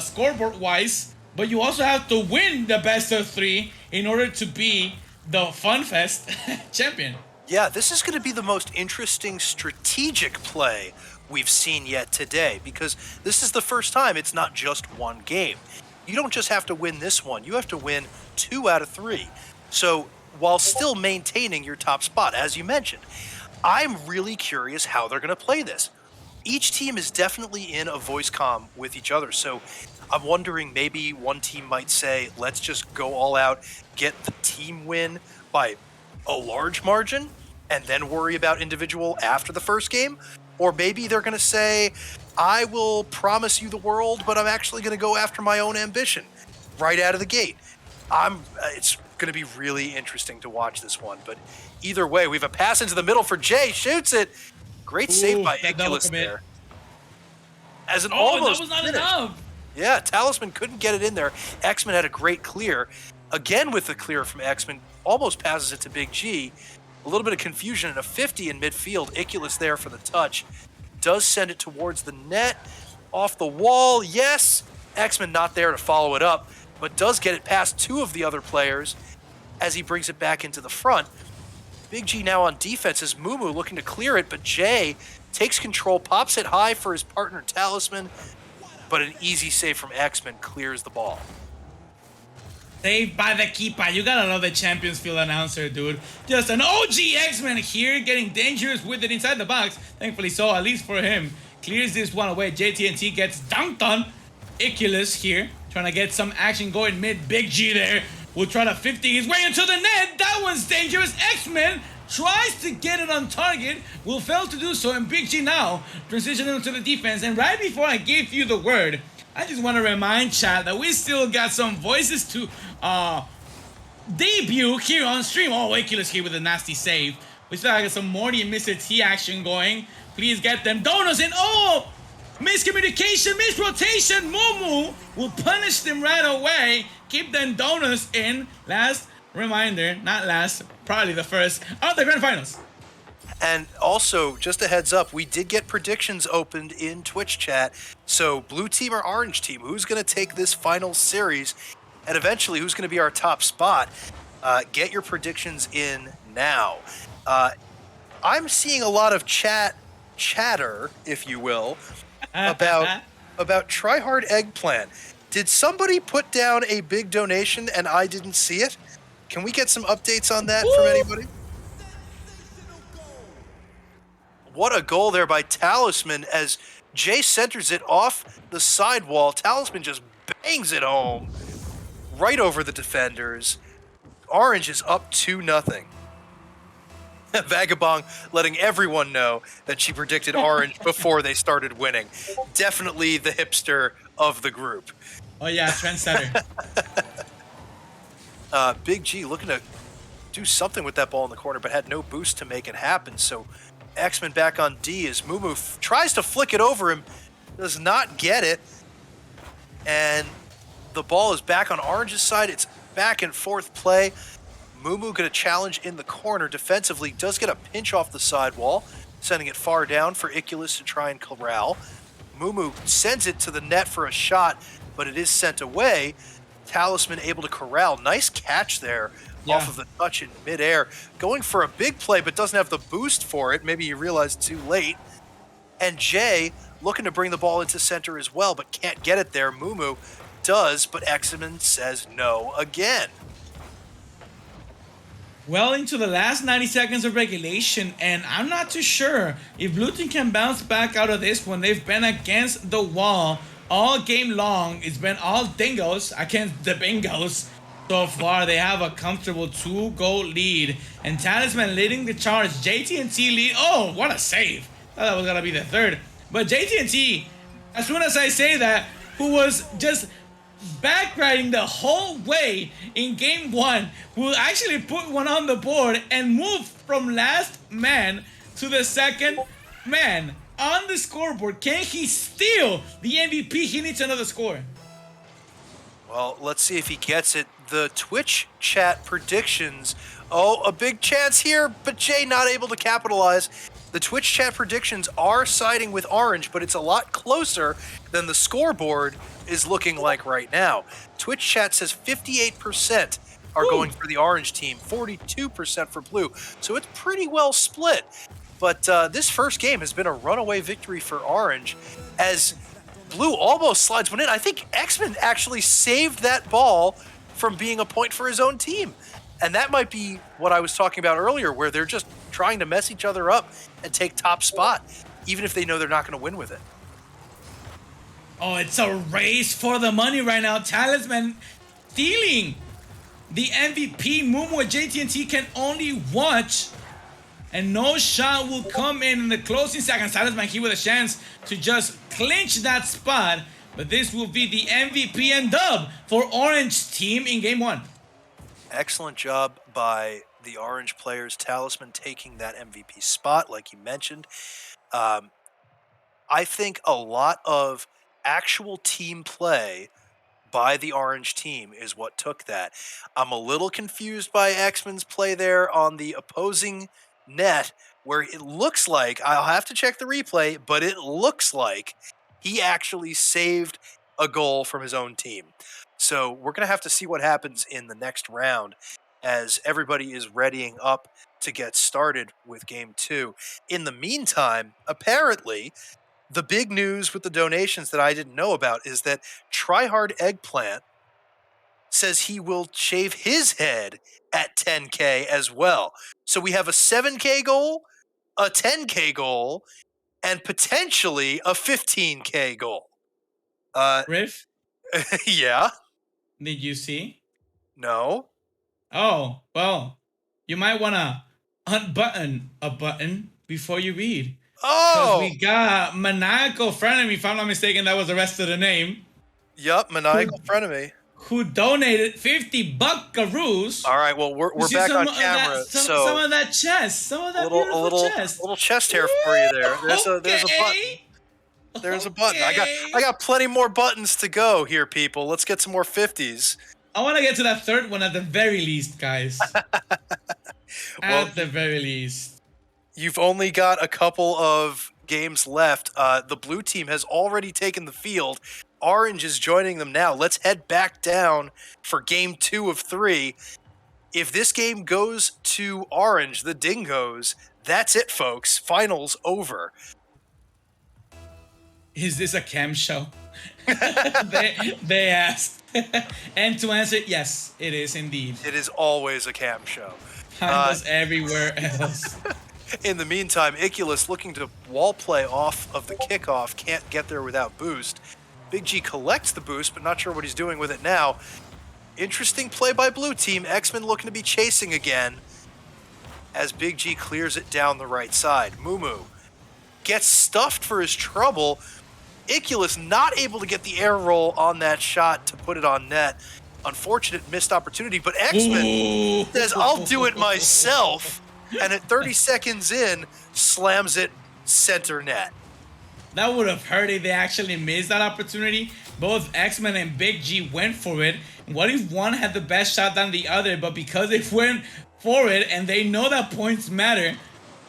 scoreboard-wise, but you also have to win the best of 3 in order to be the FunFest champion.
Yeah, this is going to be the most interesting strategic play we've seen yet today, because this is the first time it's not just one game. You don't just have to win this one, you have to win 2 out of 3. So while still maintaining your top spot, as you mentioned, I'm really curious how they're going to play this. Each team is definitely in a voice comm with each other, so I'm wondering maybe one team might say, let's just go all out, get the team win by a large margin, and then worry about individual after the first game. Or maybe they're going to say, I will promise you the world, but I'm actually going to go after my own ambition right out of the gate. It's going to be really interesting to watch this one, but either way, we have a pass into the middle for Jay, shoots it. Great save by Iculus there. As an almost
that was not
finished.
enough.
Yeah, Talisman couldn't get it in there. X-Men had a great clear. Again with the clear from X-Men, almost passes it to Big G. A little bit of confusion and a 50 in midfield. Iculus there for the touch. Does send it towards the net. Off the wall, yes. X-Men not there to follow it up, but does get it past 2 of the other players as he brings it back into the front. Big G now on defense as Mumu looking to clear it, but Jay takes control, pops it high for his partner Talisman, but an easy save from X-Men clears the ball.
Saved by the keeper. You gotta love the Champions Field announcer, dude. Just an OG X-Men here, getting dangerous with it inside the box. Thankfully so, at least for him. Clears this one away. JTNT gets dunked on. Iculus here, trying to get some action going mid. Big G there will try to 50 his way into the net. That one's dangerous. X-Men tries to get it on target, will fail to do so, and Big G now transitioning into the defense. And right before I gave you the word, I just want to remind chat that we still got some voices to debut here on stream. Oh, Iculus here with a nasty save. We still got some Morty and Mr. T action going. Please get them donuts in. Oh, miscommunication, misrotation. Mumu will punish them right away. Keep them donuts in. Last reminder, not last, probably the first of the grand finals.
And also, just a heads up, we did get predictions opened in Twitch chat. So, blue team or orange team, who's going to take this final series? And eventually, who's going to be our top spot? Get your predictions in now. I'm seeing a lot of chatter, if you will, about Tryhard Eggplant. Did somebody put down a big donation and I didn't see it? Can we get some updates on that from anybody? What a goal there by Talisman as Jay centers it off the sidewall. Talisman just bangs it home right over the defenders. Orange is up 2-0. Vagabond letting everyone know that she predicted Orange before they started winning. Definitely the hipster of the group.
Oh yeah, trendsetter.
Big G looking to do something with that ball in the corner, but had no boost to make it happen. So X-Men back on D as Mumu tries to flick it over him, does not get it. And the ball is back on Orange's side. It's back and forth play. Mumu going to challenge in the corner defensively, does get a pinch off the sidewall, sending it far down for Iculus to try and corral. Mumu sends it to the net for a shot, but it is sent away. Talisman able to corral. Nice catch there off of the touch in midair. Going for a big play, but doesn't have the boost for it. Maybe he realized too late. And Jay looking to bring the ball into center as well, but can't get it there. Mumu does, but X-Men says no again.
Well into the last 90 seconds of regulation, and I'm not too sure if Blue Team can bounce back out of this one. They've been against the wall all game long. It's been all dingos against the bingos so far. They have a comfortable 2-goal lead, and Talisman leading the charge. JT&T lead. Oh, what a save. Thought that was going to be the third. But JT&T, as soon as I say that, who was just backriding the whole way in game one, will actually put one on the board and move from last man to the second man on the scoreboard. Can he steal the MVP? He needs another score.
Well, let's see if he gets it. The Twitch chat predictions. Oh, a big chance here, but Jay not able to capitalize. The Twitch chat predictions are siding with Orange, but it's a lot closer than the scoreboard is looking like right now. Twitch chat says 58% are going for the Orange team, 42% for Blue. So it's pretty well split. But this first game has been a runaway victory for Orange as Blue almost slides one in. I think X-Men actually saved that ball from being a point for his own team. And that might be what I was talking about earlier, where they're just trying to mess each other up and take top spot, even if they know they're not going to win with it.
Oh, it's a race for the money right now. Talisman stealing the MVP. Mumu and JT&T can only watch, and no shot will come in the closing seconds. Talisman here with a chance to just clinch that spot, but this will be the MVP and dub for Orange team in game one.
Excellent job by the Orange players. Talisman taking that MVP spot, like you mentioned. I think a lot of actual team play by the Orange team is what took that. I'm a little confused by X-Men's play there on the opposing net, where it looks like, I'll have to check the replay, but it looks like he actually saved a goal from his own team. So we're going to have to see what happens in the next round as everybody is readying up to get started with game two. In the meantime, apparently, the big news with the donations that I didn't know about is that Tryhard Eggplant says he will shave his head at 10K as well. So we have a 7K goal, a 10K goal, and potentially a 15K goal.
Riff,
Yeah.
did you see?
No.
Oh, well, you might want to unbutton a button before you read.
Oh!
We got Maniacal Frenemy, if I'm not mistaken, that was the rest of the name.
Yup, Maniacal Frenemy.
Who donated 50 buckaroos.
All right, well, we're back on camera.
Some of that chest. Some of that beautiful chest.
A little chest hair for you there. There's a button. There's a button. I got plenty more buttons to go here, people. Let's get some more 50s.
I want to get to that third one at the very least, guys. At the very least.
You've only got a couple of games left. The blue team has already taken the field. Orange is joining them now. Let's head back down for game 2 of 3. If this game goes to Orange, the Dingoes, that's it, folks. Finals over.
Is this a cam show? they asked. And to answer, yes, it is indeed.
It is always a cam show.
Pandas everywhere else.
In the meantime, Iculus looking to wall play off of the kickoff, can't get there without boost. Big G collects the boost, but not sure what he's doing with it now. Interesting play by blue team. X-Men looking to be chasing again as Big G clears it down the right side. Mumu gets stuffed for his trouble. Iculus not able to get the air roll on that shot to put it on net. Unfortunate missed opportunity, but X-Men says, I'll do it myself. And at 30 seconds in, slams it center net.
That would have hurt if they actually missed that opportunity. Both X-Men and Big G went for it. What if one had the best shot than the other, but because they went for it and they know that points matter,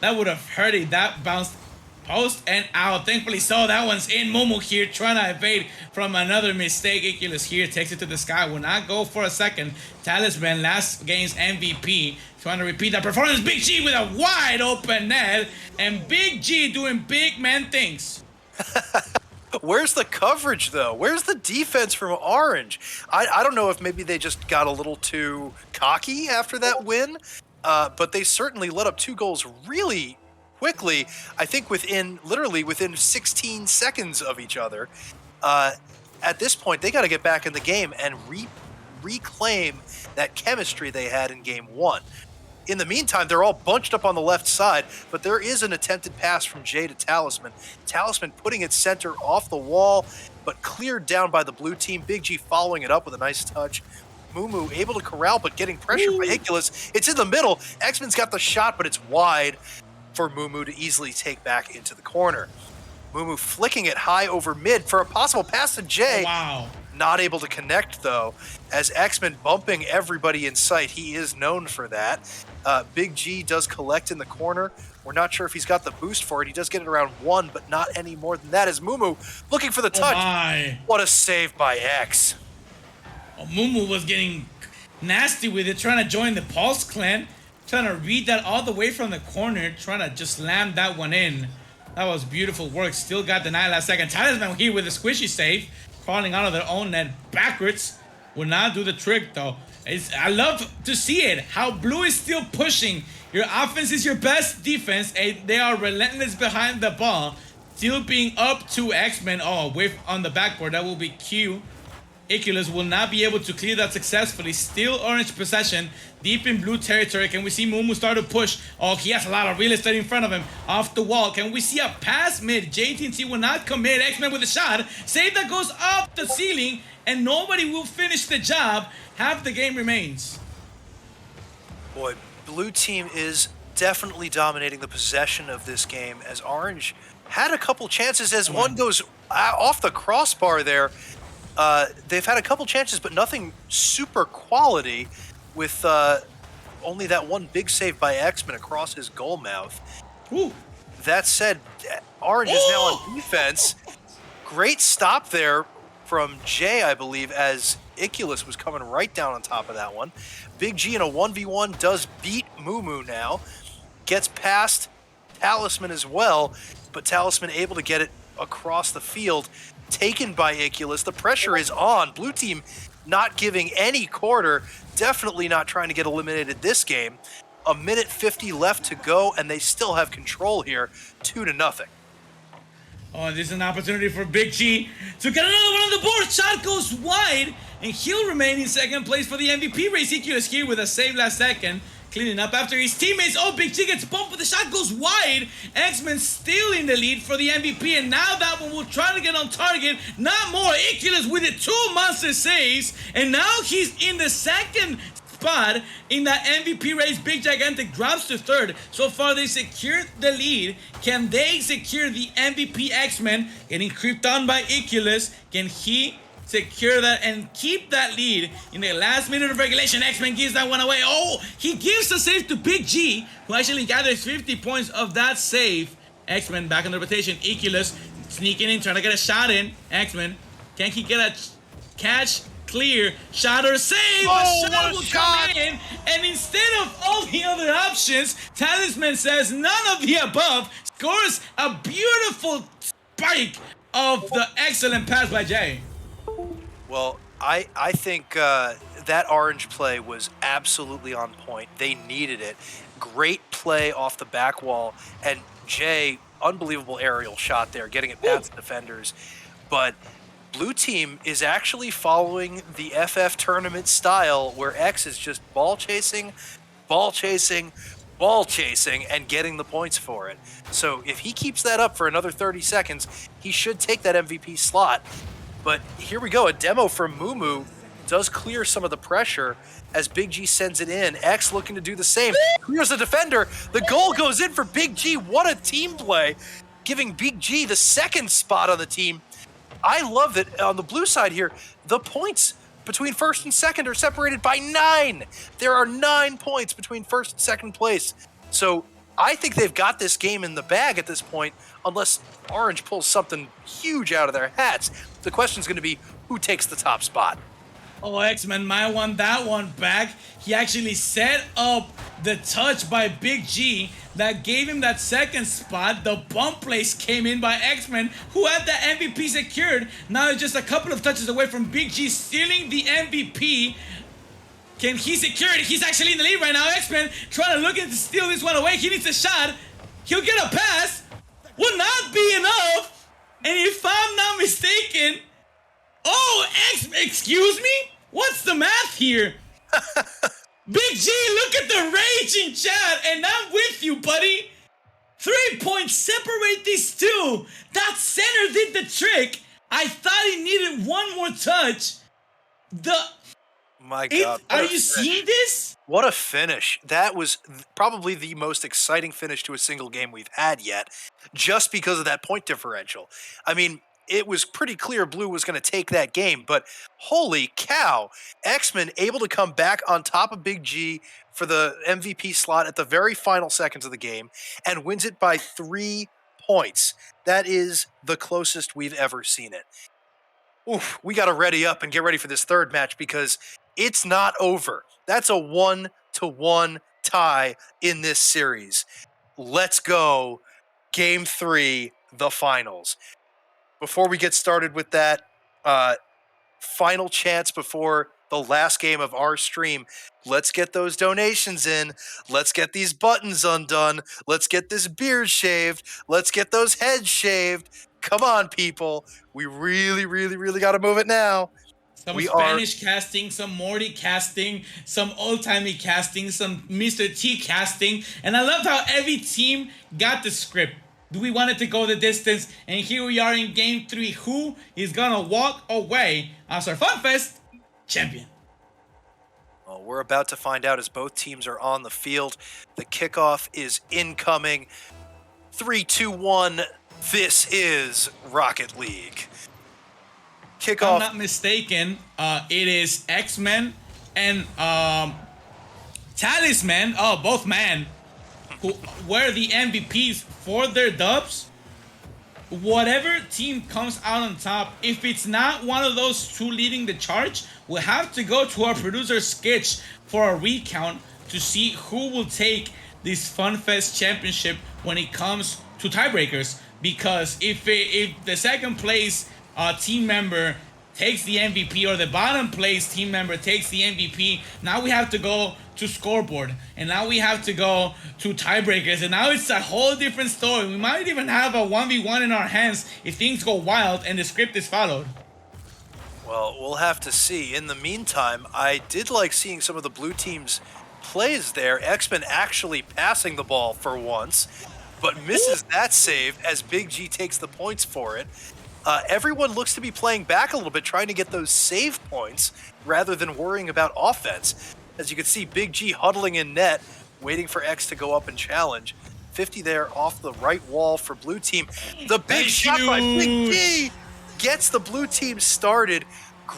that would have hurt it. That bounced post and out. Thankfully so, that one's in. Momo here trying to evade from another mistake. Iculus here takes it to the sky. Will not go for a second. Talisman, last game's MVP, trying to repeat that performance. Big G with a wide open net, and Big G doing big man things.
Where's the coverage, though? Where's the defense from Orange? I don't know if maybe they just got a little too cocky after that win, but they certainly let up 2 goals really quickly. I think literally within 16 seconds of each other. At this point, they got to get back in the game and reclaim that chemistry they had in game 1. In the meantime, they're all bunched up on the left side, but there is an attempted pass from Jay to Talisman. Talisman putting it center off the wall, but cleared down by the blue team. Big G following it up with a nice touch. Mumu able to corral, but getting pressured by Iculus. It's in the middle. X-Men's got the shot, but it's wide for Mumu to easily take back into the corner. Mumu flicking it high over mid for a possible pass to Jay.
Wow.
Not able to connect, though, as X-Men bumping everybody in sight. He is known for that. Big G does collect in the corner. We're not sure if he's got the boost for it. He does get it around 1, but not any more than that. As Mumu looking for the touch. What a save by X.
Oh, Mumu was getting nasty with it, trying to join the Pulse clan, trying to read that all the way from the corner, trying to just slam that one in. That was beautiful work. Still got denied last second. Talisman here with a squishy save, crawling out of their own net backwards. Will not do the trick, though. I love to see it, how blue is still pushing. Your offense is your best defense, and they are relentless behind the ball. Still being up to X-Men. Oh, whiff on the backboard. That will be Q. Iculus will not be able to clear that successfully. Still orange possession, deep in blue territory. Can we see Mumu start to push? Oh, he has a lot of real estate in front of him. Off the wall. Can we see a pass mid? JTNT will not commit. X-Men with a shot. Save that goes up the ceiling, and nobody will finish the job. Half the game remains.
Boy, blue team is definitely dominating the possession of this game, as Orange had a couple chances as one goes off the crossbar there. They've had a couple chances, but nothing super quality, with only that one big save by X-Men across his goal mouth.
Ooh.
That said, Orange is now on defense. Great stop there from Jay, I believe, as Iculus was coming right down on top of that one. Big G in a 1v1 does beat Mumu now. Gets past Talisman as well, but Talisman able to get it across the field. Taken by Iculus. The pressure is on. Blue team not giving any quarter. Definitely not trying to get eliminated this game. A minute 50 left to go, and they still have control here. 2-0.
Oh, this is an opportunity for Big G to get another one on the board. Shot goes wide, and he'll remain in second place for the MVP race. Iculus here with a save last second. Cleaning up after his teammates. Oh, Big G gets bumped, but the shot goes wide. X-Men still in the lead for the MVP, and now that one will try to get on target. Not more. Iculus with it, 2 monster saves, and now he's in the second spot in that MVP race. Big Gigantic drops to third. So far, they secured the lead. Can they secure the MVP? X-Men getting creeped on by Iculus. Can he secure that and keep that lead in the last minute of regulation. X-Men gives that one away. Oh, he gives the save to Big G, who actually gathers 50 points of that save. X-Men back in the rotation. Iculus sneaking in, trying to get a shot in. X-Men, can he get a catch? Clear, shot or save,
Oh,
a shot
what a
will
shot!
come in, and instead of all the other options, Talisman says none of the above, scores a beautiful spike of the excellent pass by Jay.
Well, I think that orange play was absolutely on point. They needed it. Great play off the back wall, and Jay, unbelievable aerial shot there, getting it past the defenders. But Blue team is actually following the FF tournament style where X is just ball chasing, ball chasing, ball chasing, and getting the points for it. So if he keeps that up for another 30 seconds, he should take that MVP slot. But here we go, a demo from Mumu does clear some of the pressure as Big G sends it in. X looking to do the same. Here's the defender. The goal goes in for Big G. What a team play, giving Big G the second spot on the team. I love that on the blue side here, the points between first and second are separated by 9. There are 9 points between first and second place. So I think they've got this game in the bag at this point, unless Orange pulls something huge out of their hats. The question's going to be, who takes the top spot?
Oh, X-Men might want that one back. He actually set up the touch by Big G that gave him that second spot. The bump place came in by X-Men, who had the MVP secured. Now it's just a couple of touches away from Big G stealing the MVP. Can he secure it? He's actually in the lead right now. X-Men trying to look to steal this one away. He needs a shot. He'll get a pass. Will not be enough. And if I'm not mistaken, oh, excuse me? What's the math here? Big G, look at the rage in chat, and I'm with you, buddy. 3 points separate these two. That center did the trick. I thought he needed one more touch.
My God.
Are you seeing this?
What a finish. That was probably the most exciting finish to a single game we've had yet, just because of that point differential. I mean, it was pretty clear Blue was going to take that game, but holy cow, X-Men able to come back on top of Big G for the MVP slot at the very final seconds of the game and wins it by 3 points. That is the closest we've ever seen it. Oof, we got to ready up and get ready for this third match because it's not over. That's a 1-1 tie in this series. Let's go. Game 3, the finals. Before we get started with that, final chance before the last game of our stream. Let's get those donations in. Let's get these buttons undone. Let's get this beard shaved. Let's get those heads shaved. Come on, people. We really, really, really got to move it now.
Some Spanish casting, some Morty casting, some old-timey casting, some Mr. T casting. And I love how every team got the script. Do we want it to go the distance? And here we are in Game 3. Who is going to walk away as our FunFest champion?
Well, we're about to find out as both teams are on the field. The kickoff is incoming. 3, 2, 1. This is Rocket League. Kickoff.
If I'm not mistaken, it is X-Men and Talisman. Oh, both men who were the MVPs for their dubs. Whatever team comes out on top, if it's not one of those two leading the charge, we'll have to go to our producer Sketch for a recount to see who will take this FunFest championship when it comes to tiebreakers. Because if the second place team member takes the MVP or the bottom place team member takes the MVP, now we have to go to scoreboard, and now we have to go to tiebreakers, and now it's a whole different story. We might even have a 1v1 in our hands if things go wild and the script is followed.
Well, we'll have to see. In the meantime, I did like seeing some of the blue team's plays there. X-Men actually passing the ball for once, but misses that save as Big G takes the points for it. Everyone looks to be playing back a little bit, trying to get those save points rather than worrying about offense. As you can see, Big G huddling in net, waiting for X to go up and challenge. 50 there off the right wall for blue team. The big shot by Big G gets the blue team started.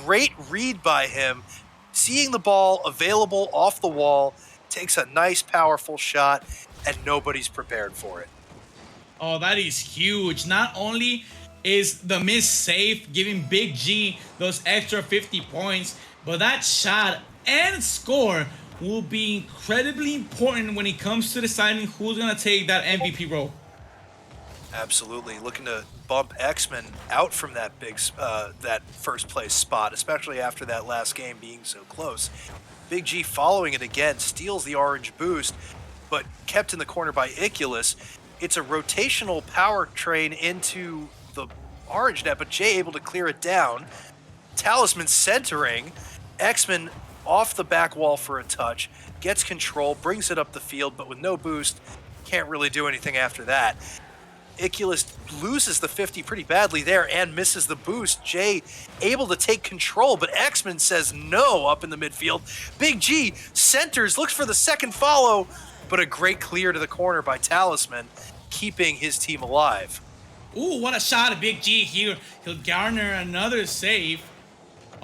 Great read by him. Seeing the ball available off the wall, takes a nice, powerful shot, and nobody's prepared for it.
Oh, that is huge. Not only is the miss safe, giving Big G those extra 50 points, but that shot and score will be incredibly important when it comes to deciding who's going to take that MVP role.
Absolutely. Looking to bump X-Men out from that that first place spot, especially after that last game being so close. Big G following it again, steals the orange boost, but kept in the corner by Iculus. It's a rotational power train into the orange net, but Jay able to clear it down. Talisman centering. X-Men off the back wall for a touch, gets control, brings it up the field, but with no boost, can't really do anything after that. Iculus loses the 50 pretty badly there and misses the boost. Jay able to take control, but X-Men says no up in the midfield. Big G centers, looks for the second follow, but a great clear to the corner by Talisman, keeping his team alive.
Ooh, what a shot of Big G here. He'll garner another save.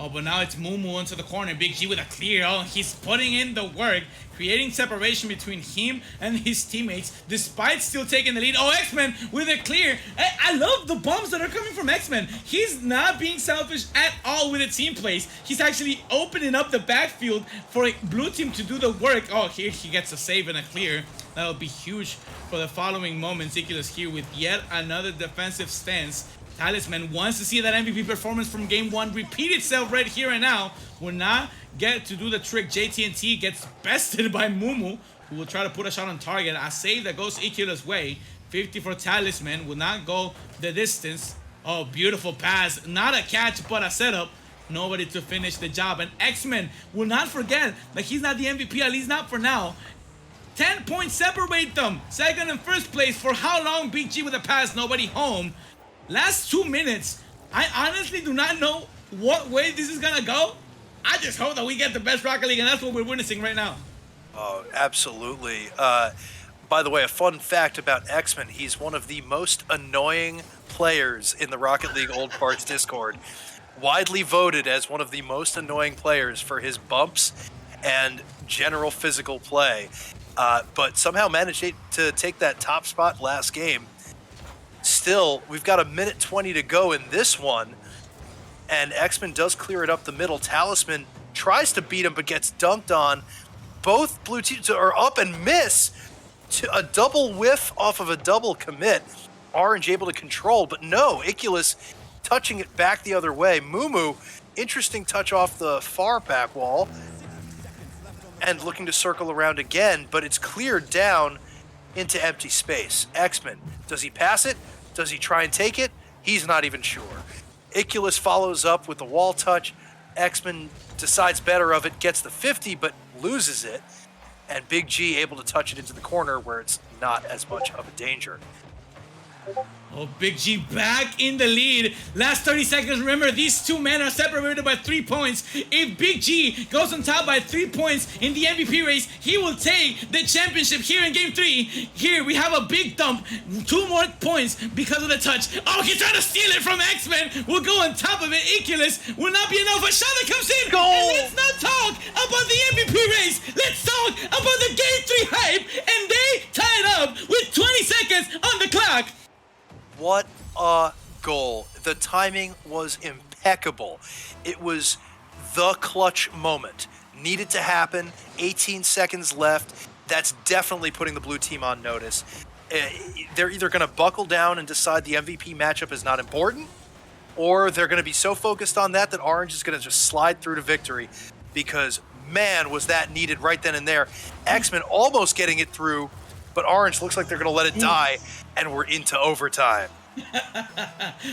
Oh, but now it's Mumu into the corner. Big G with a clear. Oh, he's putting in the work, creating separation between him and his teammates, despite still taking the lead. Oh, X-Men with a clear. I love the bumps that are coming from X-Men. He's not being selfish at all with the team plays. He's actually opening up the backfield for blue team to do the work. Oh, here he gets a save and a clear. That'll be huge for the following moments. Iculus here with yet another defensive stance. Talisman wants to see that MVP performance from game 1 repeat itself right here and now. Will not get to do the trick. JTNT gets bested by Mumu, who will try to put a shot on target. A save that goes Iculus' way. 50 for Talisman. Will not go the distance. Oh, beautiful pass. Not a catch, but a setup. Nobody to finish the job. And X-Men will not forget that he's not the MVP, at least not for now. 10 points separate them. Second and first place. For how long? Big G with a pass. Nobody home. Last 2 minutes, I honestly do not know what way this is gonna go. I just hope that we get the best Rocket League, and that's what we're witnessing right now.
Oh, absolutely. By the way, a fun fact about X-Men, he's one of the most annoying players in the Rocket League Old Parts Discord. Widely voted as one of the most annoying players for his bumps and general physical play. But somehow managed to take that top spot last game. Still, we've got a minute 20 to go in this one, and X-Men does clear it up the middle. Talisman tries to beat him, but gets dunked on. Both blue teams are up and miss. To a double whiff off of a double commit. Orange able to control, but no, Iculus touching it back the other way. Mumu, interesting touch off the far back wall, and looking to circle around again, but it's cleared down into empty space. X-Men, does he pass it? Does he try and take it? He's not even sure. Iculus follows up with the wall touch. X-Men decides better of it, gets the 50, but loses it. And Big G able to touch it into the corner where it's not as much of a danger.
Oh, Big G back in the lead. Last 30 seconds. Remember, these two men are separated by 3 points. If Big G goes on top by 3 points in the MVP race, he will take the championship here in Game 3. Here, we have a big dump. 2 more points because of the touch. Oh, he's trying to steal it from X-Men. We'll go on top of it. Iculus will not be enough. A shot that comes in.
Goal!
And let's not talk about the MVP race. Let's talk about the Game 3 hype. And they tie it up with 20 seconds on the clock.
What a goal. The timing was impeccable. It was the clutch moment. Needed to happen. 18 seconds left. That's definitely putting the blue team on notice. They're either going to buckle down and decide the MVP matchup is not important, or they're going to be so focused on that Orange is going to just slide through to victory, because, man, was that needed right then and there. X-Men almost getting it through, but Orange looks like they're going to let it die, and we're into overtime.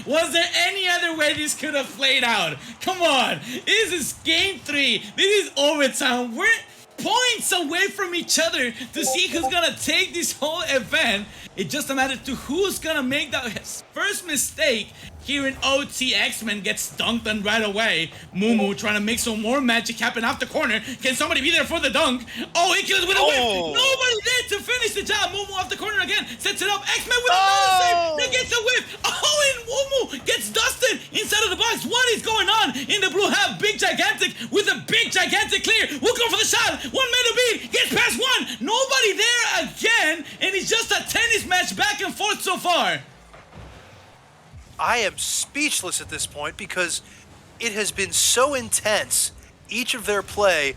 Was there any other way this could have played out? Come on. This is Game 3. This is overtime. We're points away from each other to see who's going to take this whole event. It just a matter to who's going to make that first mistake. Here in OT, X-Men gets dunked on right away. Mumu trying to make some more magic happen off the corner. Can somebody be there for the dunk? Oh, Iculus with a whip. Nobody there to finish the job. Mumu off the corner again. Sets it up. X-Men with another save. They get the whip. Oh, and Mumu gets dusted inside of the box. Nerves, what is going on in the blue half? Big Gigantic with a big Gigantic clear. We'll go for the shot. 1 minute to beat. Gets past one. Nobody there again. And it's just a tennis match back and forth so far.
I am speechless at this point because it has been so intense. Each of their play,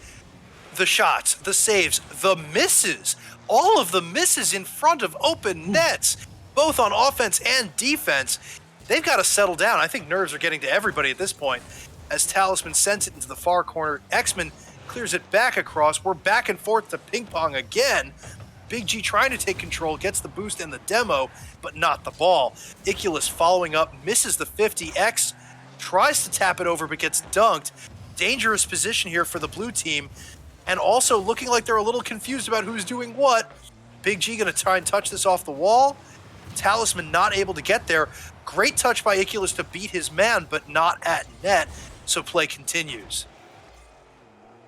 the shots, the saves, the misses, all of the misses in front of open nets, both on offense and defense. They've got to settle down. I think nerves are getting to everybody at this point. As Talisman sends it into the far corner, X-Men clears it back across. We're back and forth to ping pong again. Big G trying to take control, gets the boost and the demo, but not the ball. Iculus following up, misses the 50X, tries to tap it over, but gets dunked. Dangerous position here for the blue team, and also looking like they're a little confused about who's doing what. Big G gonna try and touch this off the wall. Talisman not able to get there. Great touch by Iculus to beat his man, but not at net, so play continues.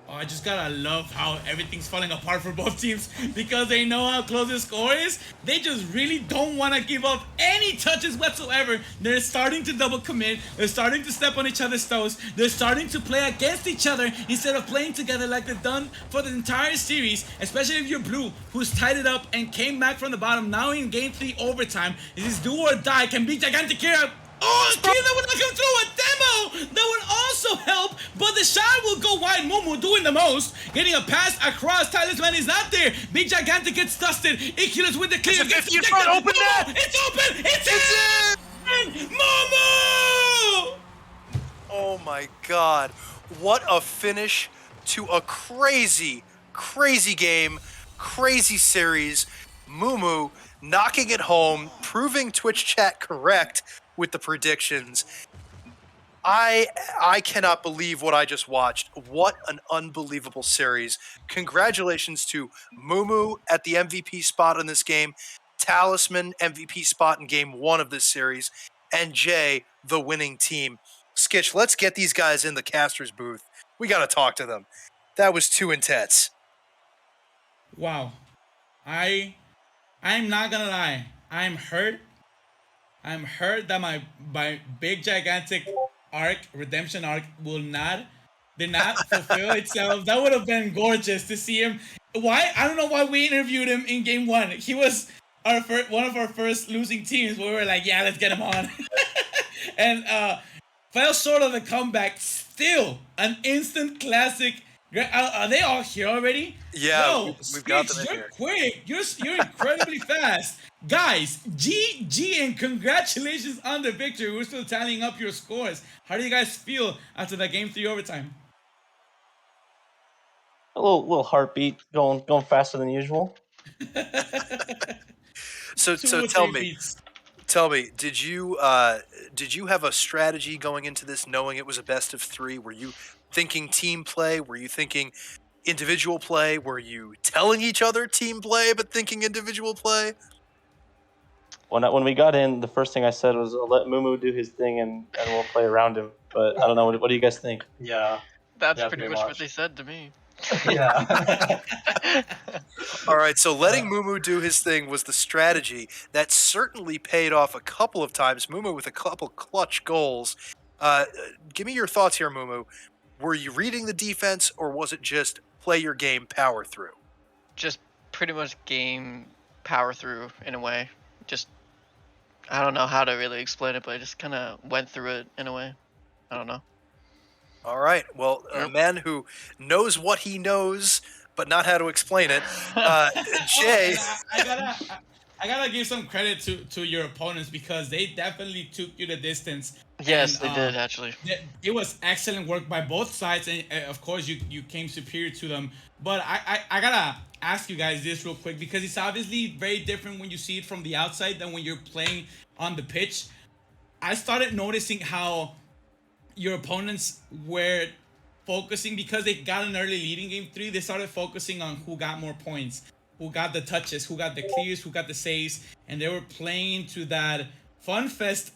Oh, I just gotta love how everything's falling apart for both teams because they know how close the score is. They just really don't want to give up any touches whatsoever. They're starting to double commit. They're starting to step on each other's toes. They're starting to play against each other instead of playing together like they've done for the entire series, especially if you're blue, who's tied it up and came back from the bottom. Now in game 3 overtime, is this do or die? Can Big Gigantic here? Oh, that would not come through a demo! That would also help, but the shot will go wide. Mumu doing the most. Getting a pass across. Talisman is not there. Big Gigantic gets dusted. Iculus with the clear.
It's a 50 in front. Open net!
It's open! It's in! Mumu!
Oh my God. What a finish to a crazy, crazy game, crazy series. Mumu knocking it home, proving Twitch chat correct with the predictions. I cannot believe what I just watched. What an unbelievable series. Congratulations to Mumu at the MVP spot in this game, Talisman MVP spot in game 1 of this series, and Jay, the winning team. Skitch, let's get these guys in the caster's booth. We got to talk to them. That was too intense.
Wow. I'm not gonna lie. I'm hurt that my big Gigantic redemption arc did not fulfill itself. That would have been gorgeous to see him. Why? I don't know why we interviewed him in game 1. He was one of our first losing teams. We were like, yeah, let's get him on. And fell short of the comeback. Still an instant classic. Are they all here already?
Yeah,
Yo,
we've got them in
you're
here.
quick. You're incredibly fast. Guys, GG and congratulations on the victory. We're still tallying up your scores. How do you guys feel after that game 3 overtime?
A little heartbeat going faster than usual.
So tell me, did you have a strategy going into this, knowing it was a best of 3? Were you thinking team play? Were you thinking individual play? Were you telling each other team play but thinking individual play?
When we got in, the first thing I said was, I'll let Mumu do his thing and we'll play around him. But I don't know. What do you guys think?
Yeah.
That's pretty much what they said to me.
Yeah.
All right, so letting Mumu do his thing was the strategy. That certainly paid off a couple of times. Mumu with a couple clutch goals. Give me your thoughts here, Mumu. Were you reading the defense, or was it just play your game, power through?
Just pretty much game power through in a way. Just, I don't know how to really explain it, but I just kind of went through it in a way. I don't know.
All right. Well, a man who knows what he knows, but not how to explain it. Jay.
I gotta give some credit to your opponents because they definitely took you the distance.
Yes,
and,
they did actually.
It was excellent work by both sides, and of course you came superior to them. But I gotta ask you guys this real quick because it's obviously very different when you see it from the outside than when you're playing on the pitch. I started noticing how your opponents were focusing because they got an early lead in game 3. They started focusing on who got more points, who got the touches, who got the clears, who got the saves, and they were playing to that fun fest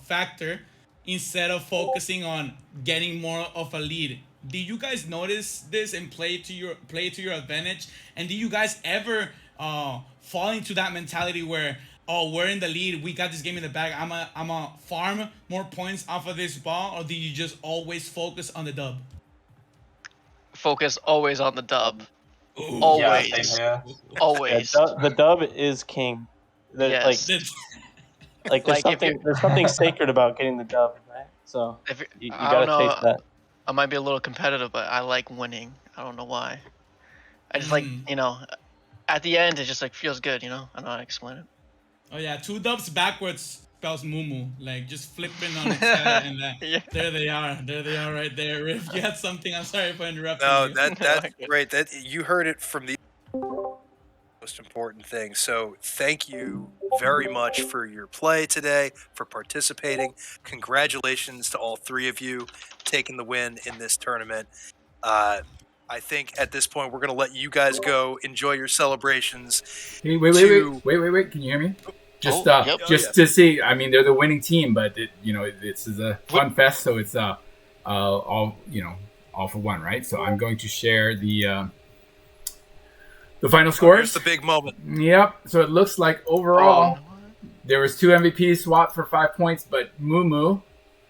factor instead of focusing on getting more of a lead. Do you guys notice this and play to your advantage? And do you guys ever fall into that mentality where oh, we're in the lead, we got this game in the bag, I'm a farm more points off of this ball, or do you just always focus on the dub?
Focus always on the dub.
Ooh.
Always.
Yeah, same here.
Always.
The dub is king.
Yes.
Like
Like, if
there's something sacred about getting the dub, right? So
If
you
I
gotta
don't
chase
know,
that.
I might be a little competitive, but I like winning. I don't know why. I just like,
Mm.
you know, at the end it just like feels good, you know? I don't know how to explain it.
Oh yeah, 2 dubs backwards spells Mumu. Like just flipping on its head and
Yeah.
there they are. There they are right there. Riff, you had something. I'm sorry for interrupting
No,
you.
that's
Okay.
great. That you heard it from the most important thing. So thank you very much for your play today, for participating. Congratulations to all 3 of you taking the win in this tournament. I think at this point we're going to let you guys go enjoy your celebrations.
Hey, wait. Can you hear me? Just
Yep.
Oh,
just
yes.
to see. I mean, they're the winning team, but this is a fun fest, so it's all all for one, right? So I'm going to share the final scores.
Here's the big moment.
Yep. So it looks like overall there was 2 MVPs swapped for 5 points, but Mumu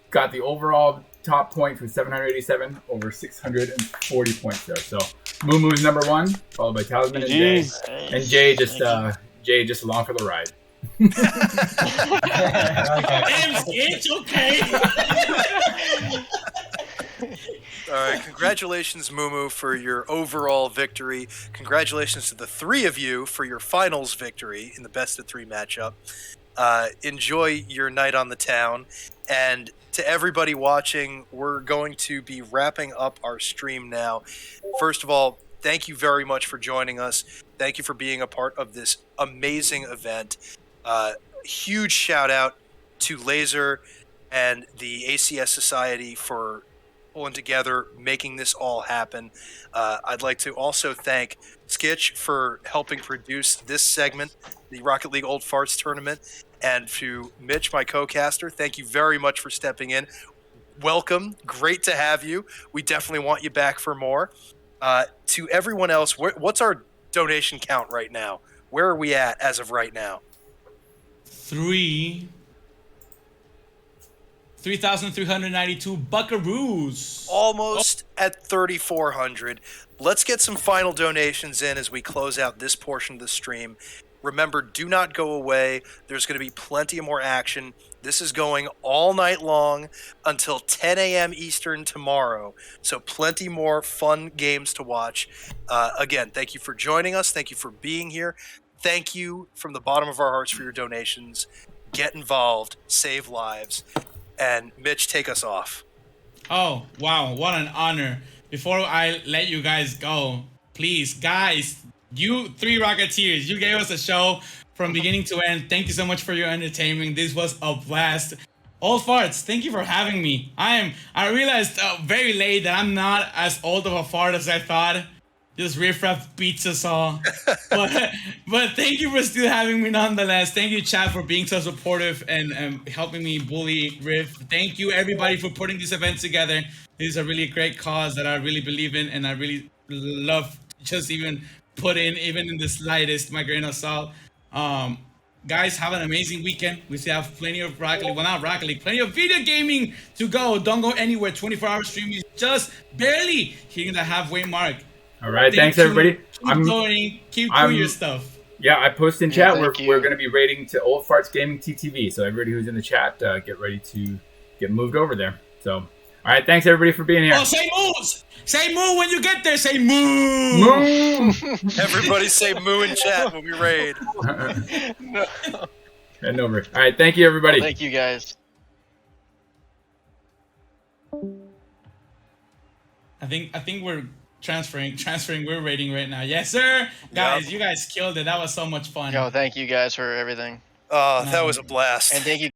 got the overall top point for 787 over 640 points there. So Mumu's number 1, followed by Talisman and Jay.
GG's.
And Jay just along for the ride.
Damn, it's okay.
All right, congratulations, Mumu, for your overall victory. Congratulations to the 3 of you for your finals victory in the best of 3 matchup. Enjoy your night on the town. And to everybody watching, we're going to be wrapping up our stream now. First of all, thank you very much for joining us. Thank you for being a part of this amazing event. Huge shout out to Laser and the ACS Society for pulling together, making this all happen. I'd like to also thank Skitch for helping produce this segment, the Rocket League Old Farts tournament, and to Mitch, my co-caster, thank you very much for stepping in. Welcome, great to have you. We definitely want you back for more. To everyone else, what's our donation count right now? Where are we at as of right now?
3,392 buckaroos.
Almost at 3,400. Let's get some final donations in as we close out this portion of the stream. Remember, do not go away. There's going to be plenty of more action. This is going all night long until 10 a.m. Eastern tomorrow. So plenty more fun games to watch. Again, thank you for joining us. Thank you for being here. Thank you from the bottom of our hearts for your donations. Get involved. Save lives. And Mitch, take us off.
Oh, wow. What an honor. Before I let you guys go, please, guys, you 3 Rocketeers, you gave us a show from beginning to end. Thank you so much for your entertainment. This was a blast. Old Farts, thank you for having me. I realized very late that I'm not as old of a fart as I thought. Just Riff Raff beats us all. but thank you for still having me nonetheless. Thank you, chat, for being so supportive and helping me bully Riff. Thank you, everybody, for putting this event together. This is a really great cause that I really believe in, and I really love just even put in, even in the slightest, my grain of salt. Guys, have an amazing weekend. We still have plenty of Rocket League, well, not Rocket League, plenty of video gaming to go. Don't go anywhere. 24-hour stream is just barely hitting the halfway mark.
All right, thanks everybody.
Keep doing your stuff.
Yeah, I posted in chat. We're going to be rating to Old Farts Gaming TTV. So everybody who's in the chat, get ready to get moved over there. So, all right, thanks everybody for being here.
Oh, say moves! Say moo when you get there. Say moo.
Moo.
Everybody say moo in chat when we raid.
No.
And over. All right, thank you everybody.
Thank you guys.
I think we're transferring. We're rating right now. Yes, sir. Guys, you guys killed it. That was so much fun.
Yo, thank you guys for everything.
That was a blast.
And thank you